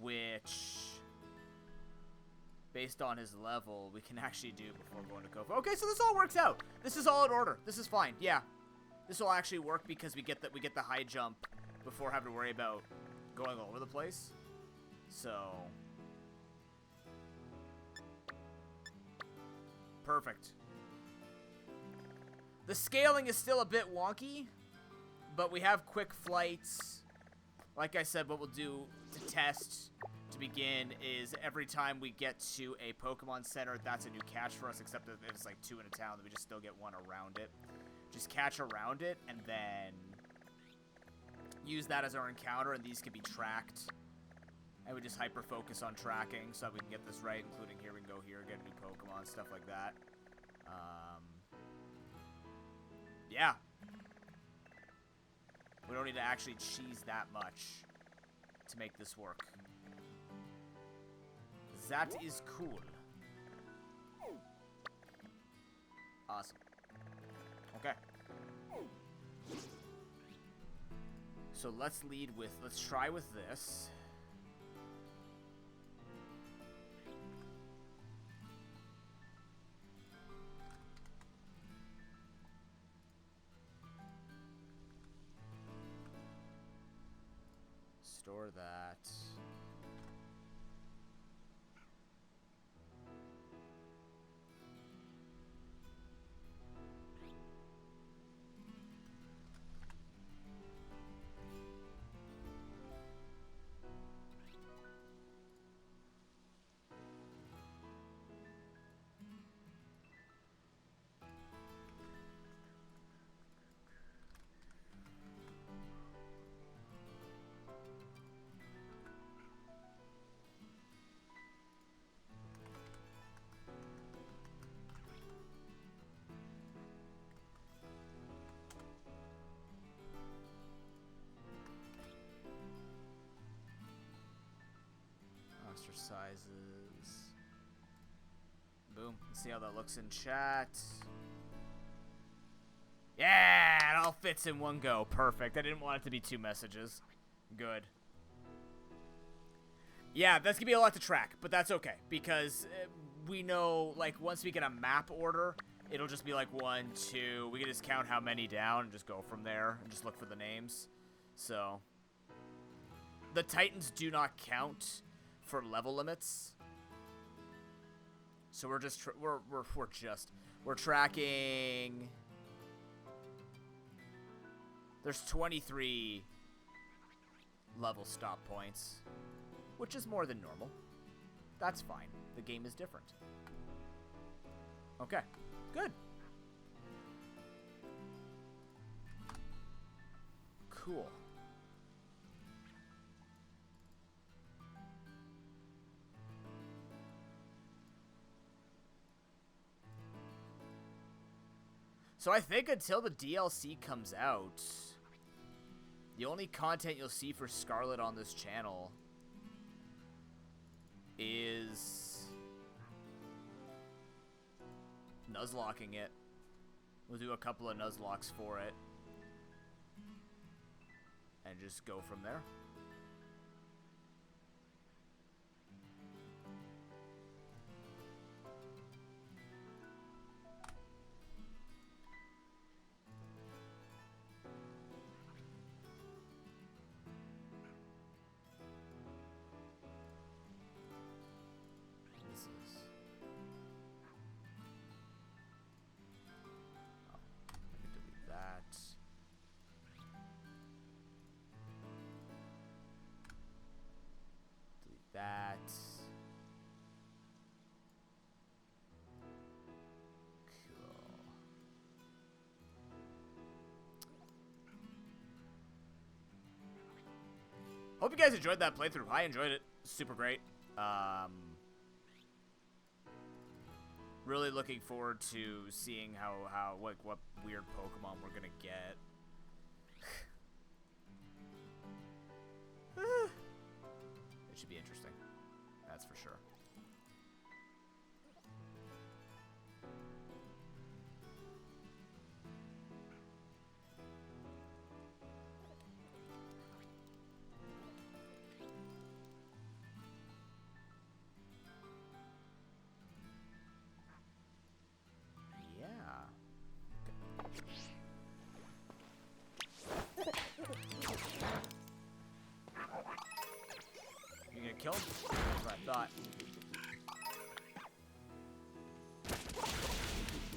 Which, based on his level, we can actually do before going to Kofa. Okay, so this all works out. This is all in order. This is fine. Yeah, this will actually work because we get the high jump before having to worry about going all over the place. So, perfect. The scaling is still a bit wonky, but we have quick flights. Like I said, what we'll do to test to begin is every time we get to a Pokemon Center, that's a new catch for us, except that it's like 2 in a town, that we just still get 1 around it. Just catch around it, and then use that as our encounter, and these can be tracked. And we just hyper-focus on tracking so that we can get this right, including here we can go here, get a new Pokemon, stuff like that. Yeah. We don't need to actually cheese that much to make this work. That is cool. Awesome. Okay. So let's try with this. Store that. Sizes. Boom. Let's see how that looks in chat. Yeah, it all fits in one go. Perfect. I didn't want it to be 2 messages. Good. Yeah, that's gonna be a lot to track, but that's okay because we know, like, once we get a map order, it'll just be like 1, 2. We can just count how many down and just go from there and just look for the names. So, the Titans do not count for level limits. So we're just we're tracking. There's 23 level stop points, which is more than normal. That's fine. The game is different. Okay, good. Cool. So I think until the DLC comes out, the only content you'll see for Scarlet on this channel is Nuzlocking it. We'll do a couple of Nuzlocks for it. And just go from there. That. Cool. Hope you guys enjoyed that playthrough. I enjoyed it. Super great. Really looking forward to seeing what weird Pokemon we're gonna get. It should be interesting. That's for sure. Yeah. You gonna kill him? That's what I thought.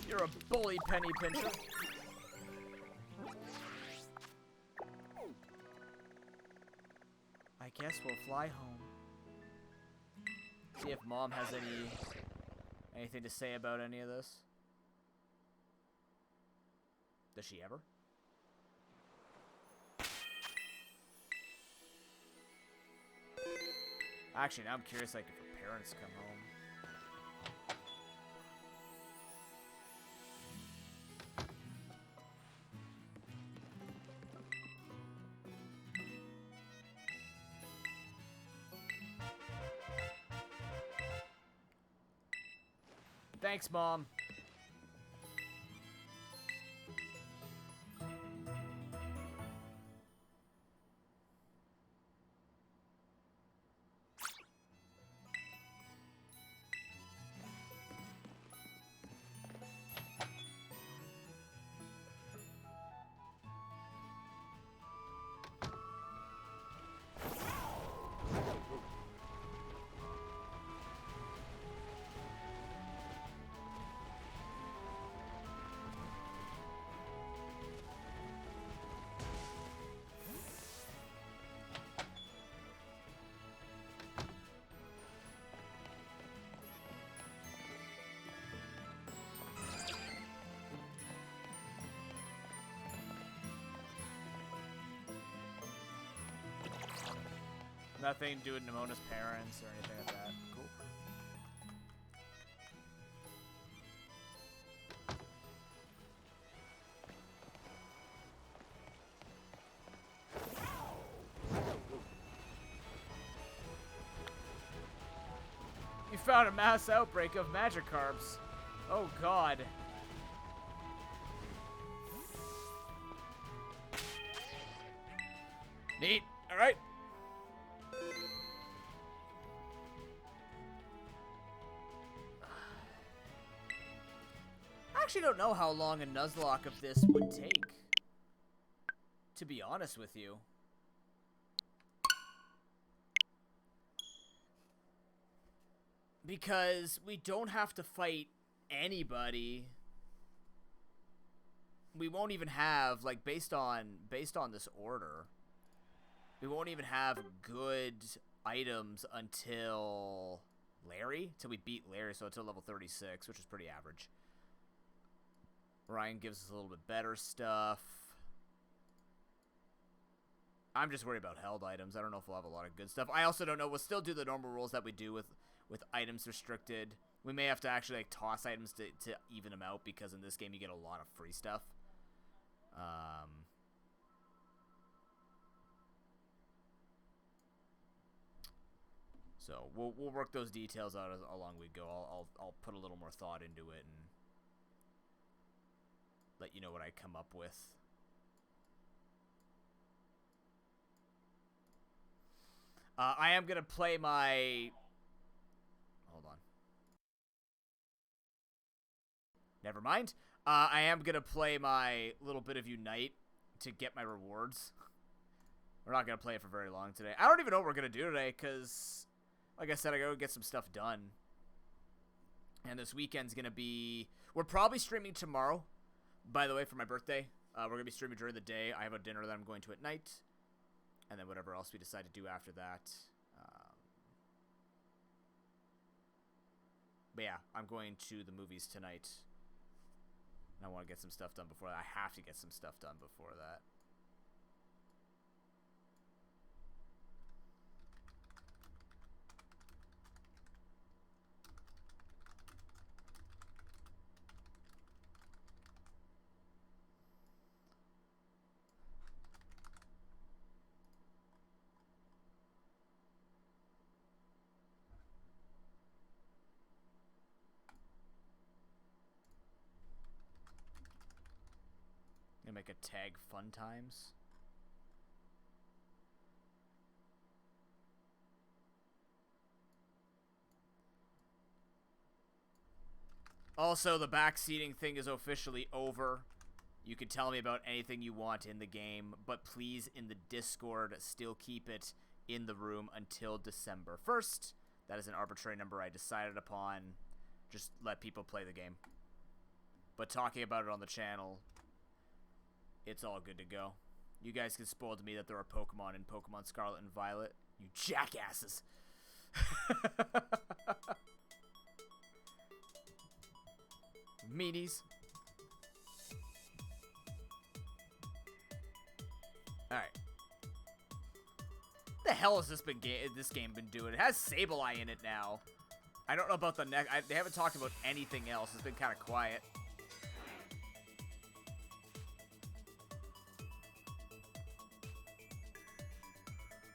You're a bully, Penny Pincher. I guess we'll fly home. See if Mom has anything to say about any of this. Does she ever? Actually, now I'm curious, like, if her parents come home. Thanks, Mom. Nothing to do with Nemona's parents or anything like that. Cool. You found a mass outbreak of Magikarps. Oh god. Neat. Alright. I actually don't know how long a Nuzlocke of this would take, to be honest with you. Because we don't have to fight anybody. We won't even have, like, based on this order, we won't even have good items until Larry, till we beat Larry, so until level 36, which is pretty average. Ryan gives us a little bit better stuff. I'm just worried about held items. I don't know if we'll have a lot of good stuff. I also don't know. We'll still do the normal rules that we do with items restricted. We may have to actually, like, toss items to even them out, because in this game you get a lot of free stuff. So we'll work those details out along we go. I'll put a little more thought into it and let you know what I come up with. I am gonna play my... Hold on. Never mind. I am gonna play my little bit of Unite to get my rewards. We're not gonna play it for very long today. I don't even know what we're gonna do today, because, like I said, I gotta get some stuff done. And this weekend's gonna be... We're probably streaming tomorrow, by the way, for my birthday. We're gonna be streaming during the day. I have a dinner that I'm going to at night. And then whatever else we decide to do after that. But yeah, I'm going to the movies tonight. And I want to get some stuff done before that. I have to get some stuff done before that. Gonna make a tag fun times. Also, the backseating thing is officially over. You can tell me about anything you want in the game, but please, in the Discord, still keep it in the room until December 1st. That is an arbitrary number I decided upon. Just let people play the game. But talking about it on the channel, it's all good to go. You guys can spoil to me that there are Pokemon in Pokemon Scarlet and Violet. You jackasses. Meanies. Alright. What the hell has this game been doing? It has Sableye in it now. I don't know about the next... They haven't talked about anything else. It's been kind of quiet.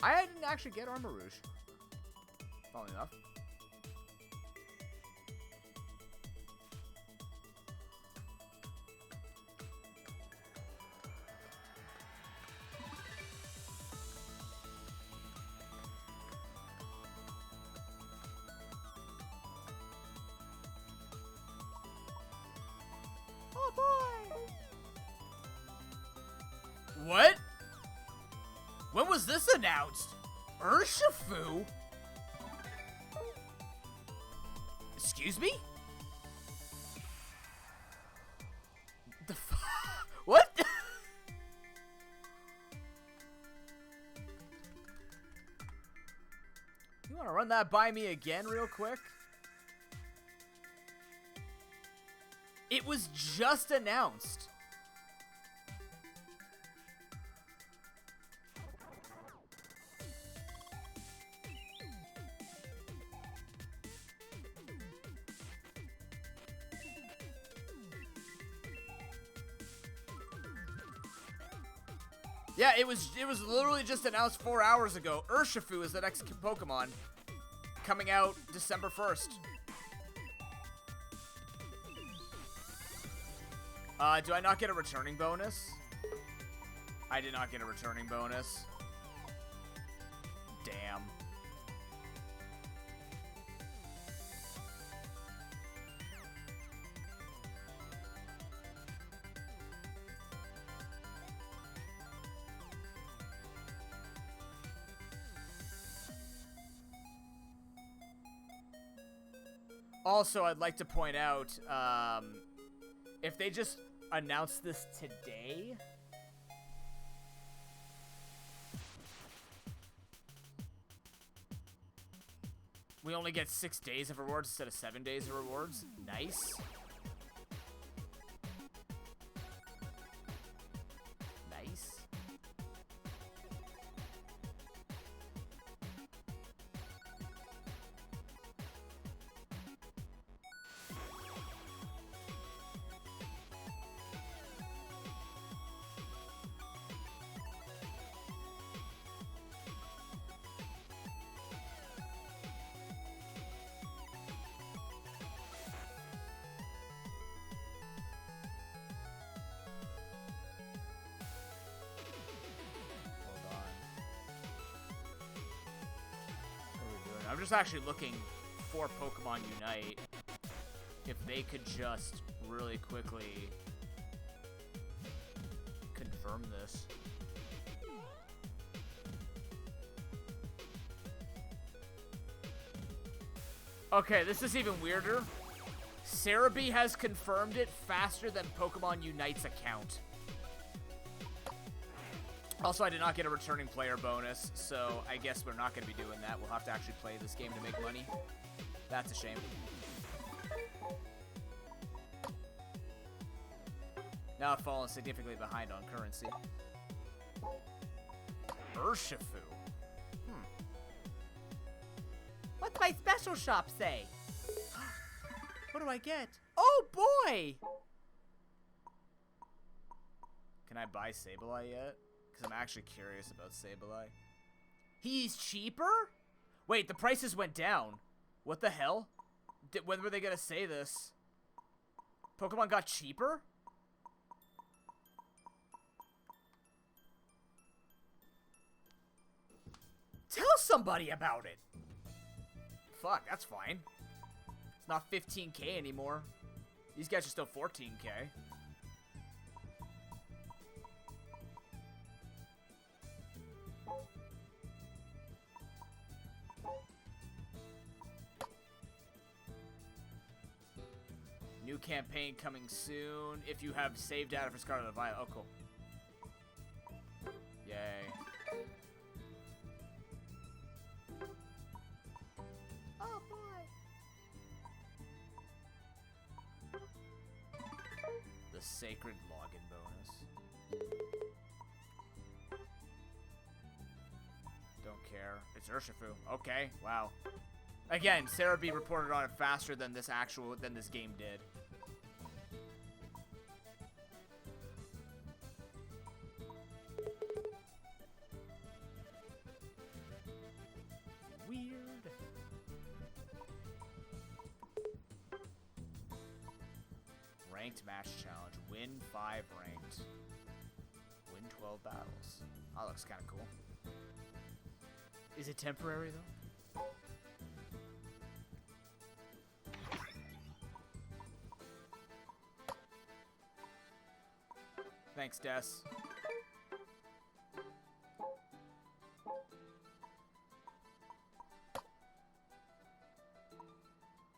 I didn't actually get Armor Rouge. Funnily enough.
Oh boy!
What? When was this announced? Urshifu? Excuse me? The what? You want to run that by me again real quick? It was just announced. Yeah, it was literally just announced 4 hours ago. Urshifu is the next Pokemon, coming out December 1st. Do I not get a returning bonus? I did not get a returning bonus. Damn. Also, I'd like to point out, if they just announced this today... We only get 6 days of rewards instead of 7 days of rewards. Nice. Nice. I'm just actually looking for Pokemon Unite. If they could just really quickly confirm this. Okay, this is even weirder. Cerebi has confirmed it faster than Pokemon Unite's account. Also, I did not get a returning player bonus, so I guess we're not going to be doing that. We'll have to actually play this game to make money. That's a shame. Now I've fallen significantly behind on currency. Urshifu.
What's my special shop say?
What do I get? Oh, boy! Can I buy Sableye yet? Because I'm actually curious about Sableye. He's cheaper? Wait, the prices went down. What the hell? When were they going to say this? Pokemon got cheaper? Tell somebody about it! Fuck, that's fine. It's not 15k anymore. These guys are still 14k. New campaign coming soon. If you have saved data for Scarlet and Violet. Oh, cool. Yay.
Oh boy.
The sacred login bonus. Don't care. It's Urshifu. Okay, wow. Again, Cerebi reported on it faster than this game did. Weird. Ranked match challenge. Win 5 ranked. Win 12 battles. That looks kind of cool. Is it temporary, though? Thanks, Des.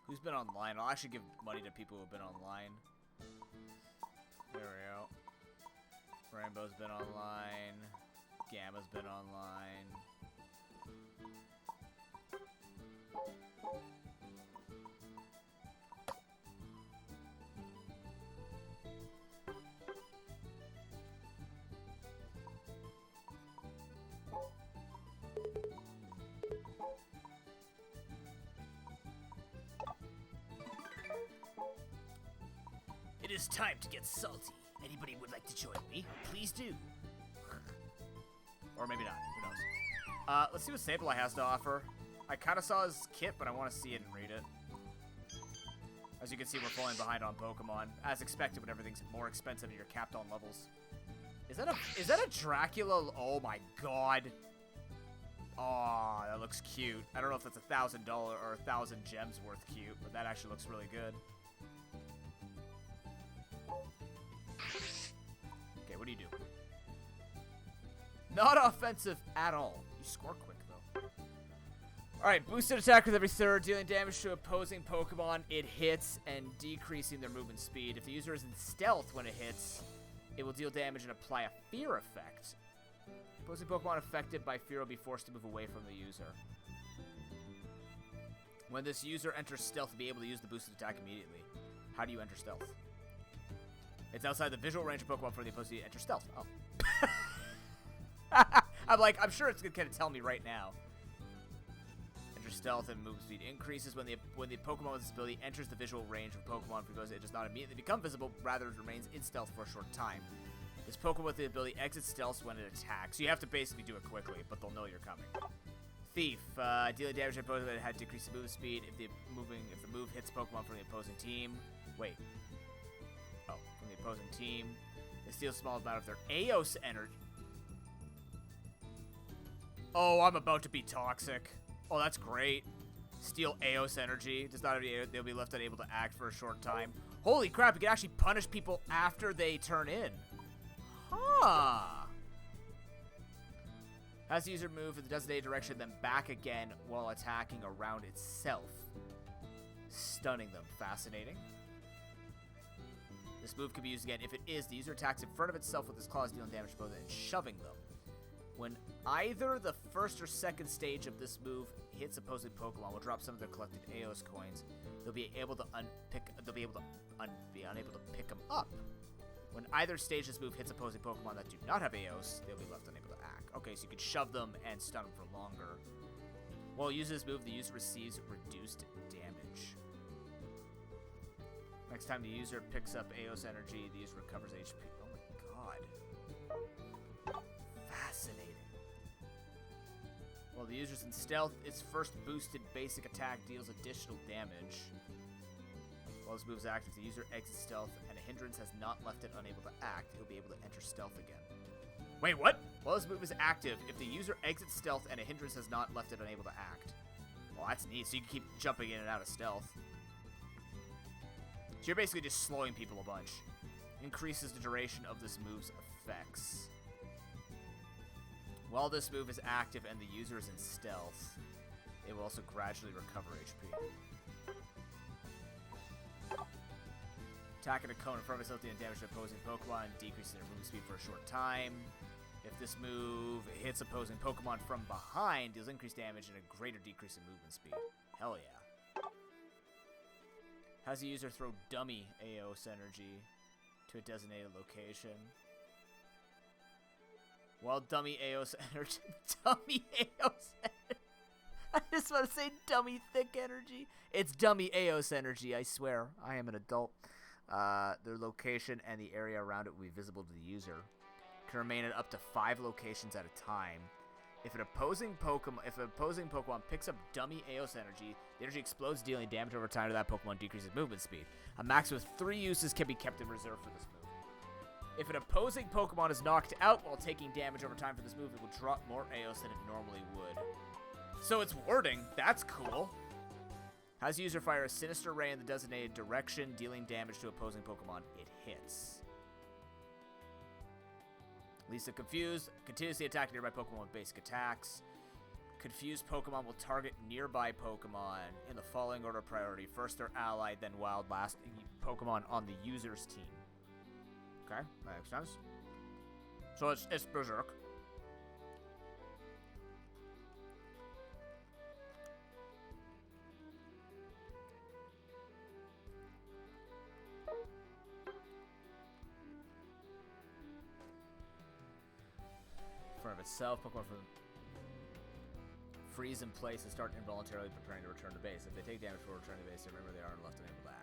Who's been online? I'll actually give money to people who've been online. There we go. Rainbow's been online. Gamma's been online. It is time to get salty. Anybody would like to join me? Please do. Or maybe not. Who knows? Let's see what Sableye has to offer. I kind of saw his kit, but I want to see it and read it. As you can see, we're falling behind on Pokemon. As expected, when everything's more expensive and you're capped on levels. Is that a Dracula? Oh my god. Oh, that looks cute. I don't know if that's $1,000 or 1,000 gems worth cute, but that actually looks really good. Okay, what do you do? Not offensive at all. You score quick, though. Alright, boosted attack with every third, dealing damage to opposing Pokemon it hits and decreasing their movement speed. If the user is in stealth when it hits, it will deal damage and apply a fear effect. Opposing Pokemon affected by fear will be forced to move away from the user. When this user enters stealth, will be able to use the boosted attack immediately. How do you enter stealth? It's outside the visual range of Pokemon for the opposing to enter stealth. Oh. I'm like, I'm sure it's going to tell me right now. Enter stealth and move speed increases when the Pokemon with this ability enters the visual range of Pokemon because it does not immediately become visible, rather it remains in stealth for a short time. This Pokemon with the ability exits stealth when it attacks. So you have to basically do it quickly, but they'll know you're coming. Thief. Dealing damage to Pokemon that had decreased move speed if the move hits Pokemon from the opposing team. Wait. Oh, from the opposing team. It steals a small amount of their Eos energy. Oh, I'm about to be toxic. Oh, that's great. Steal Eos energy. Does not have they'll be left unable to act for a short time. Holy crap, you can actually punish people after they turn in. Huh. Has the user move in the designated direction, then back again while attacking around itself. Stunning them. Fascinating. This move can be used again if it is the user attacks in front of itself with its claws, dealing damage to both and shoving them. When either the first or second stage of this move hits opposing Pokemon, will drop some of their collected Eos coins. They'll be unable to pick them up. When either stage of this move hits opposing Pokemon that do not have Eos, they'll be left unable to act. Okay, so you can shove them and stun them for longer. While using this move, the user receives reduced damage. Next time the user picks up Eos energy, the user recovers HP. Oh my god. Fascinating. While the user's in stealth, its first boosted basic attack deals additional damage. While this move is active, the user exits stealth and a hindrance has not left it unable to act, he'll be able to enter stealth again. Wait, what? While this move is active, if the user exits stealth and a hindrance has not left it unable to act. Well, that's neat, so you can keep jumping in and out of stealth. So you're basically just slowing people a bunch. Increases the duration of this move's effects. While this move is active and the user is in stealth, it will also gradually recover HP. Attacking a cone in front of itself, dealing damage to opposing Pokemon, decreasing their movement speed for a short time. If this move hits opposing Pokemon from behind, deals increased damage and a greater decrease in movement speed. Hell yeah. Has the user throw dummy Eos energy to a designated location. While dummy Eos energy. Dummy Eos energy. I just want to say dummy thick energy. It's dummy Eos energy, I swear. I am an adult. Their location and the area around it will be visible to the user. Can remain at up to 5 locations at a time. If an opposing Pokemon picks up dummy Eos energy, the energy explodes, dealing damage over time to that Pokemon, decreases movement speed. A maximum of 3 uses can be kept in reserve for this move. If an opposing Pokemon is knocked out while taking damage over time for this move, it will drop more Eos than it normally would. So it's wording. That's cool. Has the user fire a sinister ray in the designated direction, dealing damage to opposing Pokemon it hits. Least of Confused. Continuously attack nearby Pokemon with basic attacks. Confused Pokemon will target nearby Pokemon in the following order of priority. First their ally, then wild, last Pokemon on the user's team. Okay, that makes sense. So it's Berserk. In front of itself, Pokemon freeze in place and start involuntarily preparing to return to base. If they take damage before returning to base, remember they are left unable to act.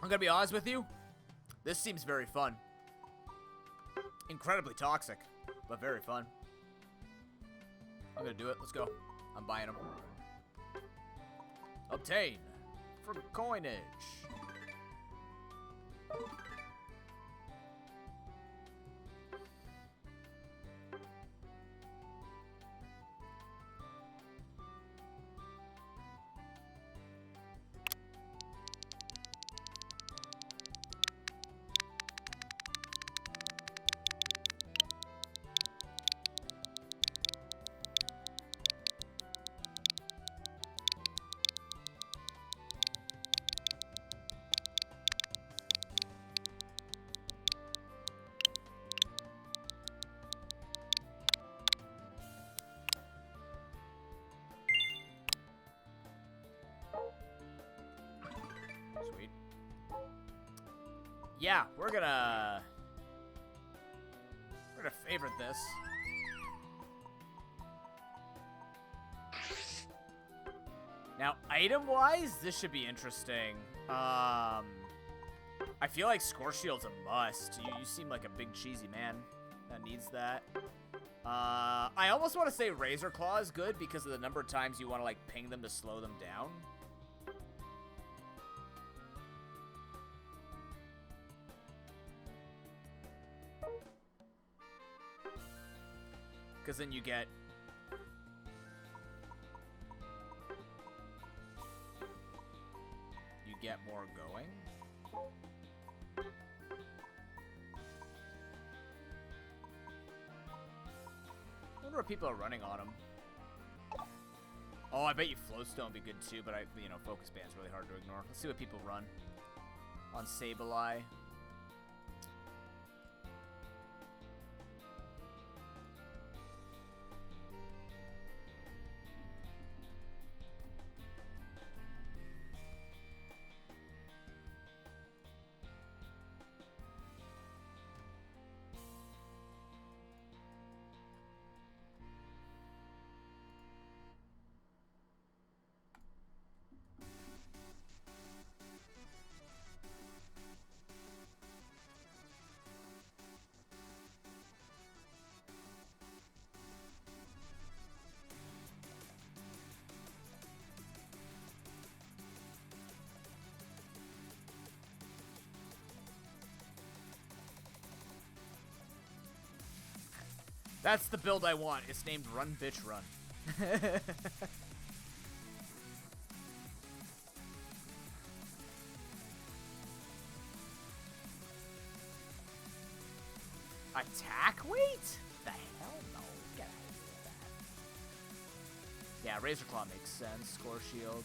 I'm gonna be honest with you, this seems very fun. Incredibly toxic, but very fun. I'm gonna do it. Let's go. I'm buying them. Obtain for coinage. Yeah, we're gonna favorite this. Now, item-wise, this should be interesting. I feel like Score Shield's a must. You seem like a big cheesy man that needs that. I almost want to say Razor Claw is good because of the number of times you want to, like, ping them to slow them down. Because then you get... more going. I wonder what people are running on him. Oh, I bet you Floatstone would be good too, but Focus Band's really hard to ignore. Let's see what people run on Sableye. That's the build I want. It's named Run Bitch Run. Attack weight? The hell no. Get out of here with that. Yeah, Razor Claw makes sense. Score Shield.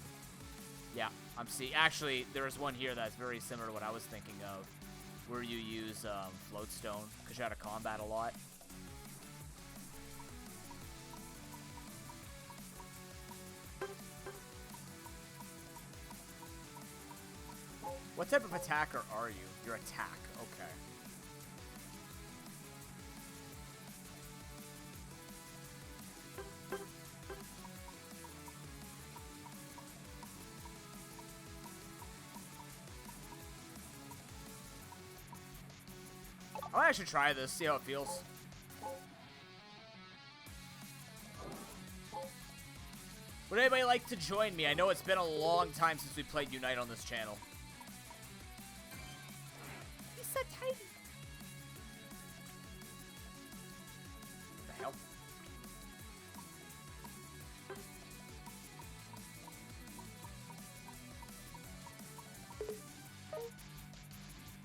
Yeah, I'm seeing. Actually, there's one here that's very similar to what I was thinking of, where you use Floatstone because you're out of combat a lot. What type of attacker are you? You're attack. Okay. I should try this, see how it feels. Would anybody like to join me? I know it's been a long time since we played Unite on this channel.
He's so tiny.
What the hell?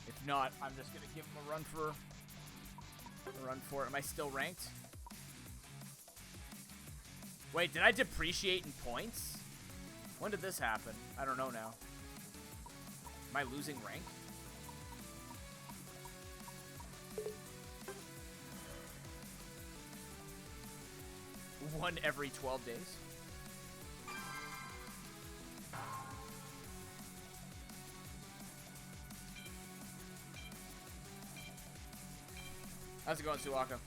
If not, I'm just gonna give him a run for it. Am I still ranked? Wait, did I depreciate in points? When did this happen? I don't know now. Am I losing rank? One every 12 days? How's it going, Suwaka?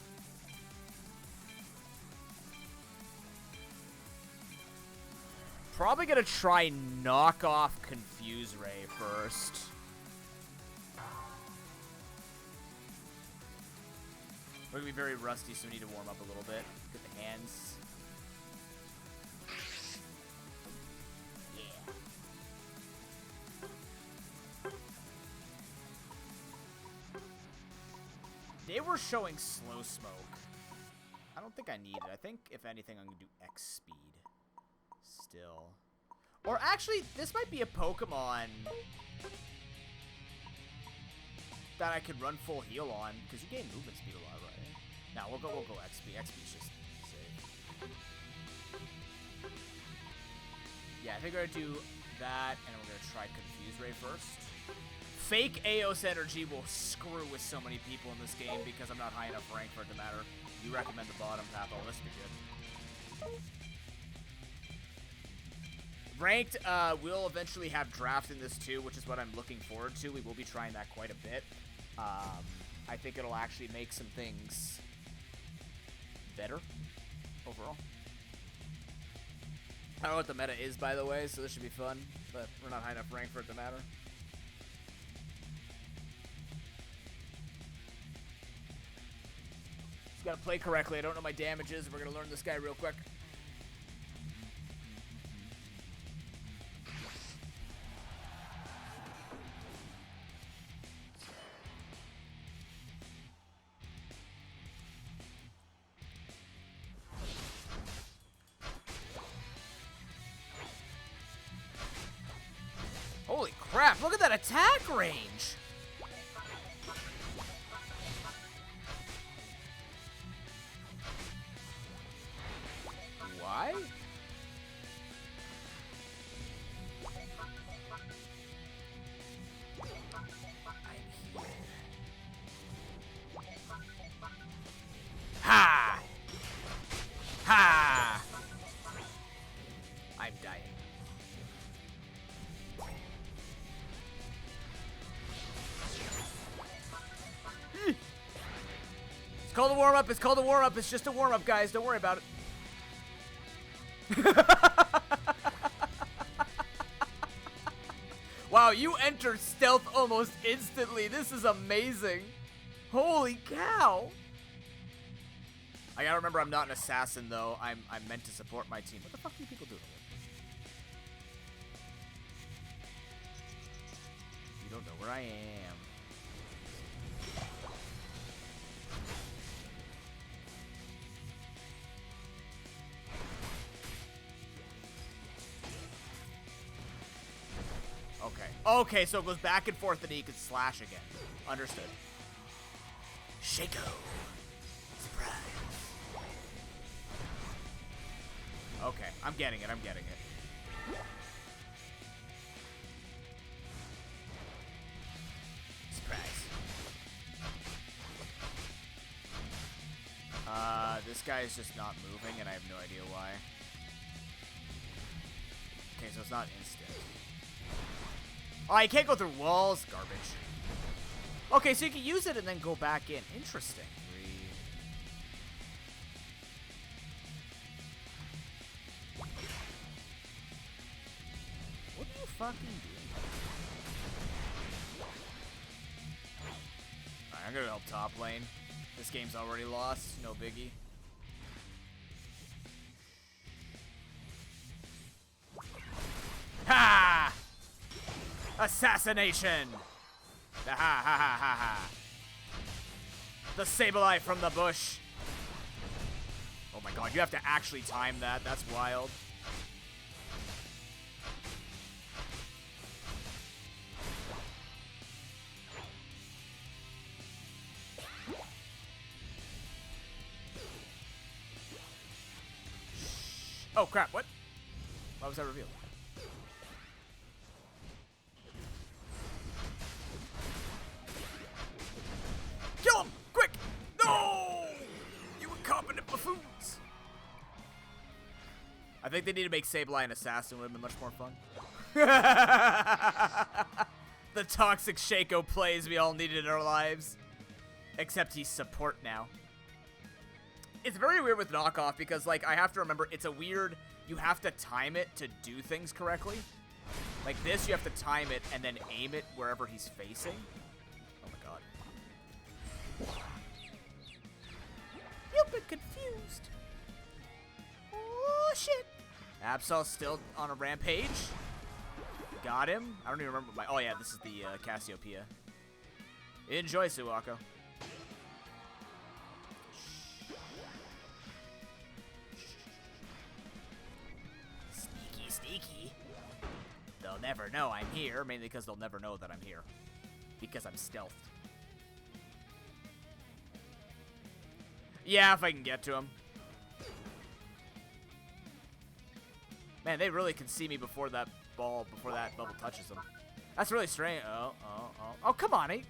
Probably gonna try knock off Confuse Ray first. We're gonna be very rusty, so we need to warm up a little bit. Get the hands. Yeah. They were showing slow smoke. I don't think I need it. I think, if anything, I'm gonna do X speed. Still. Or actually, this might be a Pokemon that I could run full heal on, because you gain movement speed a lot, right? Now we'll go XP. XP's just safe. Yeah, I think we're gonna do that, and we're gonna try Confuse Ray first. Fake Aeos Energy will screw with so many people in this game because I'm not high enough rank for it to matter. You recommend the bottom, Papo. This would be good. Ranked, we'll eventually have draft in this too, which is what I'm looking forward to. We will be trying that quite a bit. I think it'll actually make some things better overall. I don't know what the meta is, by the way, so this should be fun, but we're not high enough rank for it to matter. Just gotta play correctly. I don't know my damages. We're gonna learn this guy real quick. Holy crap, look at that attack range! Why? Ha! Ha! I'm dying. It's called a warm-up. It's called a warm-up. It's just a warm-up, guys. Don't worry about it. Wow, you enter stealth almost instantly. This is amazing. Holy cow. I gotta remember I'm not an assassin, though. I'm meant to support my team. What the fuck are you people doing? You don't know where I am. Okay. Okay, so it goes back and forth and he can slash again. Understood. Shaco. Surprise. Okay, I'm getting it. I'm getting it. Surprise. This guy is just not moving and I have no idea why. Okay, so it's not instant. Oh, you can't go through walls. Garbage. Okay, so you can use it and then go back in. Interesting. What are you fucking doing? Alright, I'm gonna help top lane. This game's already lost. No biggie. Ha! Assassination! Ha ha ha ha ha! The Sableye from the bush! Oh my god, you have to actually time that. That's wild. Oh crap, what? Why was that revealed? Kill him! Quick! No! You incompetent buffoons! I think they need to make Sableye an assassin. Would have been much more fun. The toxic Shaco plays we all needed in our lives. Except he's support now. It's very weird with knockoff because, like, I have to remember, it's a weird, you have to time it to do things correctly. Like this, you have to time it and then aim it wherever he's facing. Oh my god. You've been confused. Oh, shit. Absol's still on a rampage. Got him. I don't even remember my, oh yeah, this is the Cassiopeia. Enjoy, Suwako. Sneaky. They'll never know I'm here, mainly because they'll never know that I'm here. Because I'm stealthed. Yeah, if I can get to him. Man, they really can see me before that ball, before that bubble touches them. That's really strange. Oh, come on, eh?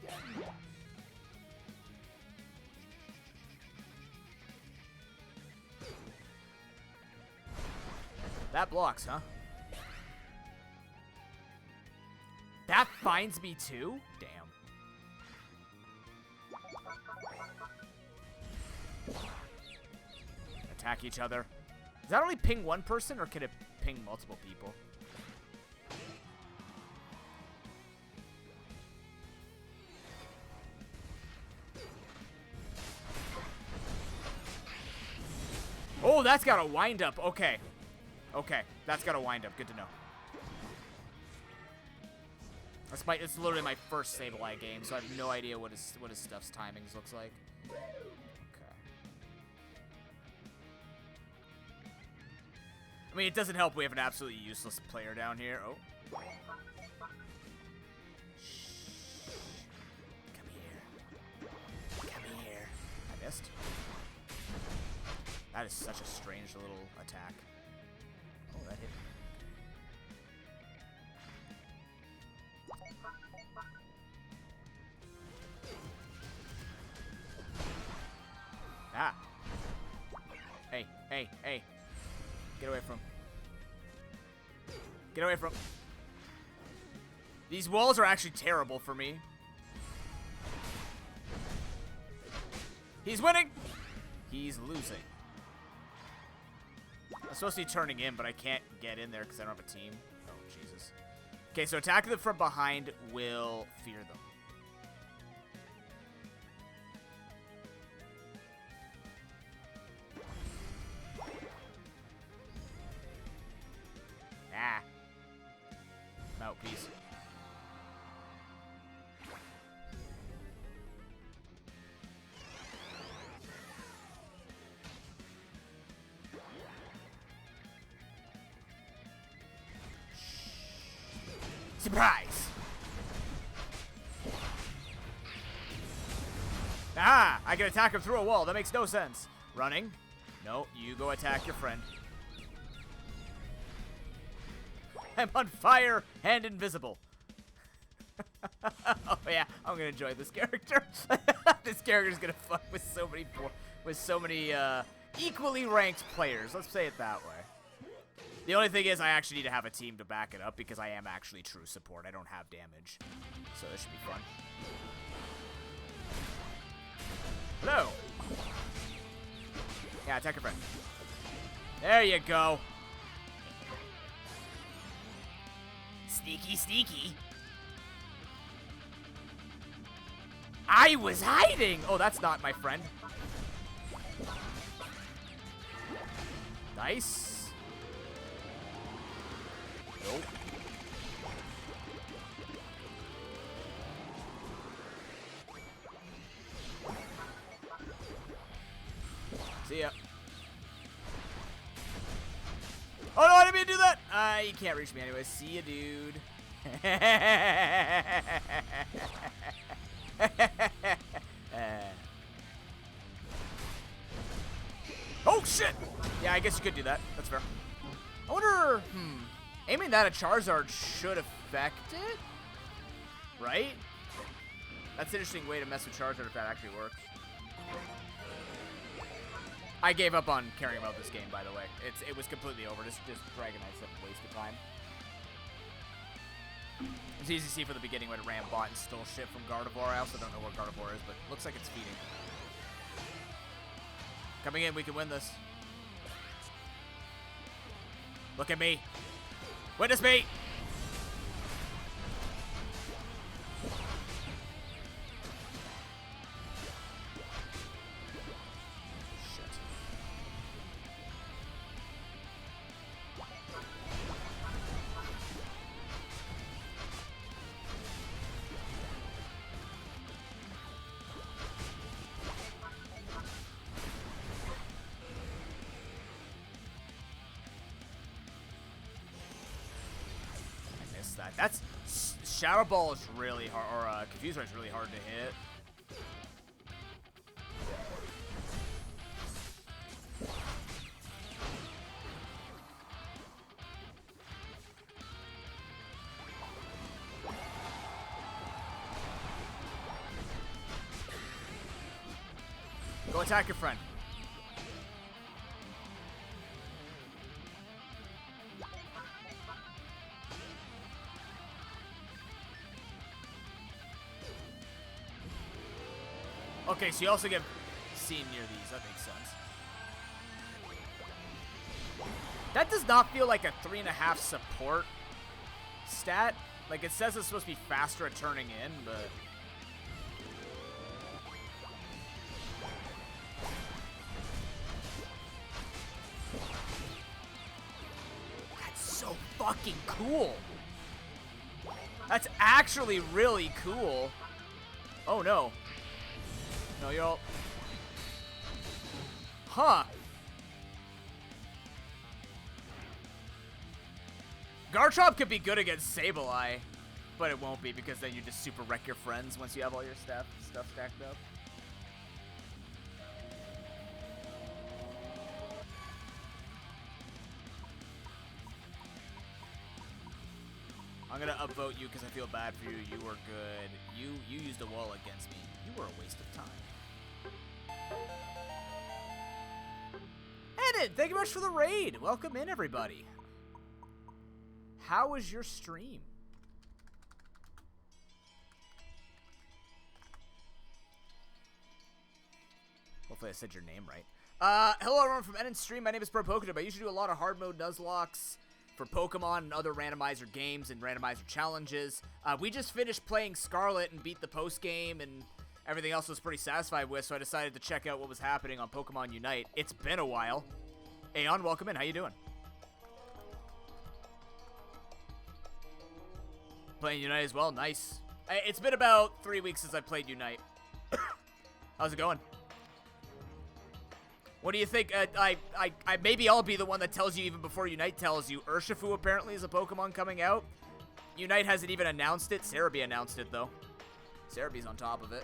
That blocks, huh? That finds me too? Damn. Attack each other. Does that only ping one person, or can it ping multiple people? Oh, that's got a wind up. Okay. Okay, that's got a wind up. Good to know. It's literally my first Sableye game, so I have no idea what his stuff's timings looks like. Okay. I mean, it doesn't help we have an absolutely useless player down here. Oh. Shh. Come here. Come here. I missed. That is such a strange little attack. Oh, that hit me. Ah. Hey, hey, hey. Get away from. Get away from. These walls are actually terrible for me. He's winning. He's losing. I'm supposed to be turning in, but I can't get in there because I don't have a team. Oh, Jesus. Okay, so attacking them from behind will fear them. Ah. Mouthpiece. Surprise! Ah! I can attack him through a wall. That makes no sense. Running? No, you go attack your friend. I'm on fire and invisible. Oh yeah, I'm gonna enjoy this character. This character's gonna fuck with so many equally ranked players. Let's say it that way. The only thing is I actually need to have a team to back it up because I am actually true support. I don't have damage. So this should be fun. Hello. Yeah, attack your friend. There you go. Sneaky, sneaky. I was hiding. Oh, that's not my friend. Nice. Nope. See ya. Oh no, I didn't mean to do that! You can't reach me anyway. See ya, dude. Oh shit! Yeah, I guess you could do that. That's fair. I wonder, aiming that at Charizard should affect it? Right? That's an interesting way to mess with Charizard if that actually works. I gave up on caring about this game, by the way. It was completely over. Just Dragonite's a waste of time. It's easy to see from the beginning when Ram bought and stole shit from Gardevoir. I also don't know where Gardevoir is, but looks like it's feeding. Coming in, we can win this. Look at me. Witness me! That's Shadow Ball is really hard, or Confuse Ray is really hard to hit. Go attack your friend. Okay, so you also get seen near these. That makes sense. That does not feel like a 3.5 support stat. Like, it says it's supposed to be faster at turning in, but... That's so fucking cool. That's actually really cool. Oh, no. No, y'all. Huh. Garchomp could be good against Sableye, but it won't be because then you just super wreck your friends once you have all your stuff stacked up. I'm gonna upvote you because I feel bad for you. You were good. You used a wall against me. You were a waste of time. Edit, thank you much for the raid. Welcome in, everybody. How was your stream? Hopefully I said your name right. Hello everyone from Edin's stream. My name is ProPokeNoob. I usually do a lot of hard mode Nuzlocks for Pokemon and other randomizer games and randomizer challenges. We just finished playing Scarlet and beat the post game, and everything else was pretty satisfied with, so I decided to check out what was happening on Pokemon Unite. It's been a while. Aeon, welcome in. How you doing? Playing Unite as well. Nice. It's been about 3 weeks since I played Unite. How's it going? What do you think? Maybe I'll be the one that tells you even before Unite tells you. Urshifu apparently is a Pokemon coming out. Unite hasn't even announced it. Cerebi announced it, though. Cerebi's on top of it.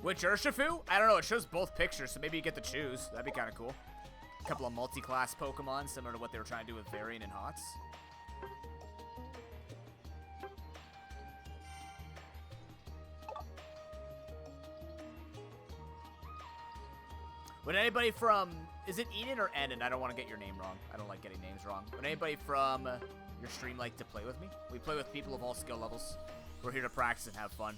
Which Urshifu? I don't know. It shows both pictures, so maybe you get to choose. That'd be kind of cool. A couple of multi-class Pokemon, similar to what they were trying to do with Varian and Hots. Would anybody from... Is it Eden or Enon? I don't want to get your name wrong. I don't like getting names wrong. Would anybody from your stream like to play with me? We play with people of all skill levels. We're here to practice and have fun.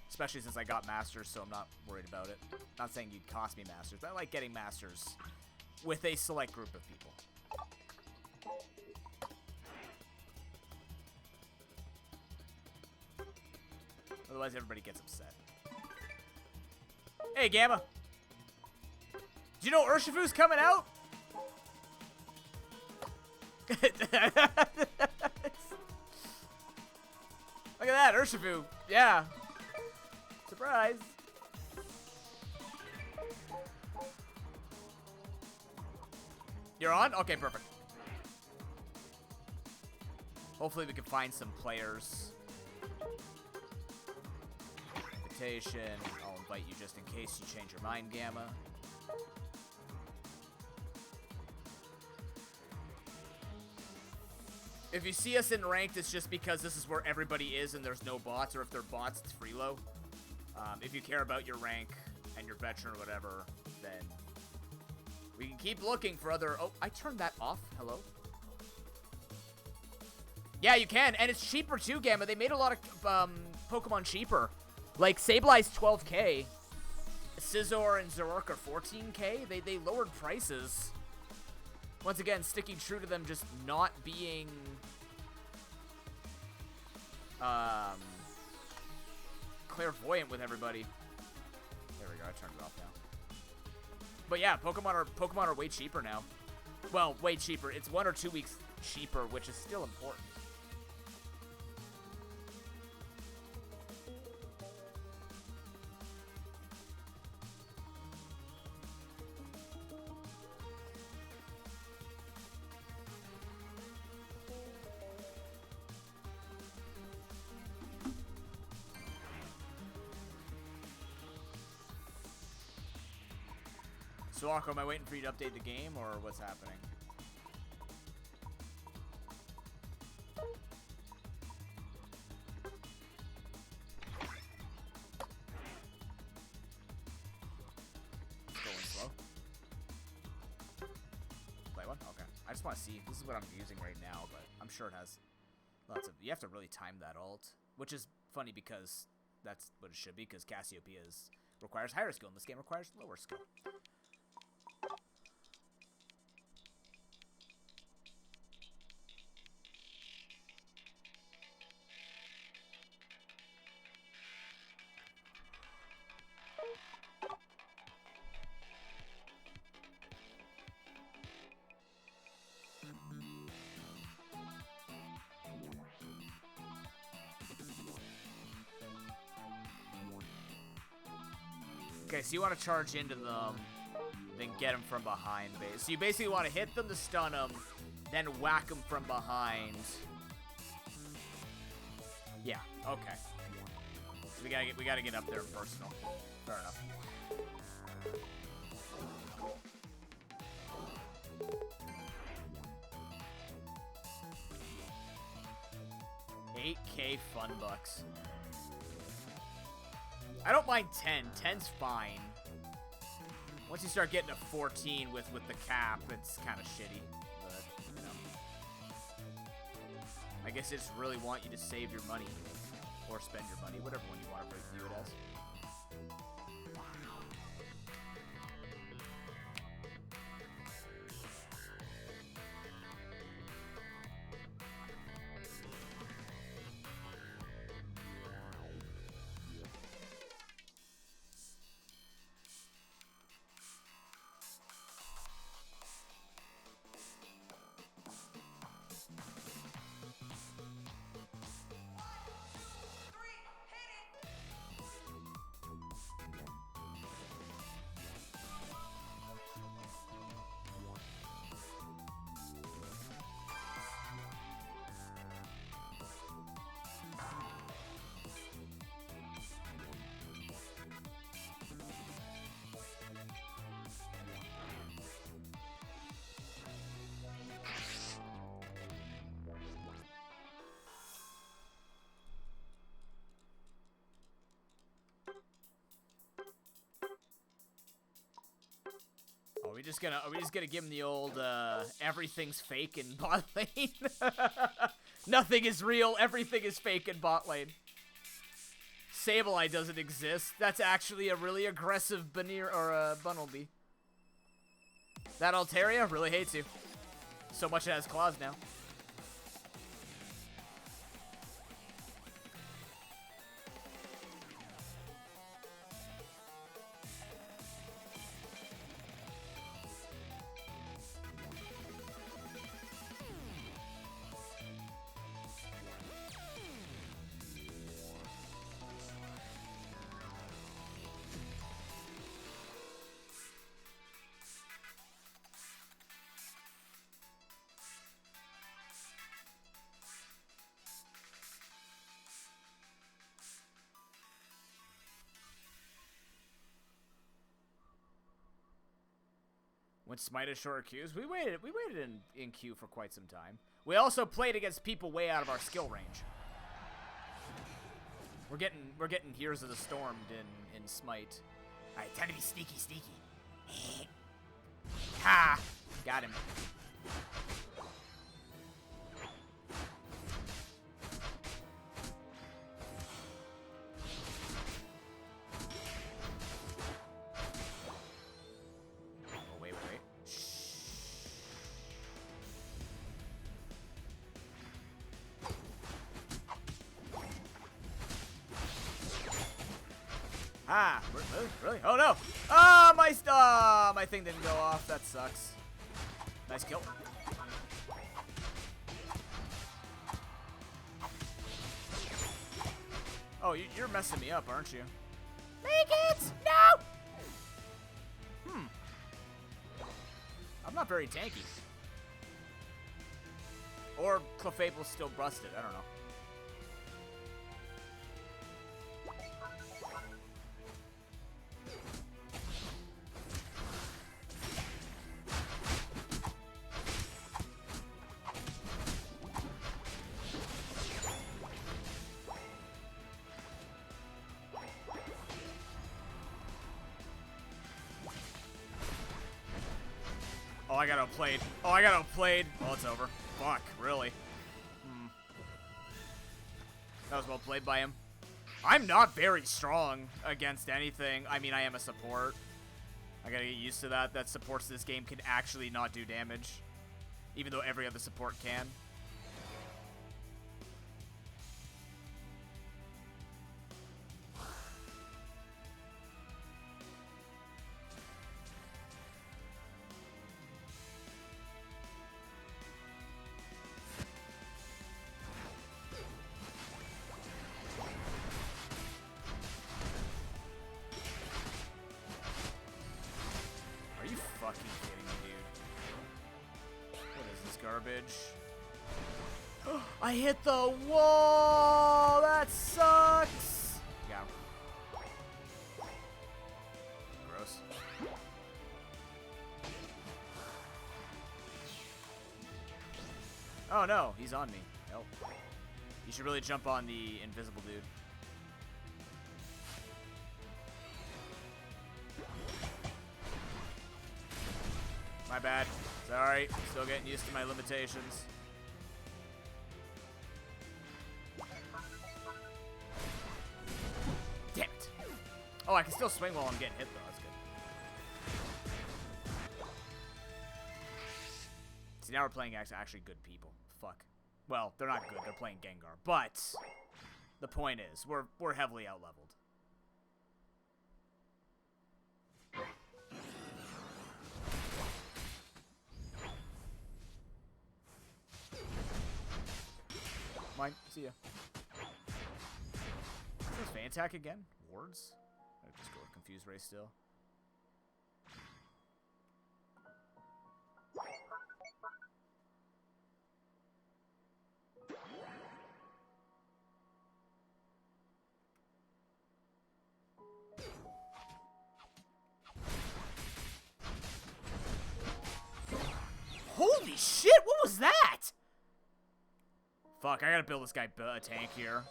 Especially since I got Masters, so I'm not worried about it. Not saying you'd cost me Masters, but I like getting Masters with a select group of people. Otherwise, everybody gets upset. Hey, Gamma. Do you know Urshifu's coming out? Look at that, Urshifu. Yeah. Surprise! You're on? Okay, perfect. Hopefully we can find some players. Invitation. I'll invite you just in case you change your mind, Gamma. If you see us in ranked, it's just because this is where everybody is and there's no bots, or if they're bots, it's freelo. If you care about your rank and your veteran or whatever, then we can keep looking for other... Oh, I turned that off. Hello? Yeah, you can. And it's cheaper too, Gamma. They made a lot of Pokemon cheaper. Like, Sableye's 12K. Scizor and Zoroark are 14K. They lowered prices. Once again, sticking true to them just not being... clairvoyant with everybody. There we go. I turned it off now. But yeah, Pokemon are way cheaper now. Well, way cheaper. It's 1 or 2 weeks cheaper, which is still important. So, Akko, am I waiting for you to update the game, or what's happening? It's going slow. Play one? Okay. I just want to see. This is what I'm using right now, but I'm sure it has lots of... You have to really time that ult, which is funny because that's what it should be, because Cassiopeia requires higher skill, and this game requires lower skill. Okay, so you want to charge into them, then get them from behind. So you basically want to hit them to stun them, then whack them from behind. Yeah, okay. So we gotta get up there personal. Fair enough. 8K fun bucks. I don't mind 10. 10's fine. Once you start getting to 14 with the cap, it's kind of shitty. But, you know. I guess they just really want you to save your money. Or spend your money, whatever one you want to view it as. Are we just gonna give him the old everything's fake in bot lane? Nothing is real, everything is fake in bot lane. Sableye doesn't exist. That's actually a really aggressive Banir or Bunnelby. That Altaria really hates you. So much it has claws now. When Smite is short queues, we waited in queue for quite some time. We also played against people way out of our skill range. We're getting Heroes of the Stormed in Smite. Alright, time to be sneaky. Ha! Got him. Ah, really? Oh no! Ah, my thing didn't go off. That sucks. Nice kill. Oh, you're messing me up, aren't you? Make it! No! I'm not very tanky. Or Clefable's still busted. I don't know. Oh, I got outplayed. Oh, I got outplayed. Oh, it's over. Fuck, really? That was well played by him. I'm not very strong against anything. I mean, I am a support. I gotta get used to that. That supports this game can actually not do damage. Even though every other support can. Are you fucking kidding me, dude? What is this garbage? I hit the wall! That sucks! Yeah. Gross. Oh no, he's on me. Nope. You should really jump on the invisible dude. My bad. Sorry. Still getting used to my limitations. Damn it. Oh, I can still swing while I'm getting hit, though. That's good. See, now we're playing actually good people. Fuck. Well, they're not good. They're playing Gengar. But the point is, we're heavily outleveled. Mine. See ya. Is Fan attack again? Wards? I'll just go with Confused Ray still. Holy shit! What was that? Fuck! I gotta build this guy a tank here.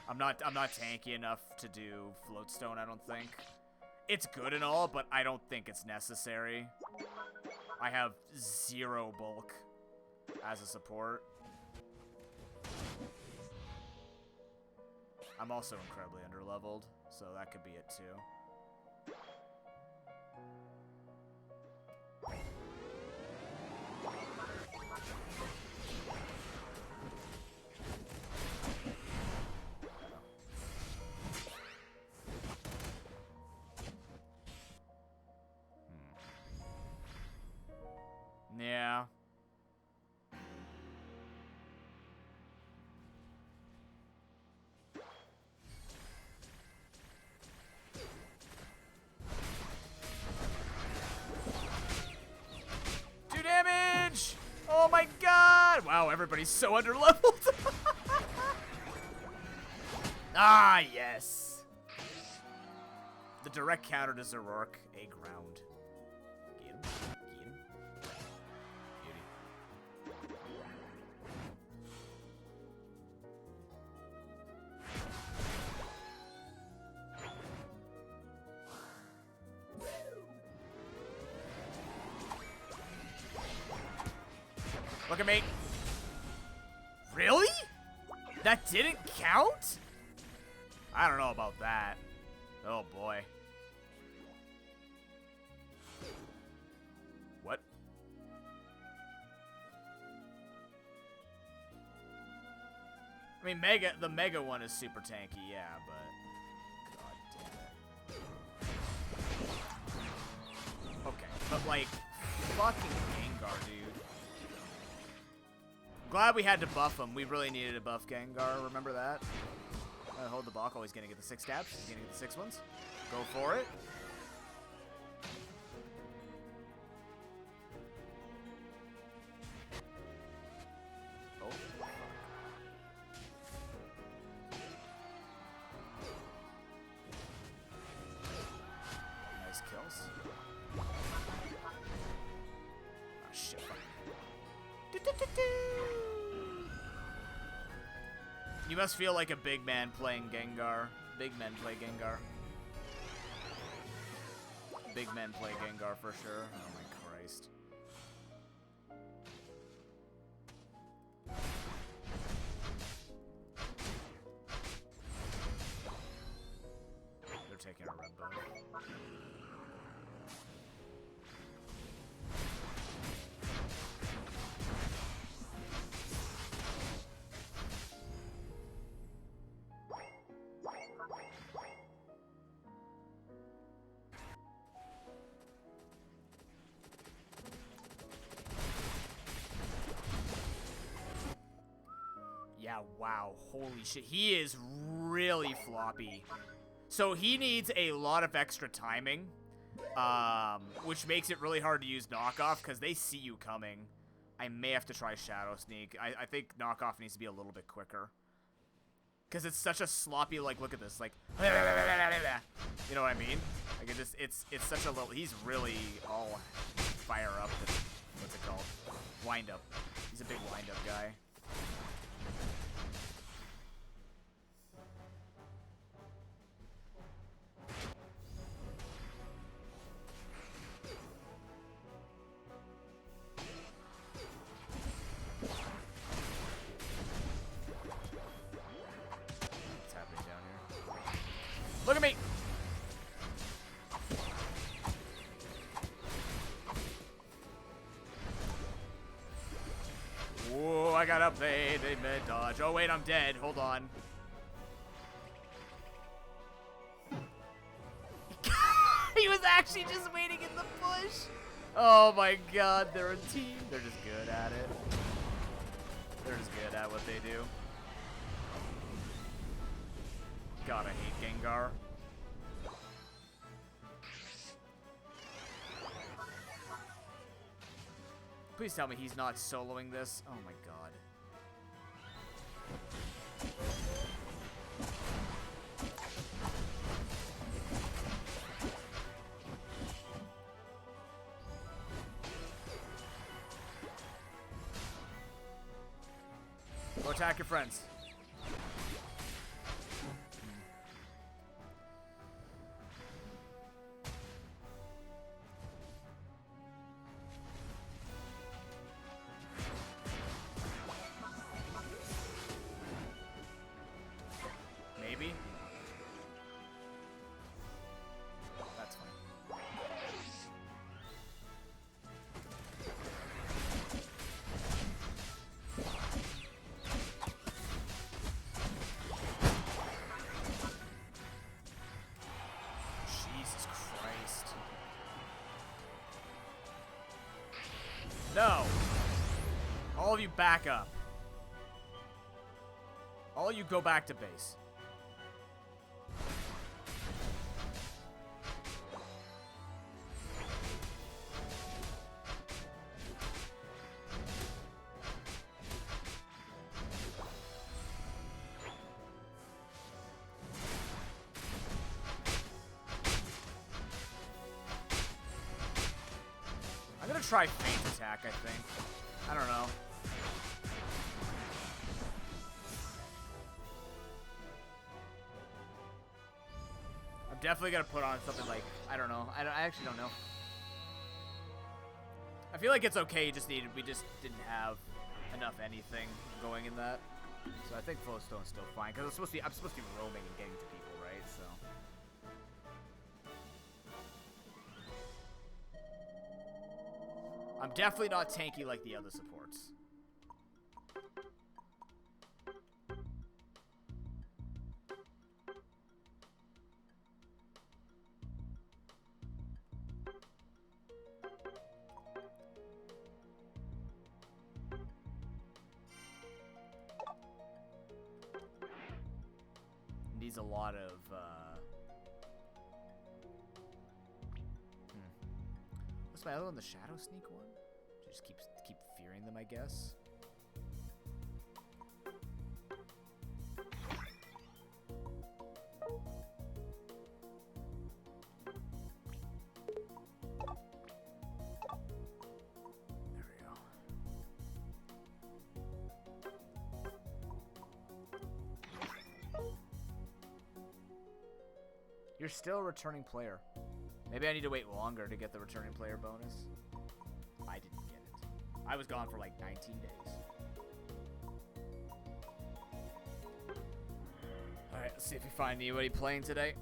I'm not tanky enough to do Floatstone, I don't think. It's good and all, but I don't think it's necessary. I have 0 bulk as a support. I'm also incredibly underleveled, so that could be it too. Yeah. Do damage! Oh my god! Wow, everybody's so underleveled. Ah, yes. The direct counter to Zoroark, a ground. Get him. Get him. Beauty. Look at me. Really? That didn't count? I don't know about that. Oh boy. What? I mean, the Mega one is super tanky, yeah, but god damn it. Okay, but like, fucking Gengar, dude. Glad we had to buff him. We really needed to buff Gengar. Remember that? Hold the block. Always gonna get the 6 stabs. He's gonna get the 6 ones. Go for it. Oh. Nice kills. Oh shit. You must feel like a big man playing Gengar. Big men play Gengar. Big men play Gengar for sure. Oh my Christ. Yeah, wow. Holy shit. He is really floppy. So he needs a lot of extra timing, which makes it really hard to use knockoff because they see you coming. I may have to try Shadow Sneak. I think knockoff needs to be a little bit quicker. Because it's such a sloppy, like, look at this, like, you know what I mean? Like, it's such a little, he's really all fire up, what's it called? Wind up. He's a big wind up guy. Look at me! Whoa, I got up there. They mid dodge. Oh, wait, I'm dead. Hold on. He was actually just waiting in the bush. Oh my god, they're a team. They're just good at it. They're just good at what they do. God, I hate Gengar. Please tell me he's not soloing this. Oh my god. Go attack your friends. Maybe. That's fine. Jesus Christ. No. All of you back up. All of you go back to base. I'm gonna try feint attack, I think. I don't know. I'm definitely gonna put on something like, I don't know. I actually don't know. I feel like it's okay, we just didn't have enough anything going in that. So I think Flowstone's still fine, because I'm supposed to be roaming and getting to people, right? So I'm definitely not tanky like the other supports. Needs a lot of What's my other one? The Shadow Sneak one? Just keep fearing them, I guess. There we go. You're still a returning player. Maybe I need to wait longer to get the returning player bonus. I didn't get it. I was gone for like 19 days. Alright, let's see if we find anybody playing today.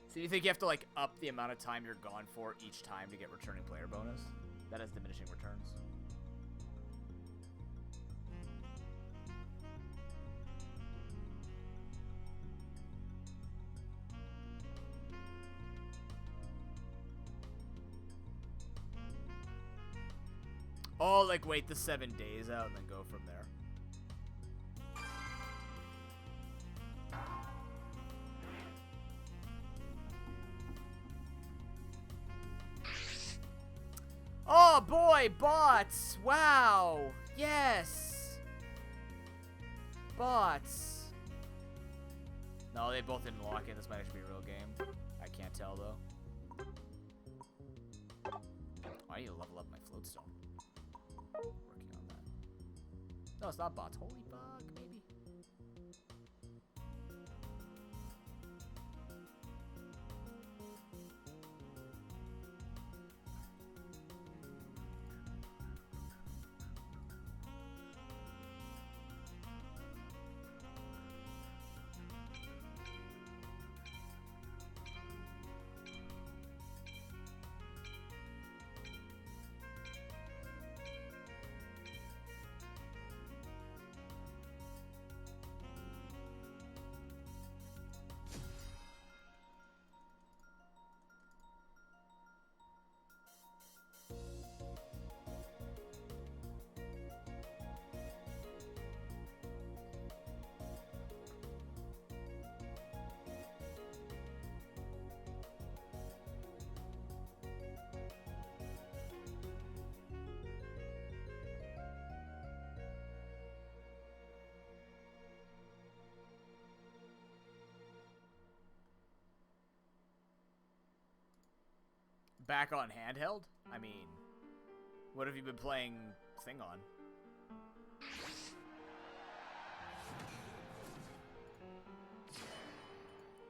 So you think you have to like up the amount of time you're gone for each time to get returning player bonus? That has diminishing returns. Oh, like wait the 7 days out and then go from there. Oh boy, bots! Wow! Yes! Bots. No, they both didn't lock in. This might actually be a real game. I can't tell though. Oh, I need to level up my floatstone. Working on that. No, it's not bots. Holy fuck, maybe. Back on handheld? I mean, what have you been playing Thing on?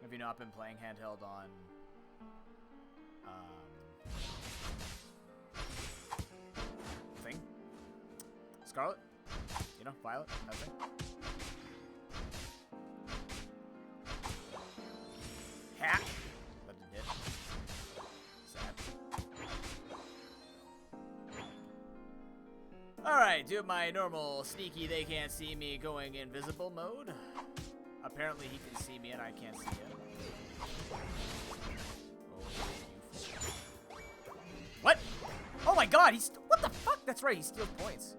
Have you not been playing handheld on Thing? Scarlet? You know, Violet? That thing? Hat? That didn't hit. Alright, do my normal sneaky they can't see me going invisible mode. Apparently he can see me and I can't see him. Oh, what? Oh my god, what the fuck? That's right, he steals points.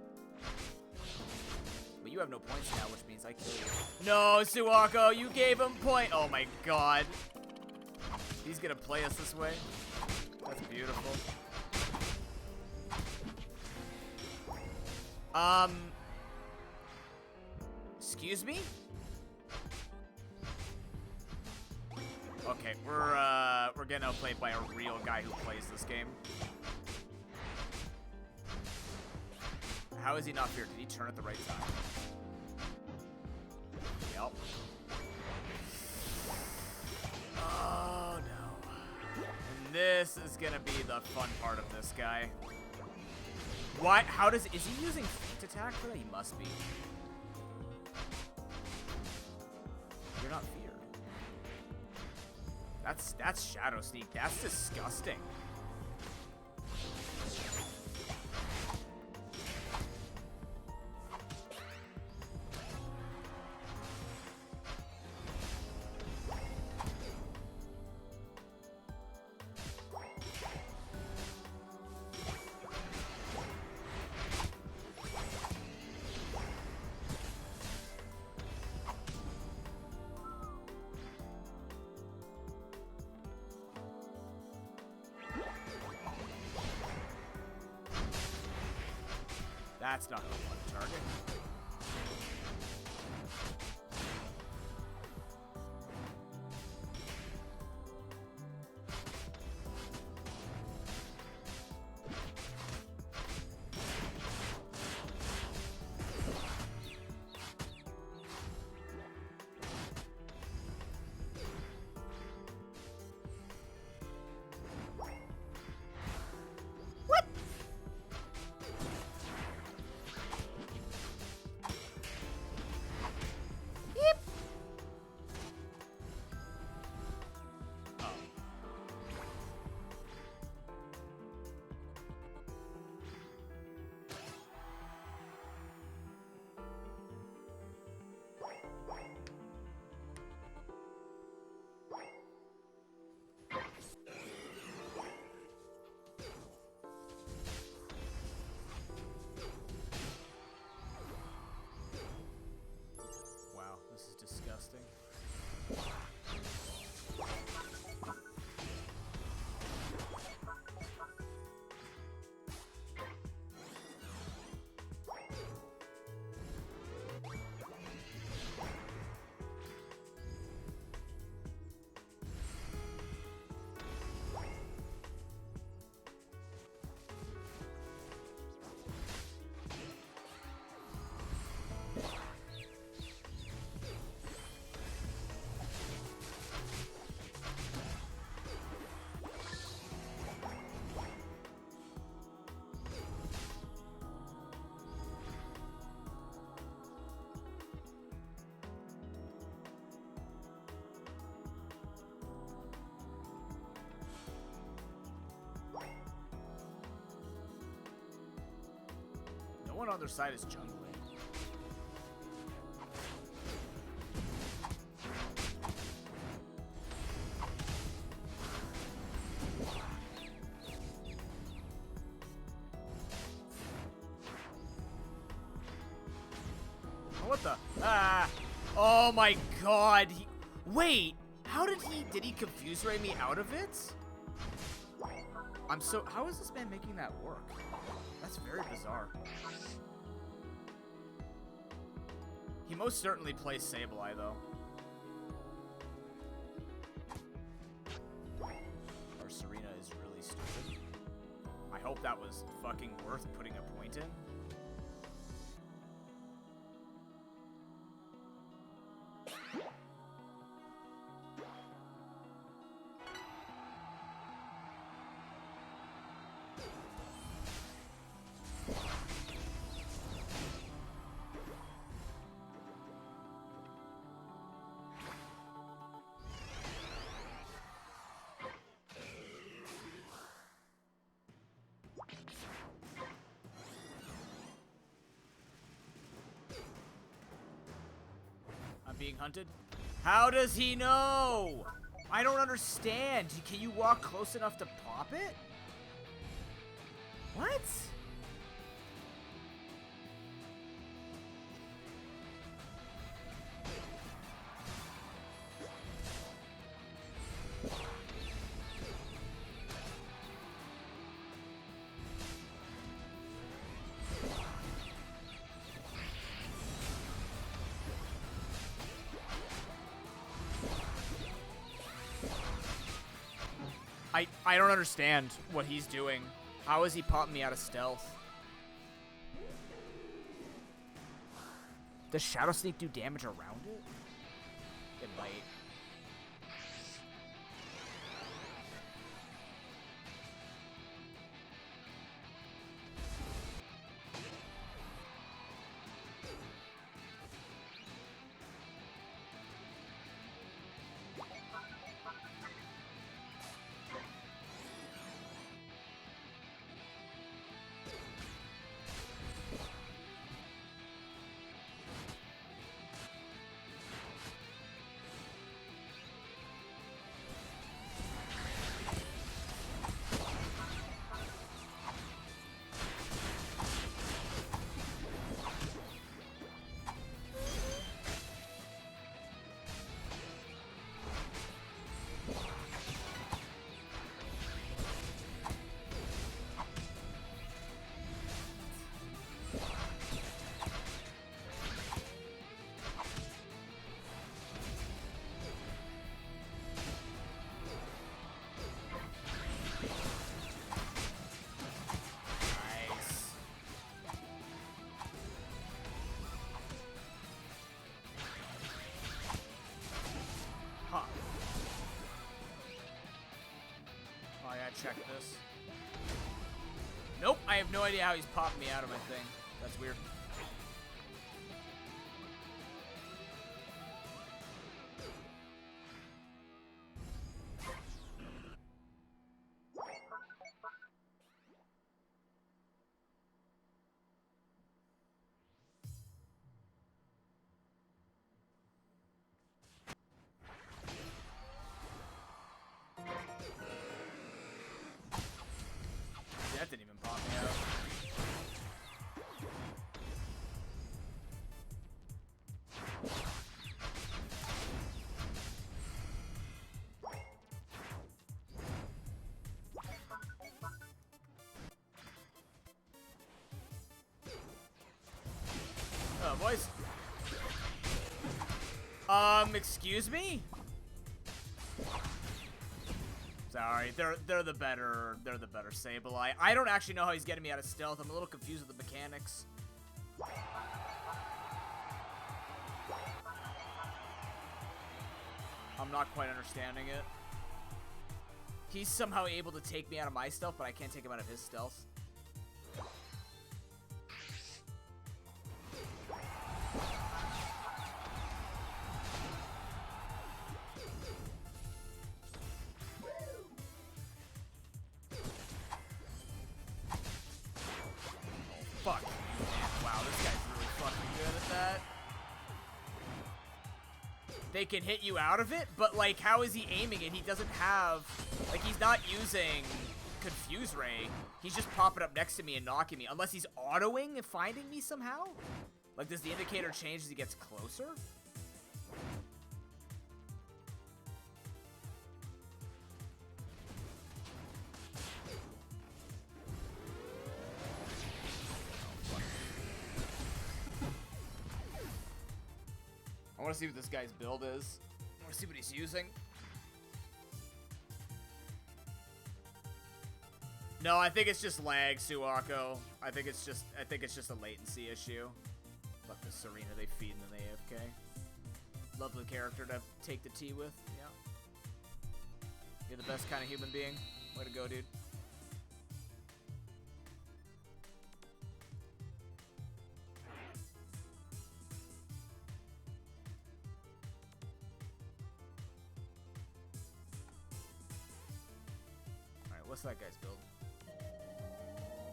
But you have no points now, which means I kill you. No, Suwako, you gave him point. Oh my god. He's gonna play us this way. That's beautiful. Excuse me? Okay, we're getting outplayed by a real guy who plays this game. How is he not feared? Did he turn at the right time? Yep. Oh no. And this is gonna be the fun part of this guy. Why? Is he using feint attack for that? He must be. You're not feared. That's Shadow Sneak. That's disgusting. That's not a one target. someone on their side is jungling. What the? Ah! Oh my god! Wait! How did he confuse ray me out of it? How is this man making that work? That's very bizarre. He most certainly plays Sableye, though. Our Serena is really stupid. I hope that was fucking worth putting a point in. Being hunted? How does he know? I don't understand. Can you walk close enough to pop it? What? I don't understand what he's doing. How is he popping me out of stealth? Does Shadow Sneak do damage around it? It might. Check this. Nope, I have no idea how he's popping me out of my thing. That's weird. That didn't even pop me out. Oh, boys. Excuse me? Sorry, they're the better Sableye. I don't actually know how he's getting me out of stealth. I'm a little confused with the mechanics. I'm not quite understanding it. He's somehow able to take me out of my stealth, but I can't take him out of his stealth. Fuck. they can hit you out of it, but, like, how is he aiming it? He doesn't have, like, he's not using Confuse Ray. He's just popping up next to me and knocking me, unless he's autoing and finding me somehow? Like, does the indicator change as he gets closer? I want to see what this guy's build is. I want to see what he's using. No, I think it's just lag, Suako. I think it's just a latency issue. Fuck the Serena they feed in the AFK. Lovely character to take the tea with. Yeah. You're the best kind of human being. Way to go, dude. What's that guy's build?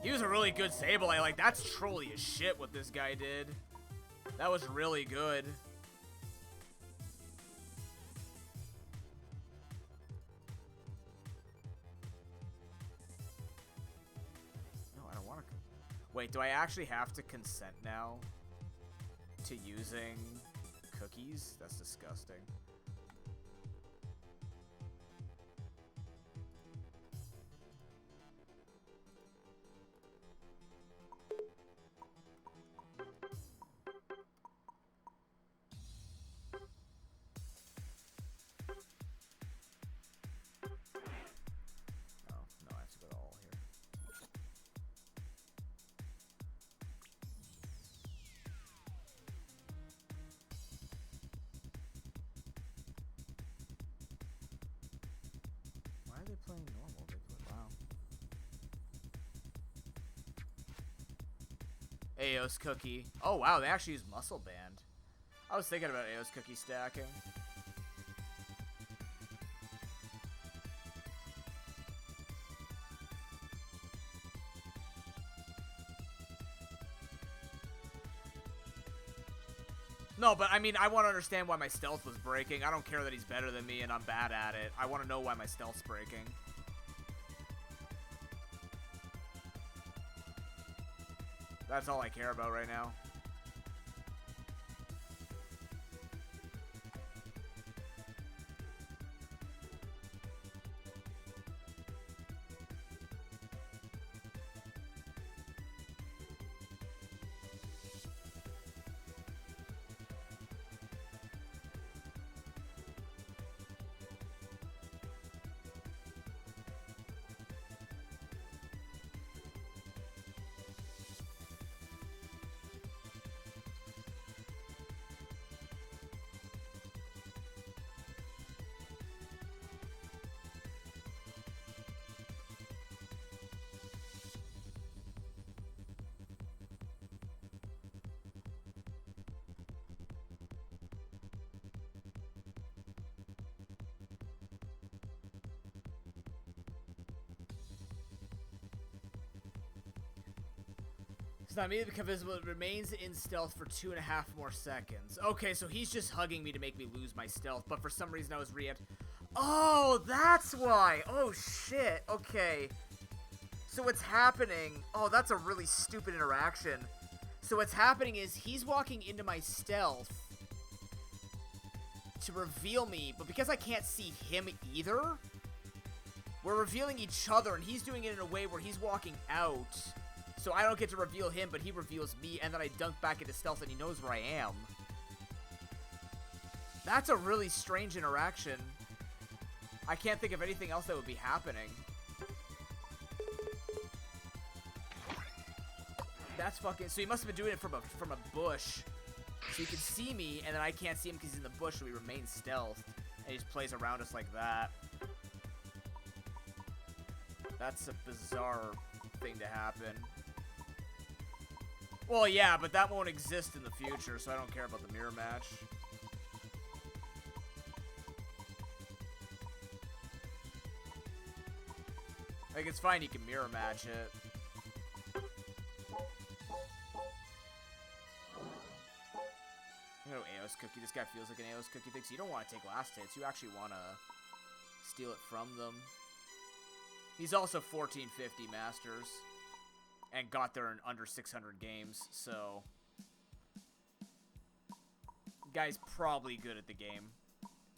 He was a really good Sableye. Like, that's trolly as shit what this guy did. That was really good. No, I don't want to. Wait, do I actually have to consent now to using cookies? That's disgusting. Playing normal. They play, wow. Aos Cookie. Oh, wow. They actually use Muscle Band. I was thinking about Aos Cookie stacking. No, but I mean, I want to understand why my stealth was breaking. I don't care that he's better than me and I'm bad at it. I want to know why my stealth's breaking. That's all I care about right now. It's not immediately become visible. It remains in stealth for 2.5 more seconds. Okay, so he's just hugging me to make me lose my stealth, but for some reason I was re-amped. Oh, that's why. Oh, shit. Okay. So what's happening... Oh, that's a really stupid interaction. So what's happening is he's walking into my stealth to reveal me, but because I can't see him either, we're revealing each other, and he's doing it in a way where he's walking out... So I don't get to reveal him, but he reveals me, and then I dunk back into stealth, and he knows where I am. That's a really strange interaction. I can't think of anything else that would be happening. That's fucking... So he must have been doing it from a bush. So he can see me, and then I can't see him because he's in the bush, so he remains stealth. And he just plays around us like that. That's a bizarre thing to happen. Well, yeah, but that won't exist in the future, so I don't care about the mirror match. Like, it's fine, you can mirror match it. I'm No Aos cookie. This guy feels like an Aos cookie thing. So you don't want to take last hits. You actually want to steal it from them. He's also 1450 Masters. And got there in under 600 games. So guy's probably good at the game.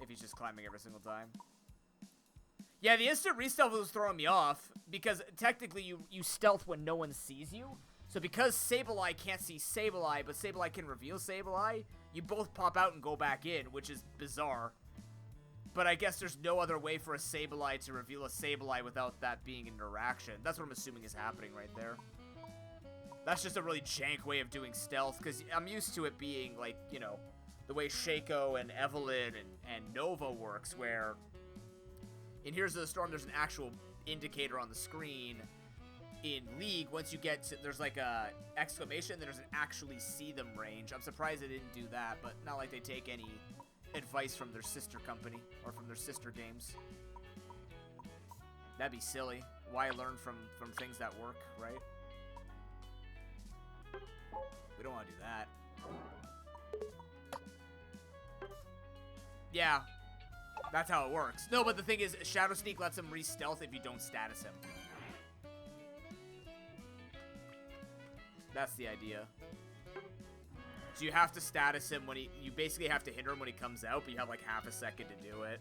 If he's just climbing every single time. Yeah, the instant re-stealth was throwing me off. Because technically you stealth when no one sees you. So because Sableye can't see Sableye, but Sableye can reveal Sableye, you both pop out and go back in, which is bizarre. But I guess there's no other way for a Sableye to reveal a Sableye without that being an interaction. That's what I'm assuming is happening right there. That's just a really jank way of doing stealth, because I'm used to it being, like, you know, the way Shaco and Evelyn and Nova works, where in Heroes of the Storm, there's an actual indicator on the screen. In League, once you get to, there's like a exclamation, then there's an actually see them range. I'm surprised they didn't do that, but not like they take any advice from their sister company or from their sister games. That'd be silly. Why learn from things that work, right? We don't want to do that. Yeah, that's how it works. No, but the thing is, Shadow Sneak lets him re-stealth if you don't status him. That's the idea. So you have to status him when you basically have to hit him when he comes out, but you have like half a second to do it.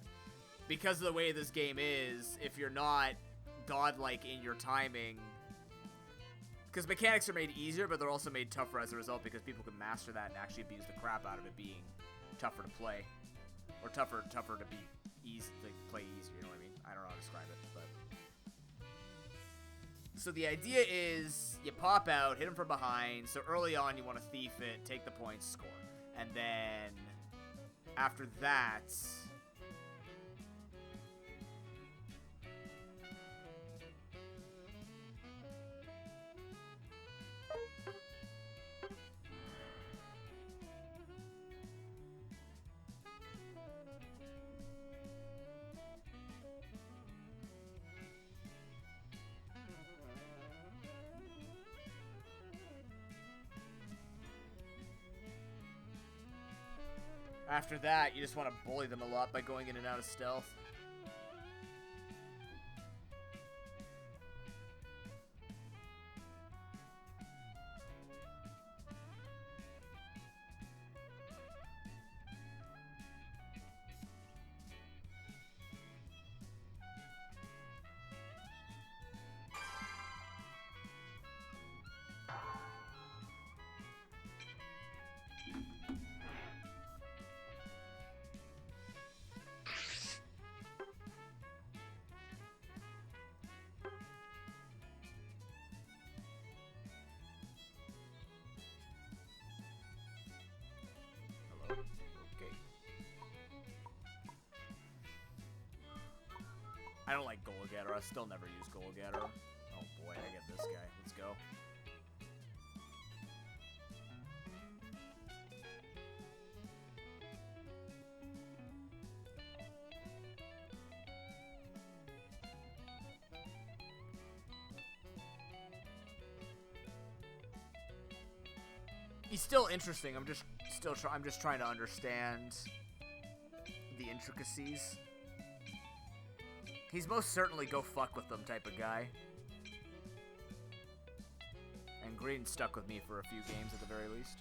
Because of the way this game is, if you're not godlike in your timing, because mechanics are made easier, but they're also made tougher as a result because people can master that and actually abuse the crap out of it being tougher to play. Or tougher to be easy, to play easier, you know what I mean? I don't know how to describe it, but... So the idea is you pop out, hit him from behind. So early on you want to thief it, take the points, score. And then after that... After that, you just want to bully them a lot by going in and out of stealth. I don't like Goal Getter. I still never use Goal Getter. Oh boy, I get this guy. Let's go. He's still interesting. I'm just trying to understand the intricacies. He's most certainly go fuck with them type of guy. And Green stuck with me for a few games at the very least.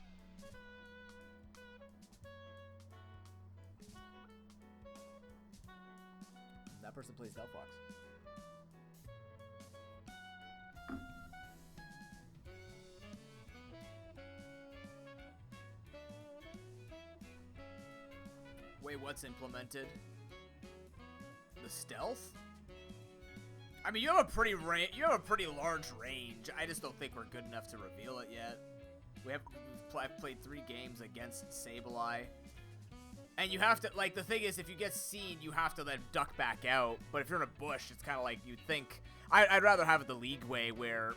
That person plays Delphox. Wait, what's implemented? The stealth? I mean, you have a pretty large range. I just don't think we're good enough to reveal it yet. I've played 3 games against Sableye. And you have to, like, the thing is, if you get seen, you have to then duck back out. But if you're in a bush, it's kind of like you'd think. I'd rather have it the League way, where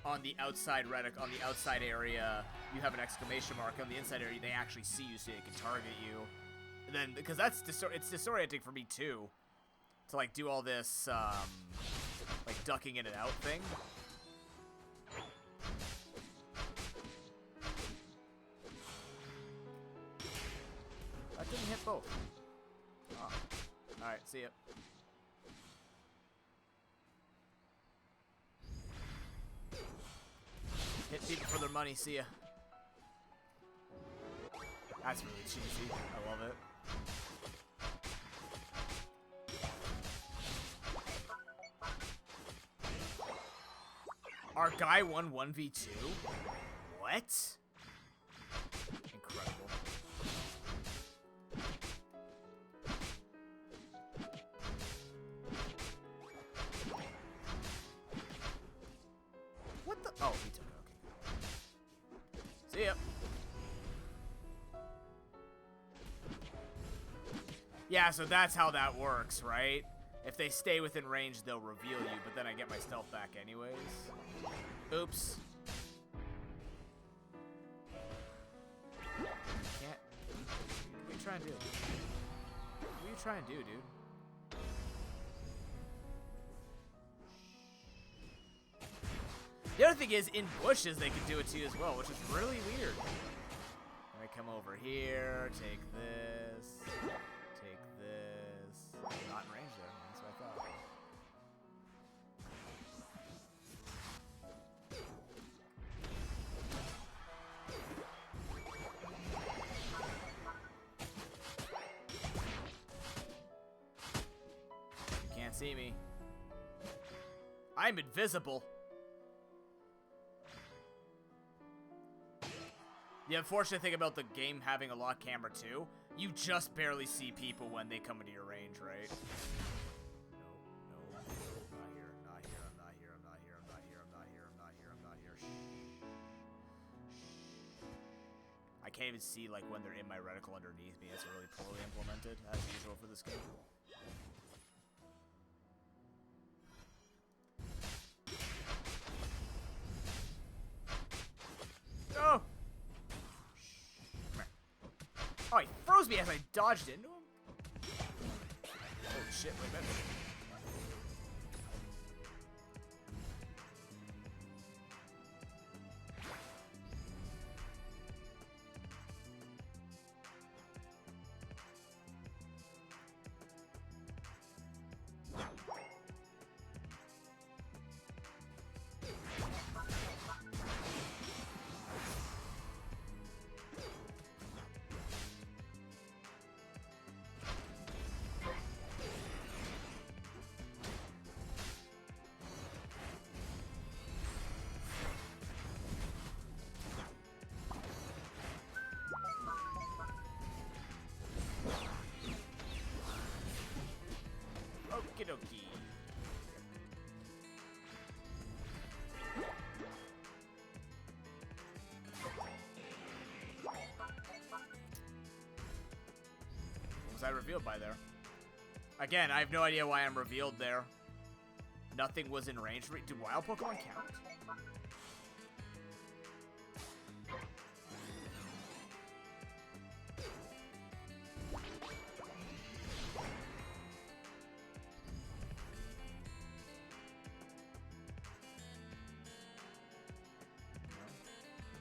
on the outside area, you have an exclamation mark. On the inside area, they actually see you so they can target you. And then, because it's disorienting for me too, to like do all this like ducking in and out thing. hit both. Oh. Alright, see ya. Hit people for their money, see ya. That's really cheesy. I love it. Our guy won 1v2? What? Incredible. What the? Oh, he took it. Okay. See ya. Yeah, so that's how that works, right? If they stay within range, they'll reveal you, but then I get my stealth back anyways. Oops. Can't. What are you trying to do? What are you trying to do, dude? The other thing is, in bushes, they can do it to you as well, which is really weird. I come over here, take this, take this. Not in range there, that's what I thought. You can't see me. I'm invisible. The unfortunate thing about the game having a lock camera too, you just barely see people when they come into your range, right? No, not here, not here, I'm not here, I'm not here, I'm not here, I'm not here, I'm not here, I'm not here. Shh. I can't even see like when they're in my reticle underneath me. It's really poorly implemented, as usual for this game. No! Oh, he froze me as I dodged into him? Oh shit, wait a minute. Okie dokie. What was I revealed by there? Again, I have no idea why I'm revealed there. Nothing was in range. Do wild Pokemon count?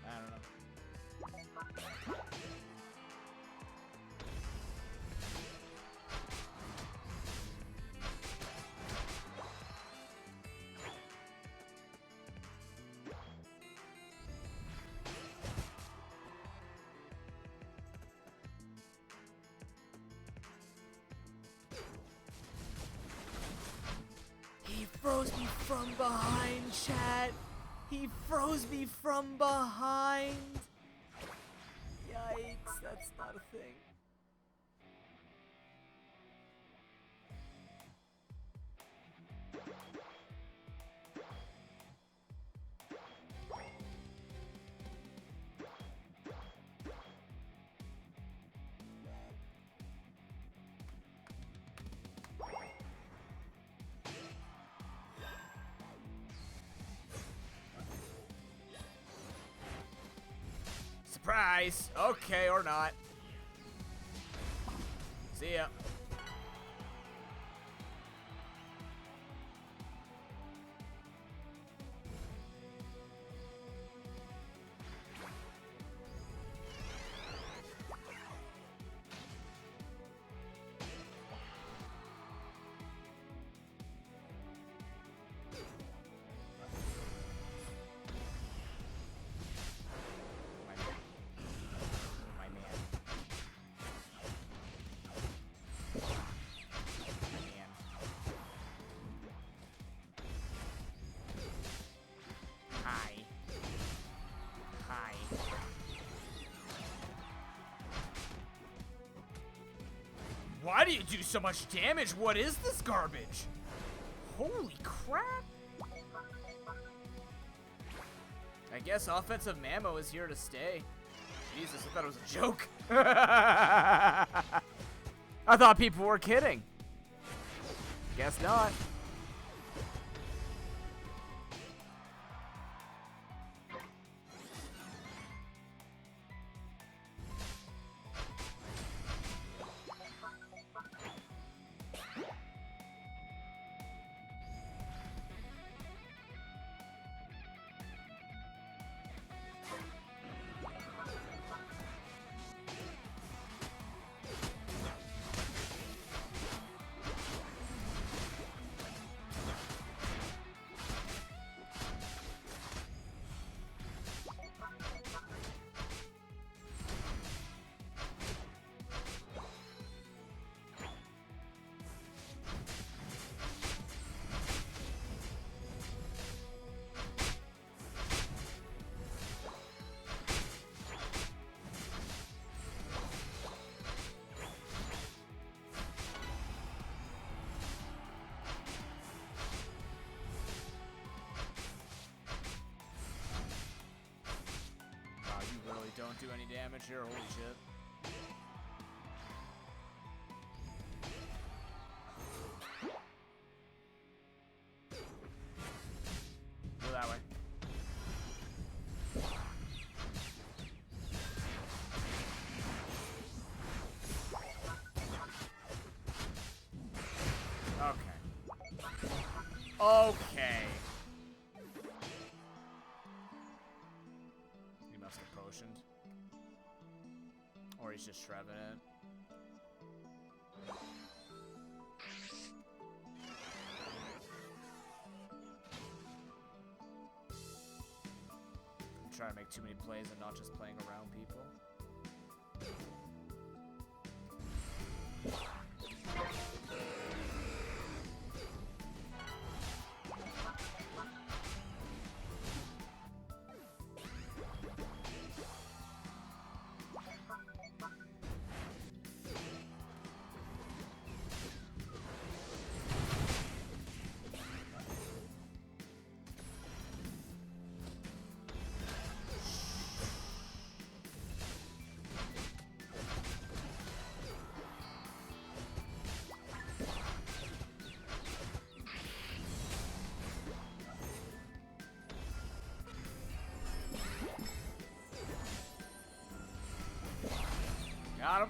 I don't know. He froze me from behind, chat. He froze me from behind. Yikes, that's not a thing. Surprise! Okay, or not. See ya. Why do you do so much damage? What is this garbage? Holy crap. I guess offensive Mammo is here to stay. Jesus, I thought it was a joke. I thought people were kidding. Guess not. Don't do any damage here, holy shit. Go that way. Okay. Okay. He must have potioned. Or he's just shredding it. I'm trying to make too many plays and not just playing around people. Got him.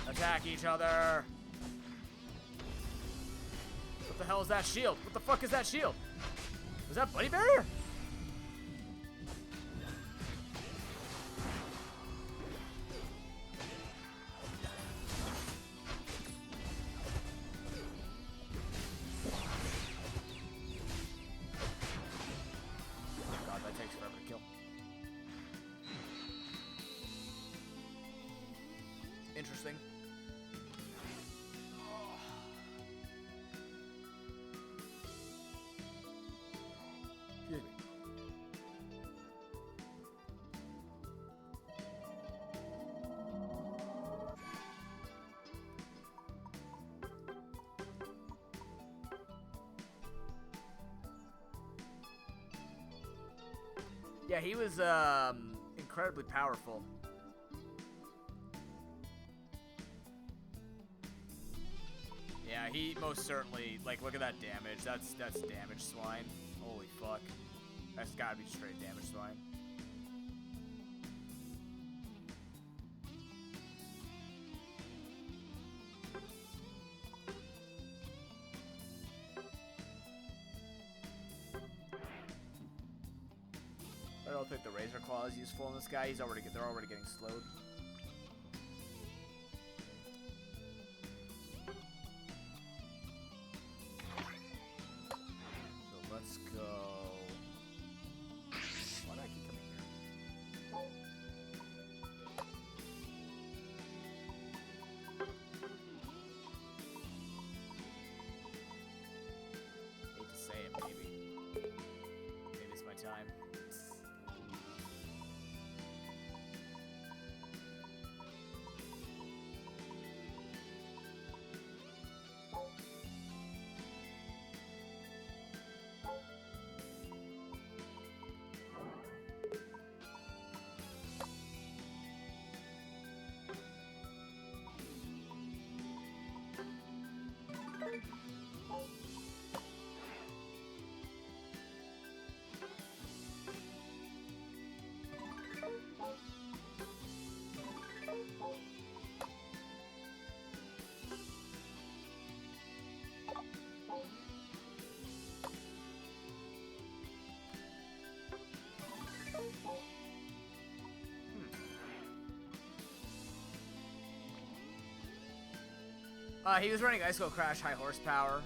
Attack each other. What the hell is that shield? What the fuck is that shield? Was that Buddy Barrier? God, that takes forever to kill. Interesting. Excuse me. Yeah, he was incredibly powerful. Yeah, he most certainly, like, look at that damage. That's damage swine. Holy fuck. That's gotta be straight damage swine. I don't think the Razor Claw is useful in this guy. They're already getting slowed. So let's go. Why do I keep coming here? Hate to say it, maybe. Maybe it's my time. He was running Ice Cold Crash, high horsepower.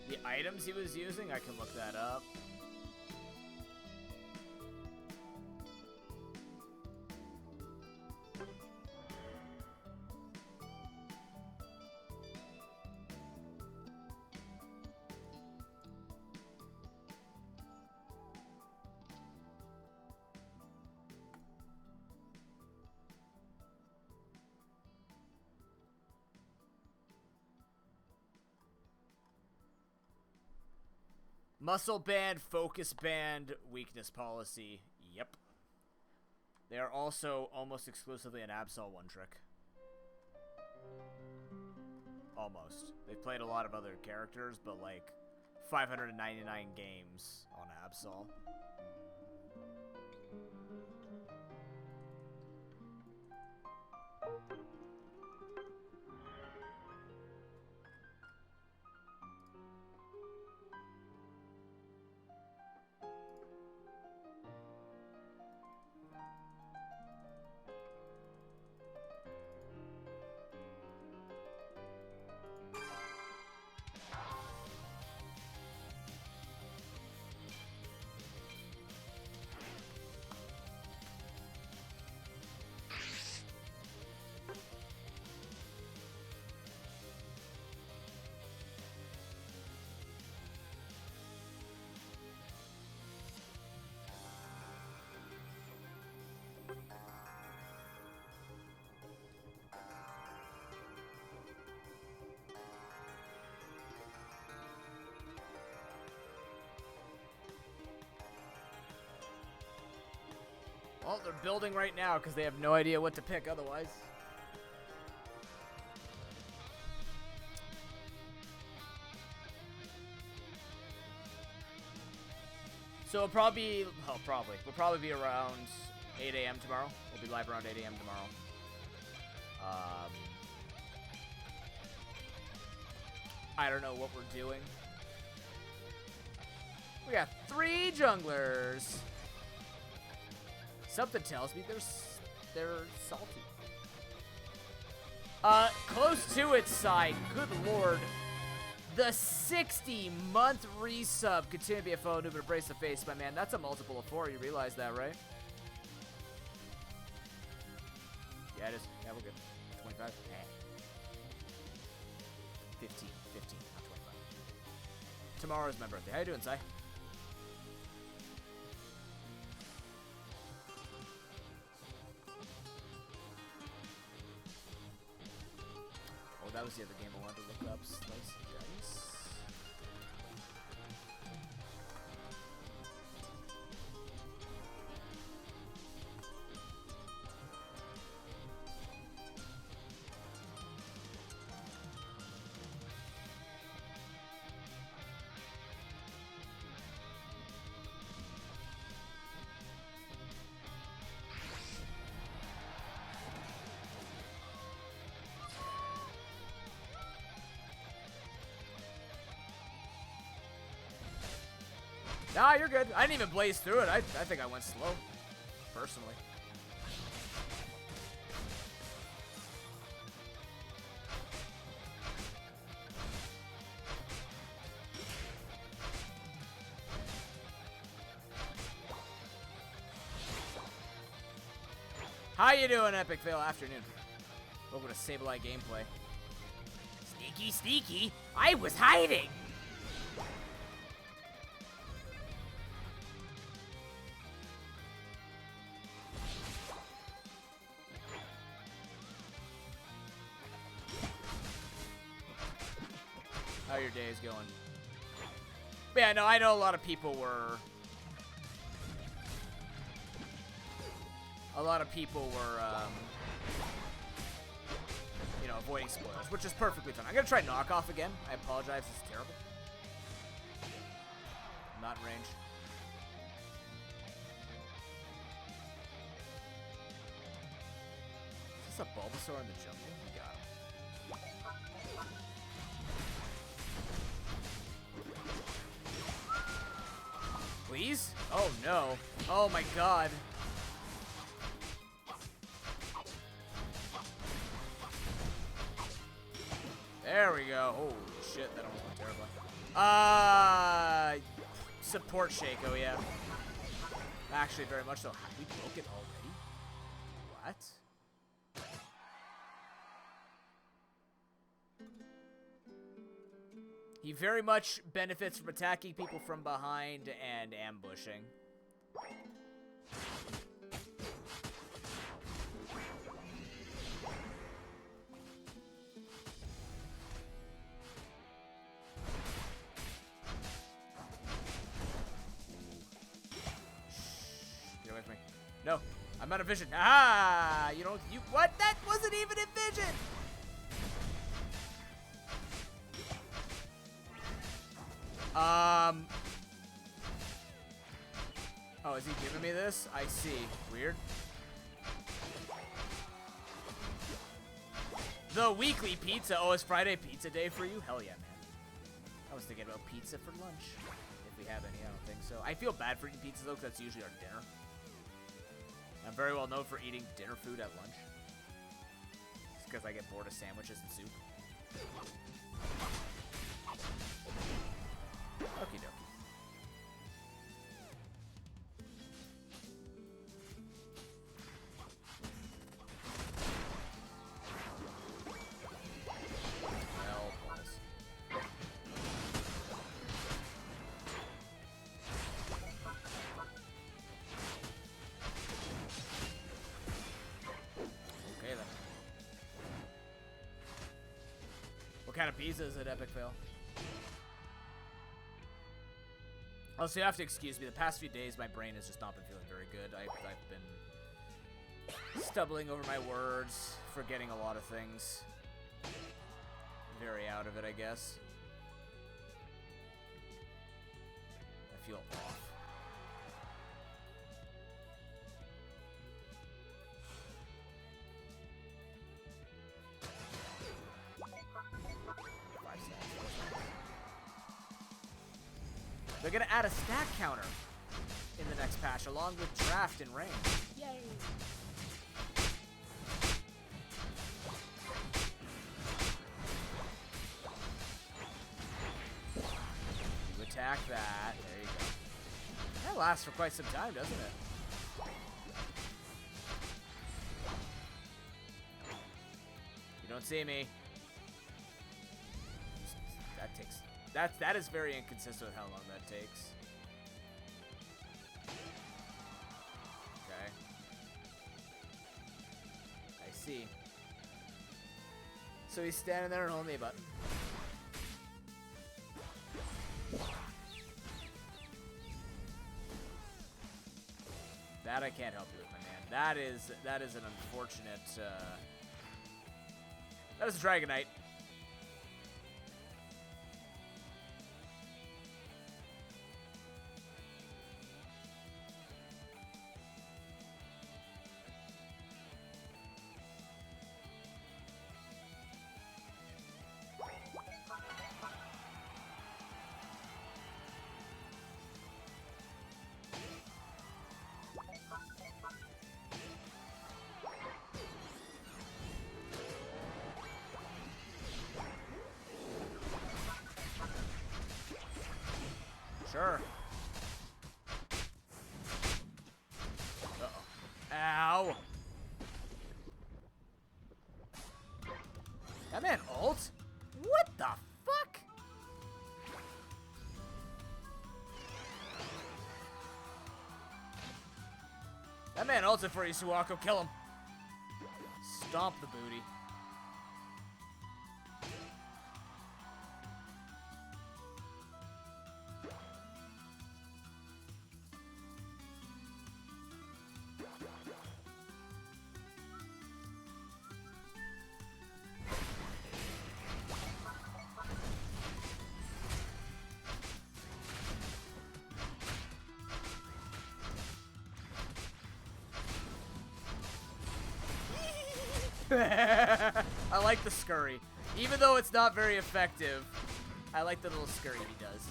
The items he was using, I can look that up. Muscle band, focus band, weakness policy. Yep. They are also almost exclusively an Absol one trick. Almost. They've played a lot of other characters, but like 599 games on Absol. Well, they're building right now because they have no idea what to pick otherwise. So it'll probably be, we'll probably be around 8 a.m. tomorrow. We'll be live around 8 a.m. tomorrow. I don't know what we're doing. We got 3 junglers. Something tells me they're salty. Close to its side. Good lord. The 60-month resub. Continue to be a fellow noob and embrace the face, my man. That's a multiple of 4. You realize that, right? Yeah, it is. Yeah, we're good. 25? Eh. 15, not 25. Tomorrow is my birthday. How you doing, Sai? Oh, that was the other game I wanted to look up. Slice and dice. Nah, you're good. I didn't even blaze through it. I think I went slow, personally. How you doing, Epic Fail Afternoon? Welcome to Sableye gameplay.
Sneaky, sneaky. I was hiding.
How your day is going? But yeah, no, I know a lot of people were... you know, avoiding spoilers, which is perfectly fine. I'm gonna try knockoff again. I apologize, this is terrible. I'm not in range. Is this a Bulbasaur in the jungle? We got him. Please? Oh no. Oh my god. There we go. Holy shit, that almost went terribly. Support Shaco, yeah. Actually, very much so. We broke it already? What? He very much benefits from attacking people from behind and ambushing. Get away from me. No, I'm out of vision. Ah, what? That wasn't even in vision. Oh, is he giving me this? I see. Weird. The weekly pizza. Oh, it's Friday pizza day for you? Hell yeah, man. I was thinking about pizza for lunch. If we have any, I don't think so. I feel bad for eating pizza, though, because that's usually our dinner. I'm very well known for eating dinner food at lunch. Just because I get bored of sandwiches and soup. Okie dokie. Okay then. What kind of pizza is it, Epic Fail? Also, you have to excuse me. The past few days, my brain has just not been feeling very good. I've been stumbling over my words, forgetting a lot of things. Very out of it, I guess. I feel off. They're gonna add a stack counter in the next patch, along with draft and range. Yay! You attack that. There you go. That lasts for quite some time, doesn't it? You don't see me. That takes... That is very inconsistent with how long that takes. Okay. I see. So he's standing there and holding a button. That I can't help you with, my man. That is an unfortunate. That is a Dragonite. No! That man ult? What the fuck? That man ulted for you, Suwako. Kill him. Stomp the booty. I like the scurry. Even though it's not very effective, I like the little scurry he does.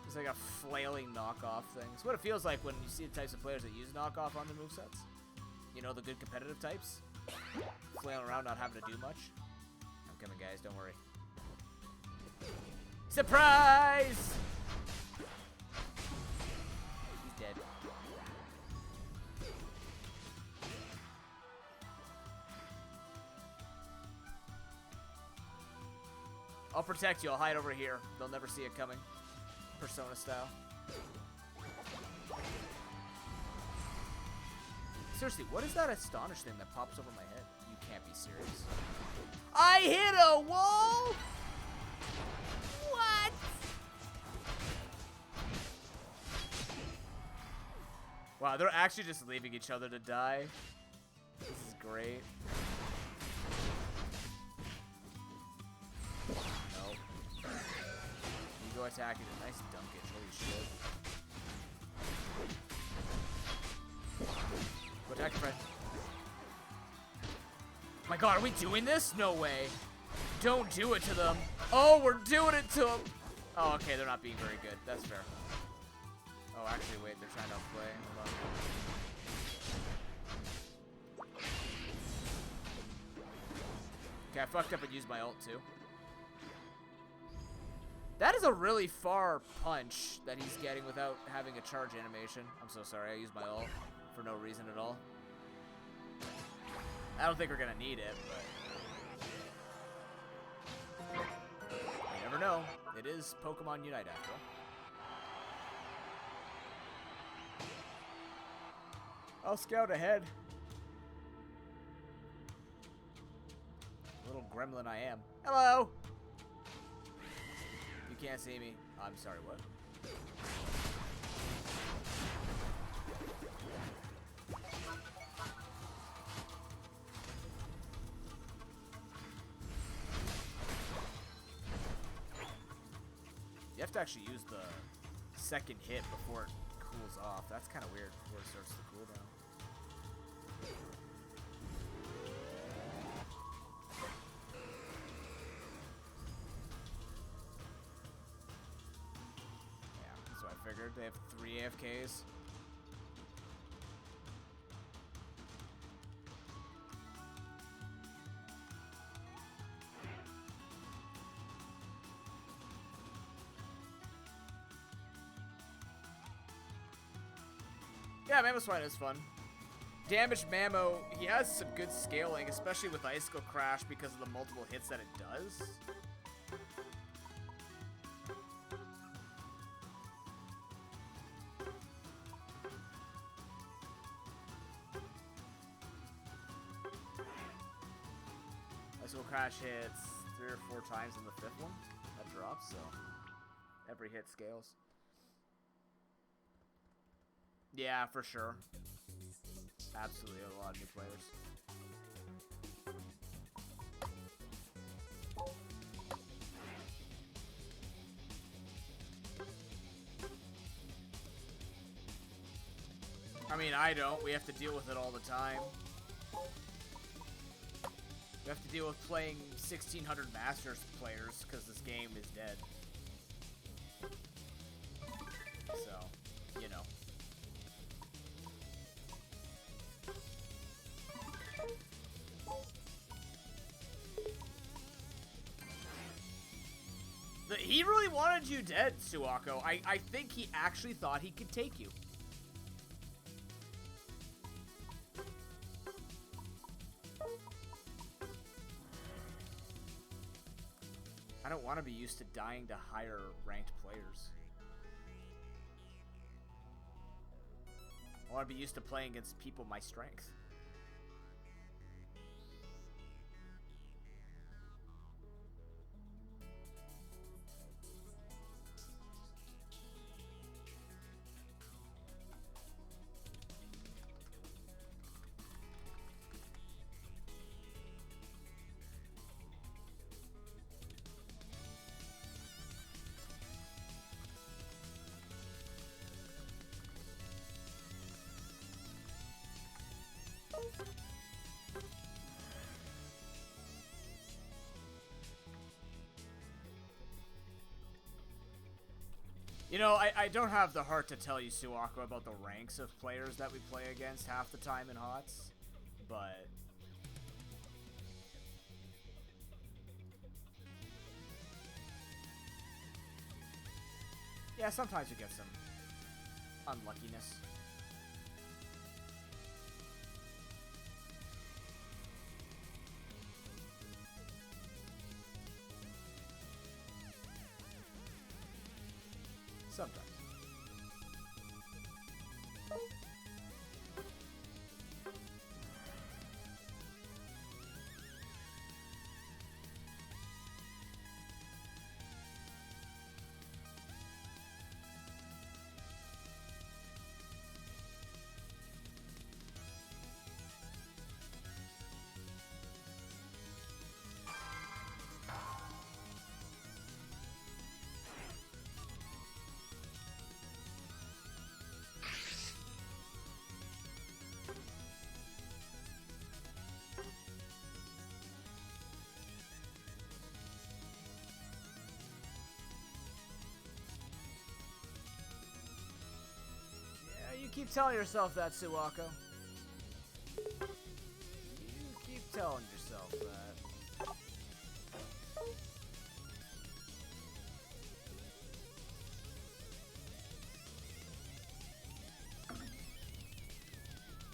It's like a flailing knockoff thing. It's what it feels like when you see the types of players that use knockoff on their movesets. You know, the good competitive types. Flailing around, not having to do much. I'm coming, guys. Don't worry. Surprise! He's dead. I'll protect you. I'll hide over here. They'll never see it coming. Persona style. Seriously, what is that astonish thing that pops over my head? You can't be serious. I hit a wall? What? Wow, they're actually just leaving each other to die. This is great. Go attack it. Nice dunkage. Holy shit. Go attack your friend. My god, are we doing this? No way. Don't do it to them. Oh, we're doing it to them. Oh, okay. They're not being very good. That's fair. Oh, actually, wait. They're trying to play. Hold on. Okay, I fucked up and used my ult, too. That is a really far punch that he's getting without having a charge animation. I'm so sorry, I used my ult for no reason at all. I don't think we're gonna need it, but you never know. It is Pokemon Unite after all. I'll scout ahead. Little gremlin I am. Hello! You can't see me. I'm sorry, what? You have to actually use the second hit before it cools off. That's kind of weird before it starts to cool down. Figured they have 3 AFKs. Yeah, Mammo Swine is fun. Damaged Mammo, he has some good scaling, especially with Icicle Crash because of the multiple hits that it does. Crash hits 3 or 4 times in the 5th one. That drops, so every hit scales. Yeah, for sure. Absolutely, a lot of new players. I mean, I don't. We have to deal with it all the time. We have to deal with playing 1600 Masters players because this game is dead. So, you know. He really wanted you dead, Suwako. I think he actually thought he could take you. I don't want to be used to dying to higher ranked players. I want to be used to playing against people my strength. You know, I don't have the heart to tell you, Suwako, about the ranks of players that we play against half the time in HOTS, but... yeah, sometimes you get some unluckiness. Sometimes. You keep telling yourself that, Suwako. You keep telling yourself that.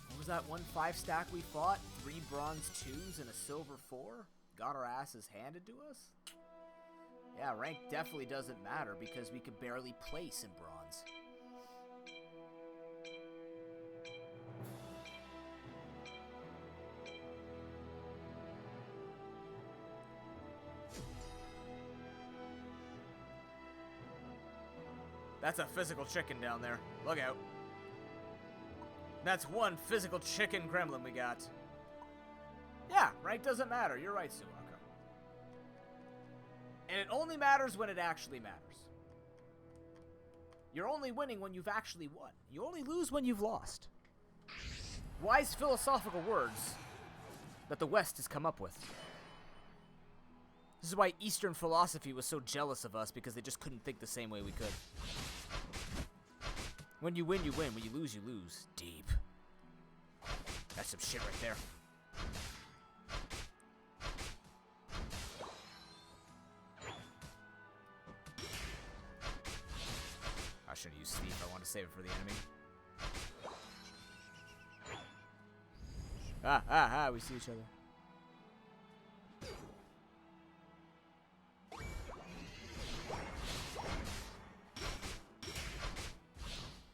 What was that 1 5-stack we fought? 3 bronze 2s and a silver 4? Got our asses handed to us? Yeah, rank definitely doesn't matter because we could barely place in bronze. That's a physical chicken down there. Look out. That's one physical chicken gremlin we got. Yeah, rank doesn't matter. You're right, Suwako. And it only matters when it actually matters. You're only winning when you've actually won. You only lose when you've lost. Wise philosophical words that the West has come up with. This is why Eastern philosophy was so jealous of us, because they just couldn't think the same way we could. When you win, you win. When you lose, you lose. Deep. That's some shit right there. I should have used Steve. I want to save it for the enemy. We see each other.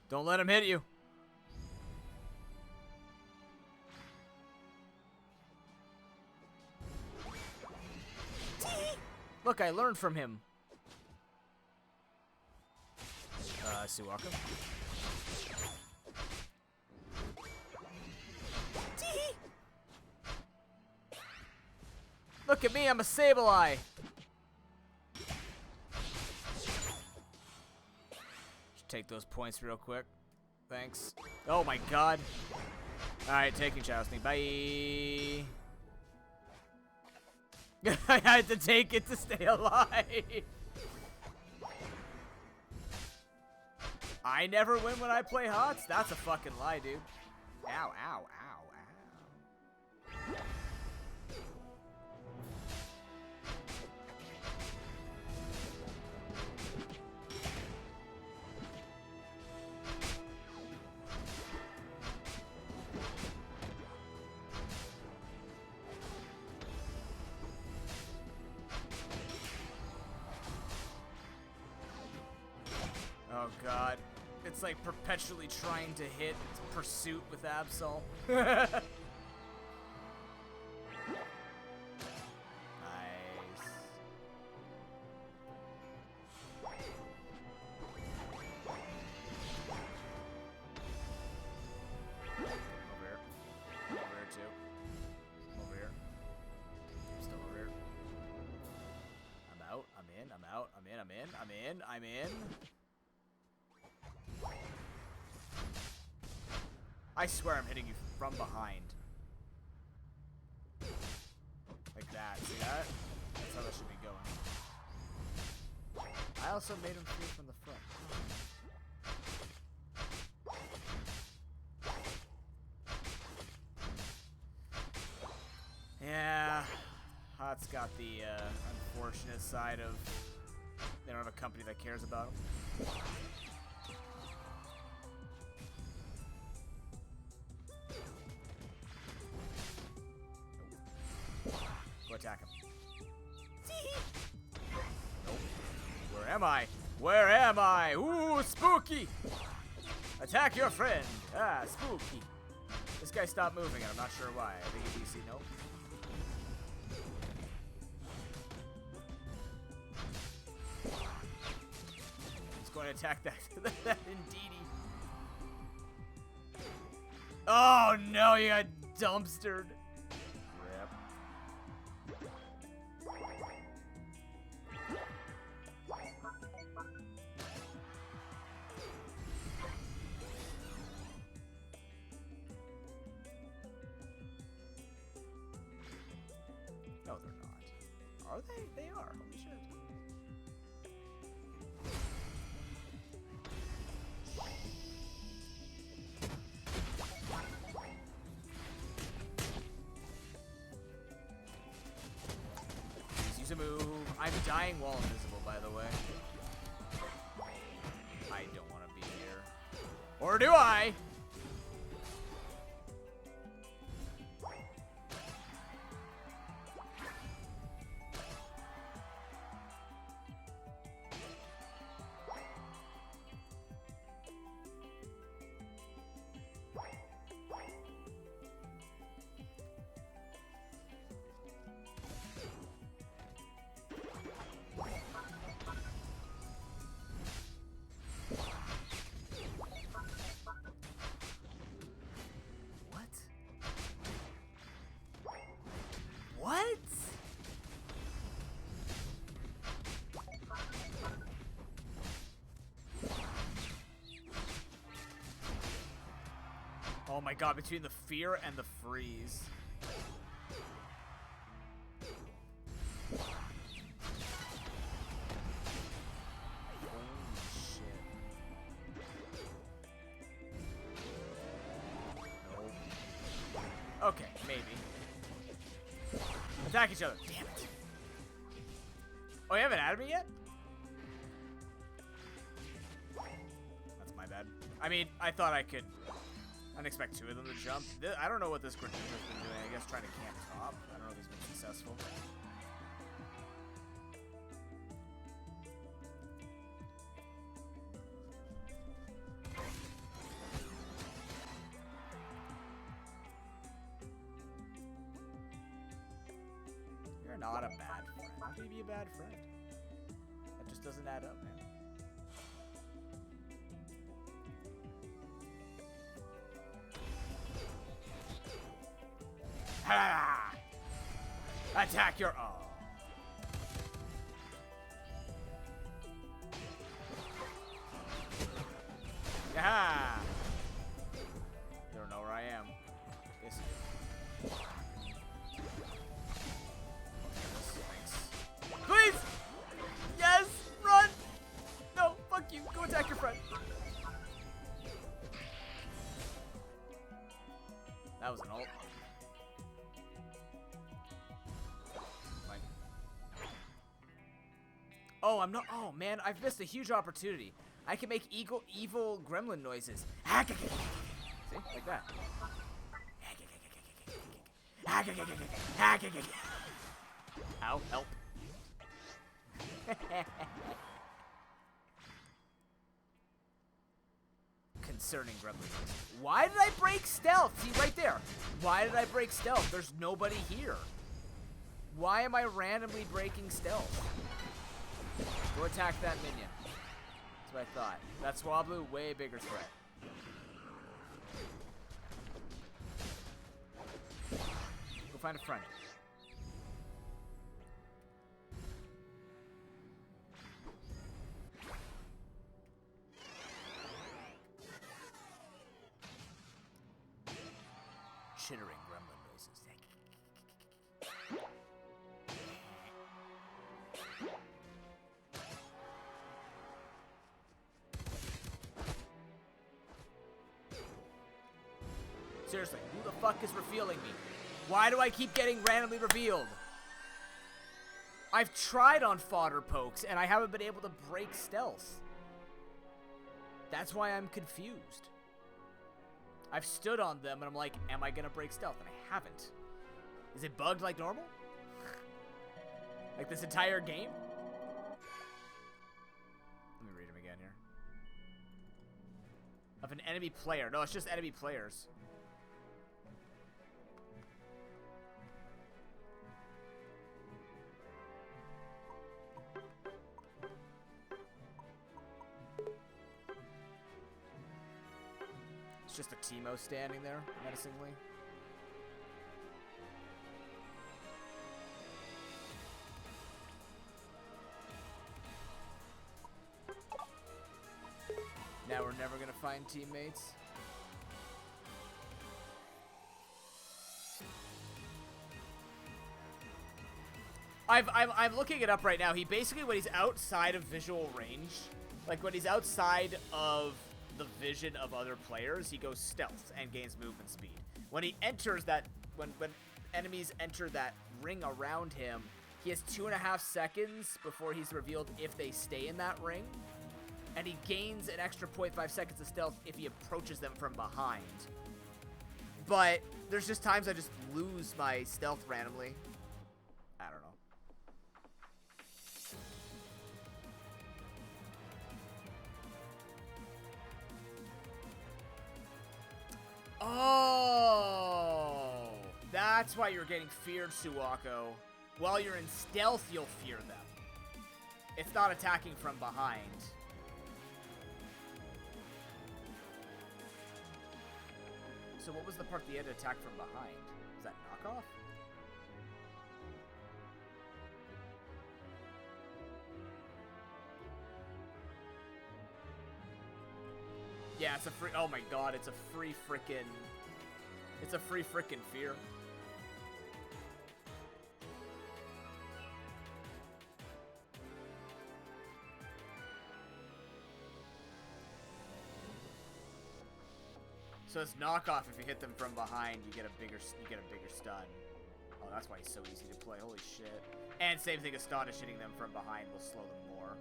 Don't let him hit you. Look, I learned from him. Suwako. Look at me, I'm a Sableye. Take those points real quick. Thanks. Oh my god. Alright, taking Jousting. Bye. I had to take it to stay alive. I never win when I play HOTS? That's a fucking lie, dude. Ow, ow, ow, ow. god. It's like perpetually trying to hit Pursuit with Absol. Nice. Over here. Over here too. Over here. Still over here. I'm out. I'm in. I'm out. I'm in. I'm in. I'm in. I'm in. I swear I'm hitting you from behind. Like that. See that? That's how that should be going. I also made him feel from the front. Yeah. Hot's got the unfortunate side of they don't have a company that cares about them. Go attack him. Nope. Where am I? Where am I? Ooh, spooky! Attack your friend. Ah, spooky. This guy stopped moving and I'm not sure why. I think he's DC. Nope. He's going to attack that Indeedee. Oh no, you got dumpstered. Rip. No, they're not. Are they? They are. Holy shit. Please use a move. I'm dying while invisible, by the way. I don't want to be here. Or do I? What? Oh my god, between the fear and the freeze. Holy shit. Nope. Okay, maybe. Attack each other. Damn it. Oh, you haven't added me yet? That's my bad. I mean, I thought I could. I didn't expect two of them to jump. I don't know what this Greninja's been doing. I guess trying to camp top. I don't know if he's been successful. You're not a bad friend. How can you be a bad friend? That just doesn't add up, man. Ha! Attack your oh. Yeah. You don't know where I am. Yes. Thanks. Please! Yes! Run! No, fuck you. Go attack your friend. That was an ult. Fine. Oh, I'm not. Oh, man. I've missed a huge opportunity. I can make evil gremlin noises. See? Like that. Ow, help. concerning gremlins. Why did I break stealth? See, right there. Why did I break stealth? There's nobody here. Why am I randomly breaking stealth? Go attack that minion. That's what I thought. That Swablu, way bigger threat. Go find a friend. Chittering gremlin noises. Seriously, who the fuck is revealing me? Why do I keep getting randomly revealed? I've tried on fodder pokes and I haven't been able to break stealth. That's why I'm confused. I've stood on them and I'm like, am I gonna break stealth? And I haven't. Is it bugged like normal? Like this entire game? Let me read him again here. Of an enemy player. No, it's just enemy players. Just a Teemo standing there, menacingly. Now we're never gonna find teammates. I'm looking it up right now. He basically, when he's outside of visual range, like when he's outside of the vision of other players, he goes stealth and gains movement speed. When he enters that, when enemies enter that ring around him, he has 2.5 seconds before he's revealed if they stay in that ring, and he gains an extra 0.5 seconds of stealth if he approaches them from behind. But there's just times I just lose my stealth randomly. I don't know. Oh, that's why you're getting feared, Suwako. While you're in stealth, you'll fear them. It's not attacking from behind. So what was the part that you had to attack from behind? Is that knockoff? Yeah, it's a free. Oh my god, it's a free frickin'. It's a free frickin' fear. So it's knockoff. If you hit them from behind, you get a bigger stun. Oh, that's why he's so easy to play. Holy shit! And same thing, Astonish hitting them from behind will slow them more.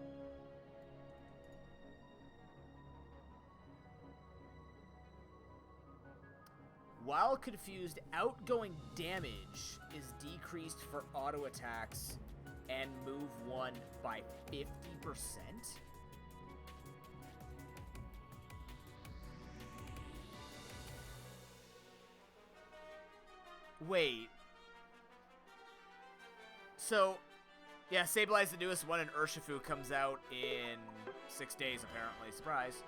While confused, outgoing damage is decreased for auto attacks and move 1 by 50%. Wait. So, yeah, Sableye, the newest one, and Urshifu comes out in 6 days, apparently. Surprise.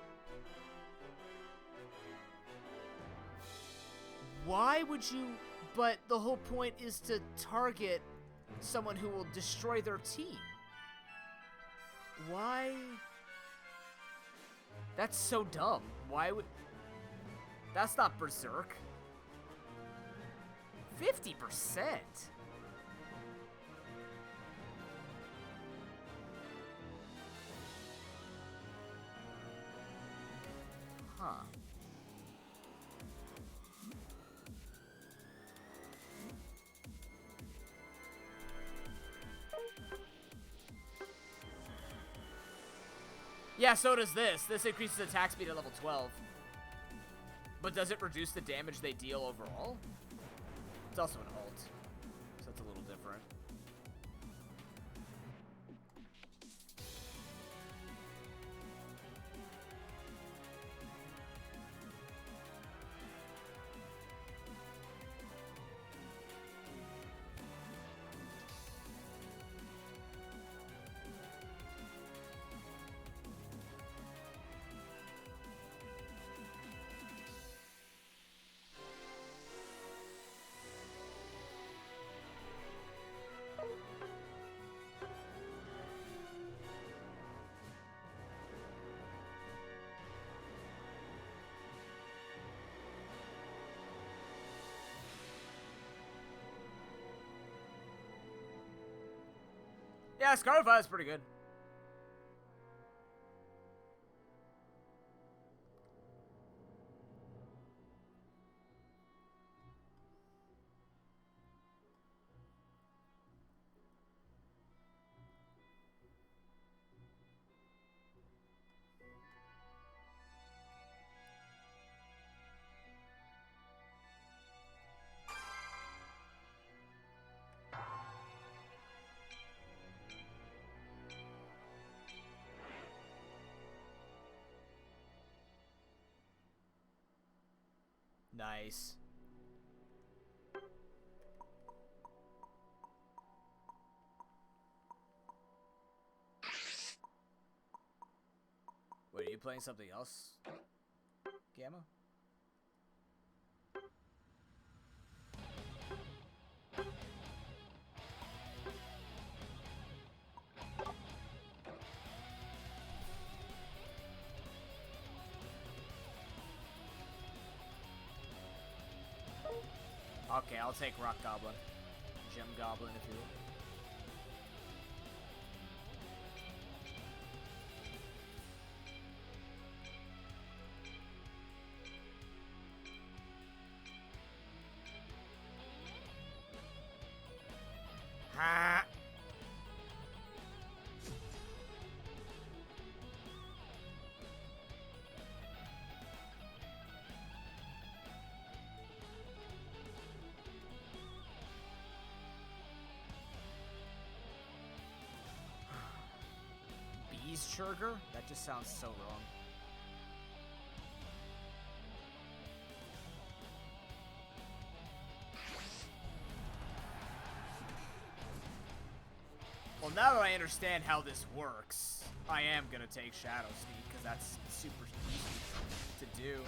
Why would you... But the whole point is to target someone who will destroy their team. Why? That's so dumb. Why would... That's not Berserk. 50%? Huh. Yeah, so does this. This increases attack speed at level 12. But does it reduce the damage they deal overall? It's also an ult, so that's a little different. Yeah, Scarlet Violet's pretty good. Nice. Wait, are you playing something else, Gamma? Okay, I'll take Rock Goblin. Gem Goblin, if you will. Ha! Sugar? That just sounds so wrong. Well, now that I understand how this works, I am gonna take Shadow Sneak, because that's super easy to do.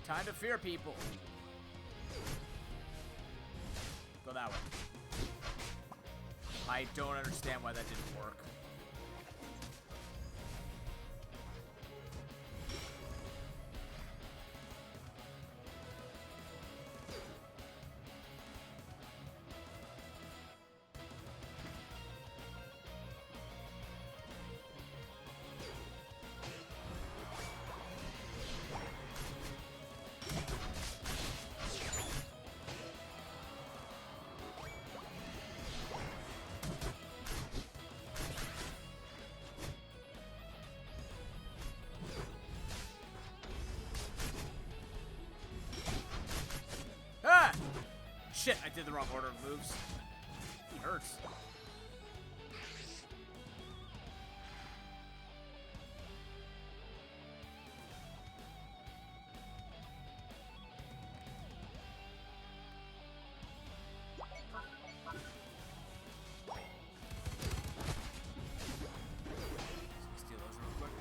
Time to fear people. Go that way. I don't understand why that didn't work. Shit, I did the wrong order of moves. He hurts. Steal those real quick.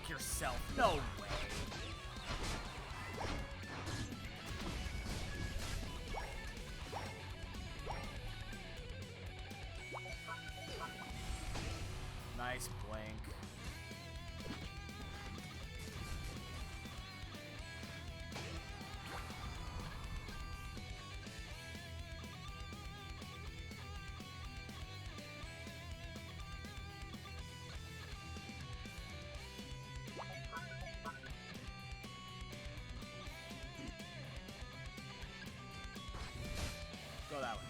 fuck yourself. No way. Nice blink. Go that way.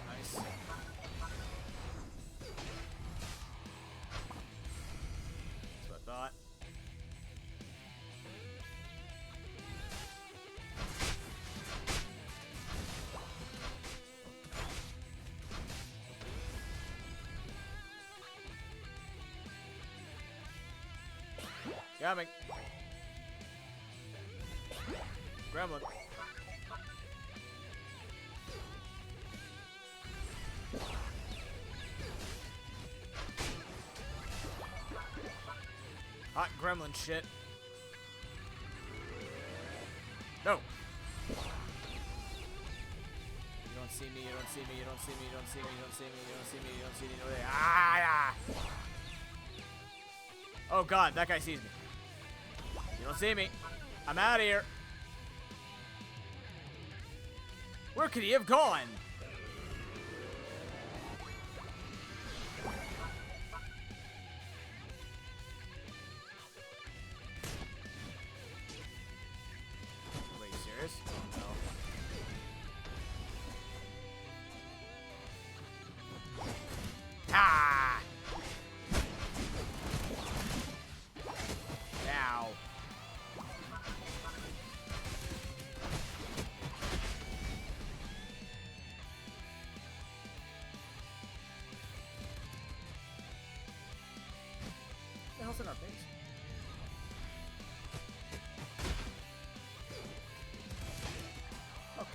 Nice. That's what I thought. Coming. Gremlin. Hot gremlin shit. No. You don't see me, you don't see me, you don't see me, you don't see me, you don't see me, you don't see me, you don't see me, you don't see me. Ah, yeah. Oh god, that guy sees me. You don't see me. I'm out of here. Where could he have gone? Wait, you serious? Oh, no. Ah! Ow. What the hell's in our base? Okay.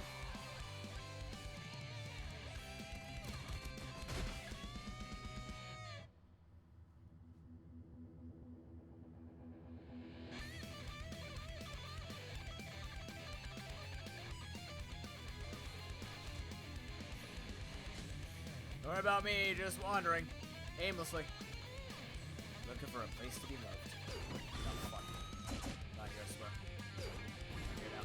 Don't worry about me, just wandering aimlessly. Looking for a place to be loved. Not fun. Not here, I swear. Here now.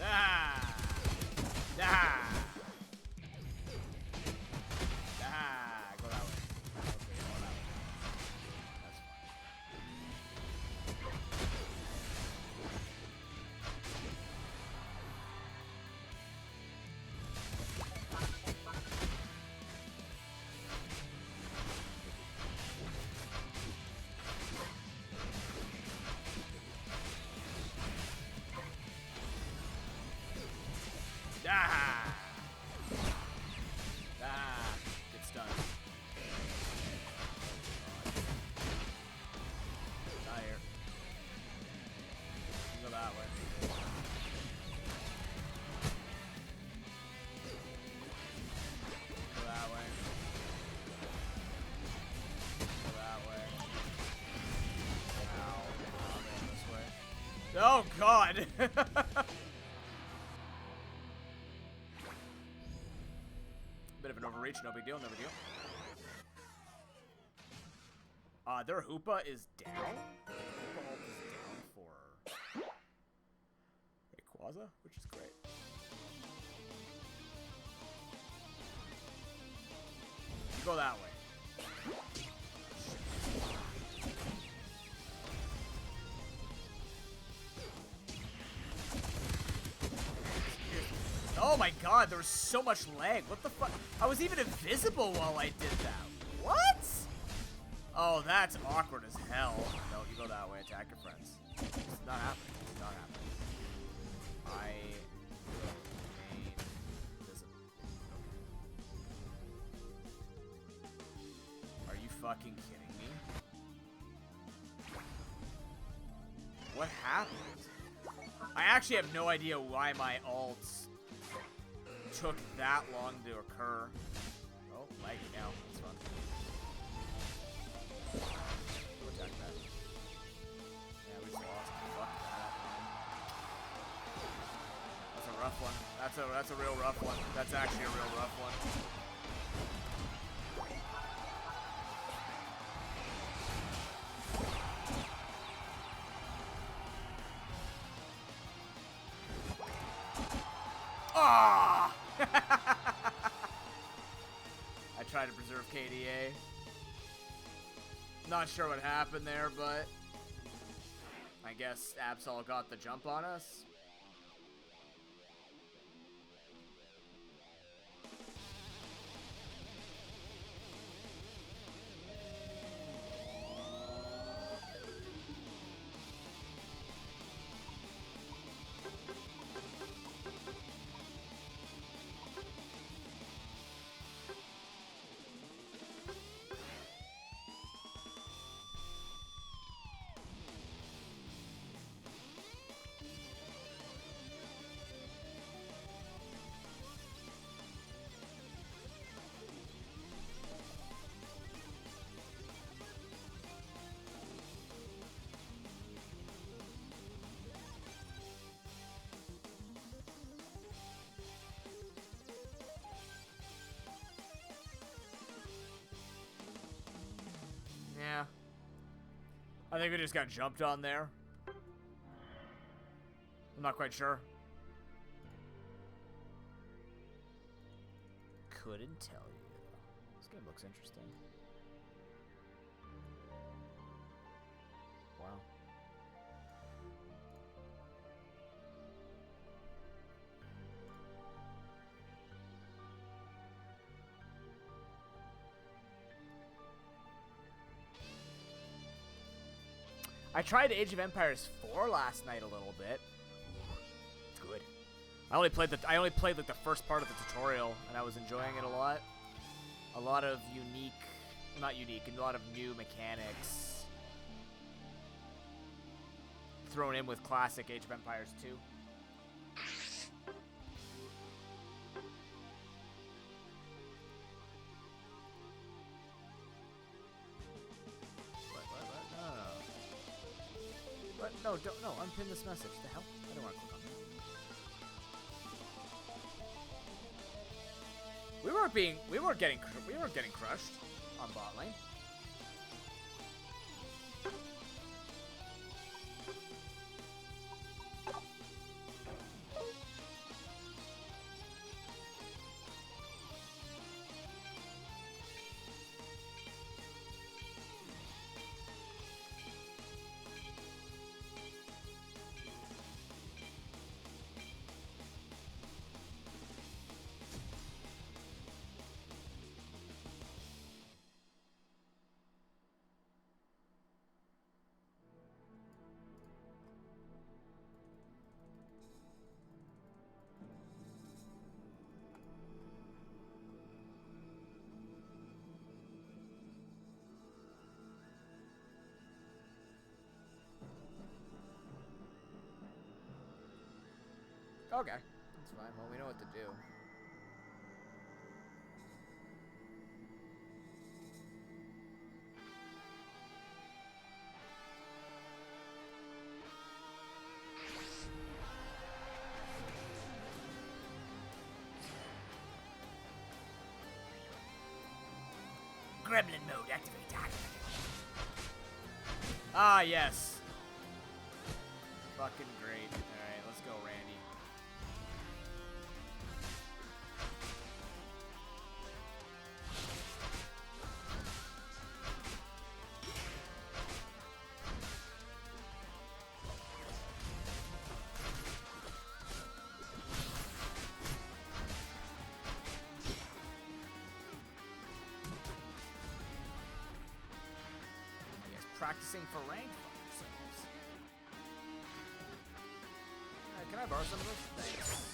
Ah! Ah! Ah! Go that way. Okay, go that way. That's Ah! Ah! Get stunned. Not here. Go that way. Go that way. Go that way. Ow. I'm going this way. Oh, God! Bit of an overreach, no big deal, no big deal. Their Hoopa is down? Hoopa ult is down for... plaza, which is great. You go that way. Oh my god, there was so much lag. What the fuck? I was even invisible while I did that. What? Oh, that's awkward as hell. No, you go that way. Attack your friends. It's not happening. It's not happening. I remain invisible. Okay. Are you fucking kidding me? What happened? I actually have no idea why my ults took that long to occur. Oh, laggy now. That's fun. We'll attack that. Yeah, we just lost. Fuck that. That's a rough one. That's a real rough one. That's actually a real rough one. Ah! I tried to preserve KDA. Not sure what happened there, but I guess Absol got the jump on us. Yeah. I think we just got jumped on there. I'm not quite sure. Couldn't tell you. This game looks interesting. Wow. I tried Age of Empires 4 last night a little bit. It's good. I only played like the first part of the tutorial, and I was enjoying it a lot. A lot of unique, not unique, a lot of new mechanics thrown in with classic Age of Empires 2. What? No, don't. No, unpin this message. The hell? I don't want to click on that. We weren't getting crushed on bot lane. Okay, that's fine. Well, we know what to do.
Gremlin mode activate.
Ah, yes. Fucking great. Alright, let's go, Randy. practicing for rank ourselves. Can I borrow some of this? Thanks.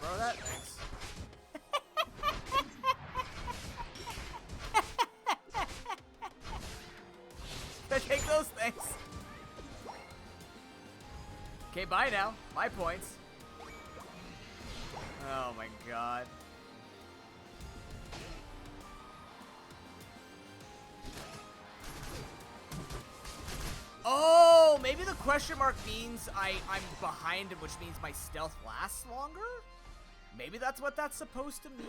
Borrow that? Thanks. Can I take those? Thanks. Okay, bye now. My points. Oh my god. Oh, maybe the question mark means I'm behind him, which means my stealth lasts longer? Maybe that's what that's supposed to mean?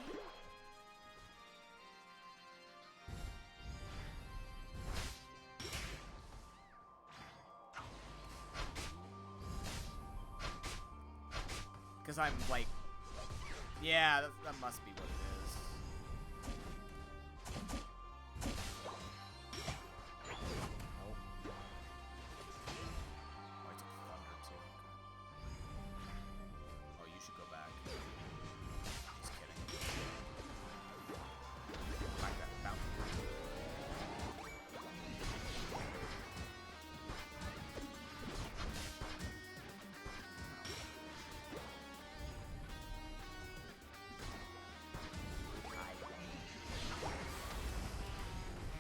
Because I'm like... Yeah, that must be what it is. Nope. Oh, I took thunder too. Oh, you should go back. Just kidding. Back that fountain.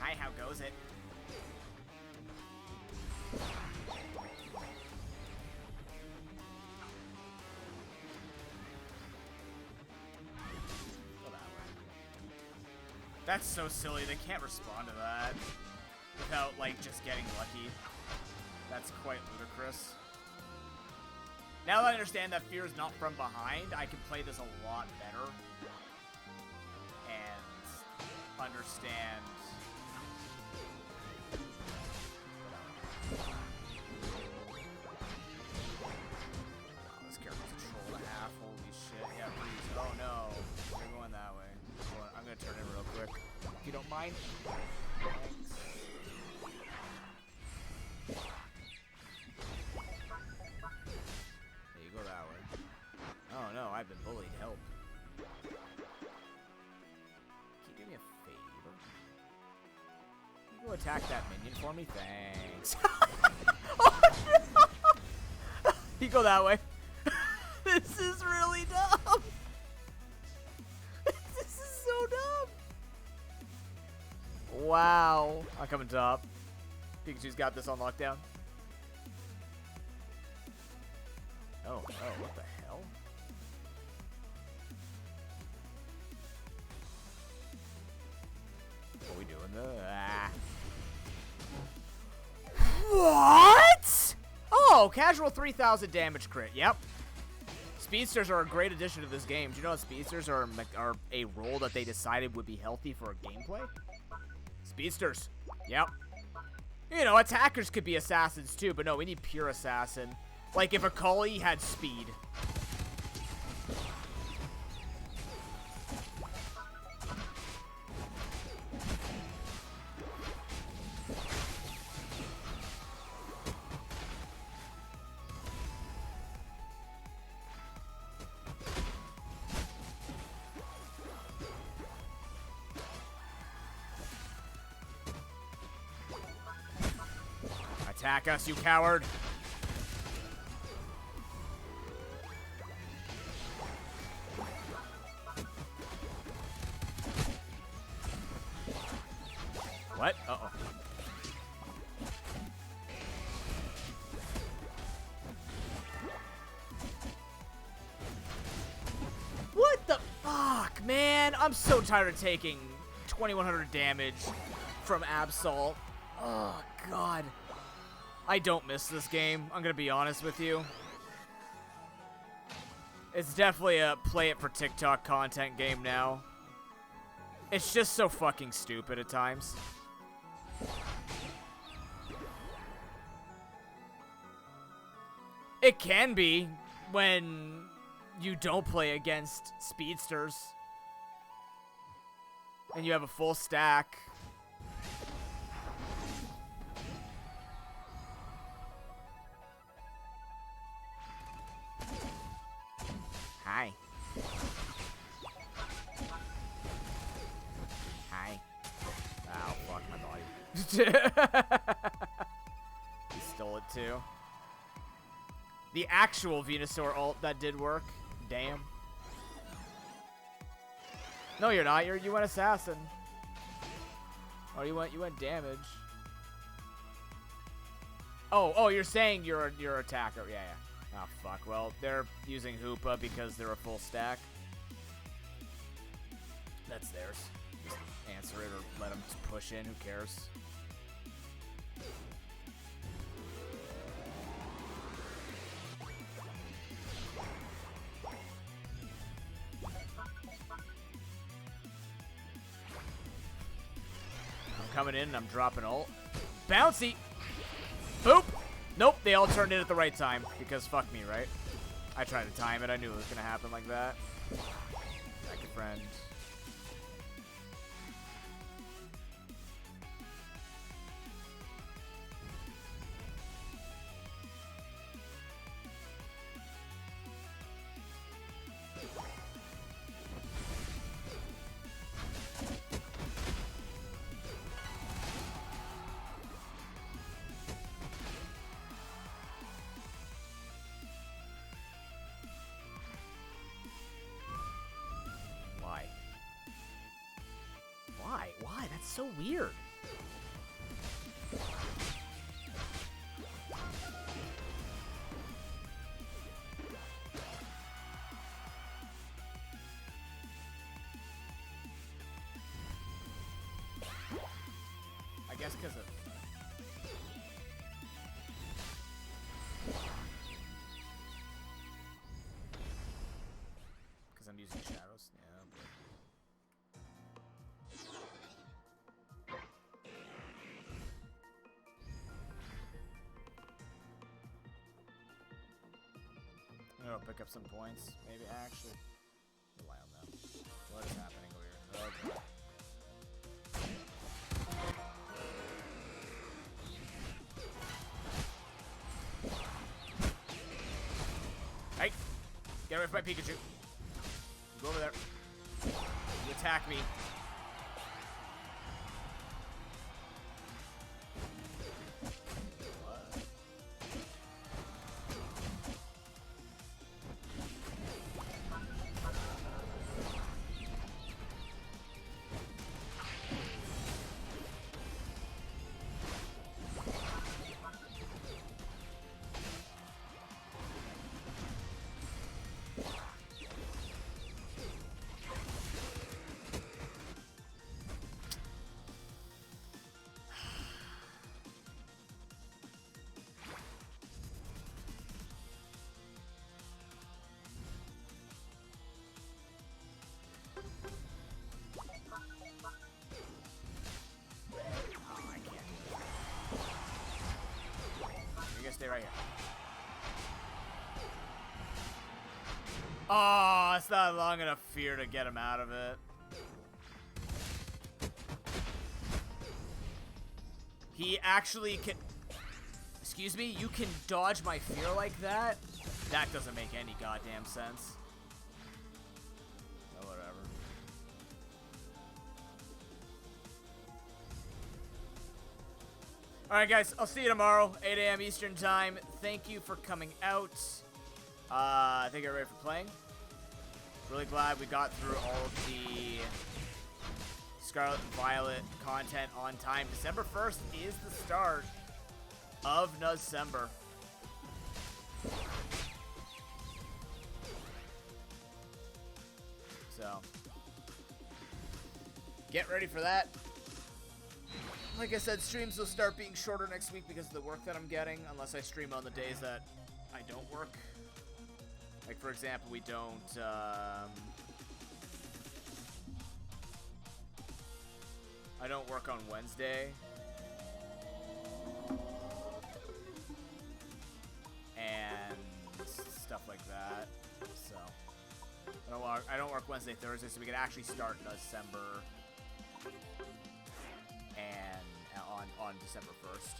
Hi, how goes it? Go that way. That's so silly. They can't respond to that without, like, just getting lucky. That's quite ludicrous. Now that I understand that fear is not from behind, I can play this a lot better and understand. Oh, this character's a troll and a half. Holy shit. Yeah, please. Oh no. They're going that way. I'm gonna turn in real quick. If you don't mind. Thanks. Yeah, you go that way. Oh no, I've been bullied. Help. Can you do me a favor? Can you go attack that minion for me? Thanks. Oh no! You go that way. This is really dumb. This is so dumb. Wow. I'm coming top. Pikachu's got this on lockdown. Oh, what the hell? What are we doing? What? Oh, casual 3,000 damage crit. Yep. Speedsters are a great addition to this game. Do you know that speedsters are a role that they decided would be healthy for gameplay? Speedsters. Yep. You know, attackers could be assassins too, but no, we need pure assassin. Like if a Akali had speed. Attack us, you coward! What? Uh-oh. What the fuck, man? I'm so tired of taking 2,100 damage from Absol. Oh, God. I don't miss this game. I'm gonna be honest with you. It's definitely a play it for TikTok content game now. It's just so fucking stupid at times. It can be when you don't play against speedsters and you have a full stack. Hi. Hi. Ow, fuck my body. He stole it too. The actual Venusaur ult that did work. Damn. No, you're not. You went assassin. Oh, you went damage. Oh, you're saying you're attacker. Yeah. Oh, fuck. Well, they're using Hoopa because they're a full stack. That's theirs. Just answer it or let them just push in. Who cares? I'm coming in and I'm dropping ult. Bouncy! Boop! Nope, they all turned in at the right time, because fuck me, right? I tried to time it, I knew it was gonna happen like that. Thank you, friend. Why? That's so weird. I guess because of... Because I'm using shadows. Yeah. I'll pick up some points. Maybe actually rely on them. What is happening over here? Okay. Hey! Get away from my Pikachu. Go over there. You attack me. Stay right here. Oh, it's not long enough fear to get him out of it. He actually can... Excuse me? You can dodge my fear like that? That doesn't make any goddamn sense. Oh, whatever. Alright, guys. I'll see you tomorrow, 8 a.m. Eastern Time. Thank you for coming out. Thank you everybody for playing. Really glad we got through all of the Scarlet and Violet content on time. December 1st is the start of Nuzcember. So, get ready for that. Like I said, streams will start being shorter next week because of the work that I'm getting, unless I stream on the days that I don't work. Like, for example, we don't, I don't work on Wednesday. And stuff like that. So, I don't work Wednesday, Thursday, so we can actually start December and on December 1st.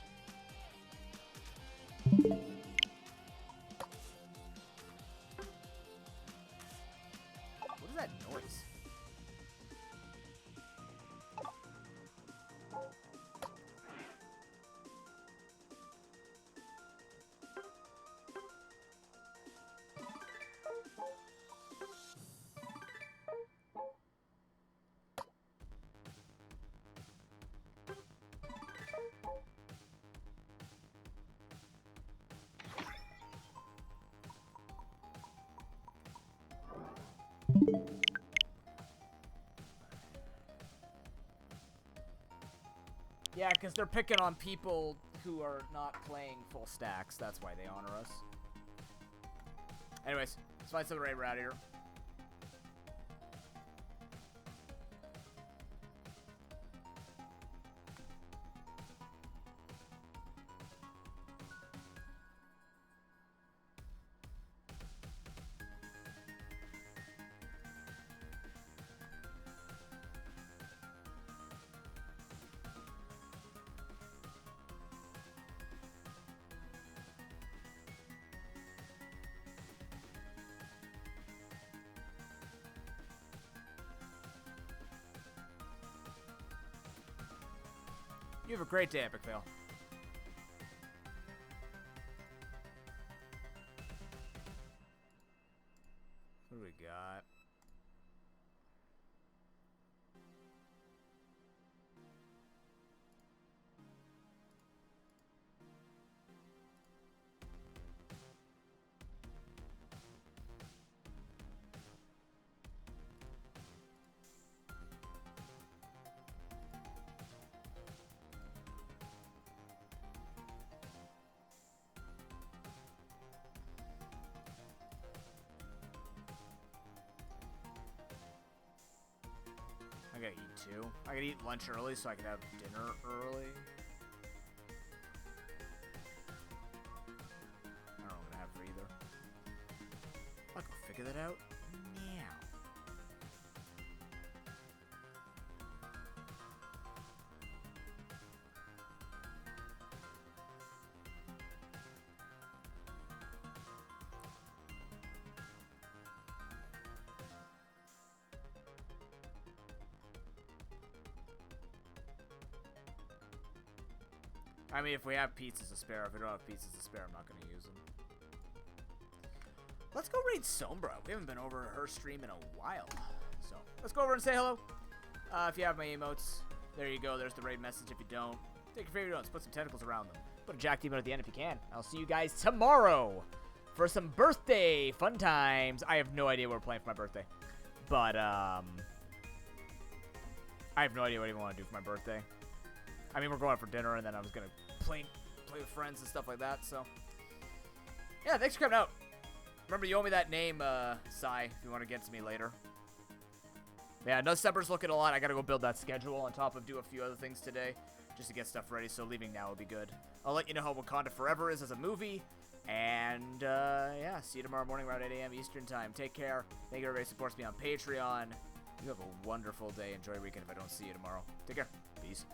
Yeah, because they're picking on people who are not playing full stacks. That's why they honor us. Anyways, let's find some raid out here. You have a great day, Epic Fail. What do we got? I gotta eat too. I gotta eat lunch early so I can have dinner early. I don't know what I'm gonna have for either. I'll go figure that out now. I mean, if we have pizzas to spare. If we don't have pizzas to spare, I'm not going to use them. Let's go raid Sombra. We haven't been over her stream in a while. So, let's go over and say hello. If you have my emotes, there you go. There's the raid message. If you don't, take your favorite notes. Put some tentacles around them. Put a jacked emote at the end if you can. I'll see you guys tomorrow for some birthday fun times. I have no idea what we're playing for my birthday. But, I have no idea what I even want to do for my birthday. I mean, we're going out for dinner, and then I was going to play with friends and stuff like that, so. Yeah, thanks for coming out. Remember, you owe me that name, Sai, if you want to get to me later. Yeah, Nuzlocke's looking a lot. I got to go build that schedule on top of do a few other things today just to get stuff ready, so leaving now will be good. I'll let you know how Wakanda Forever is as a movie, and, yeah, see you tomorrow morning around 8 a.m. Eastern Time. Take care. Thank you, everybody who supports me on Patreon. You have a wonderful day. Enjoy your weekend if I don't see you tomorrow. Take care. Peace.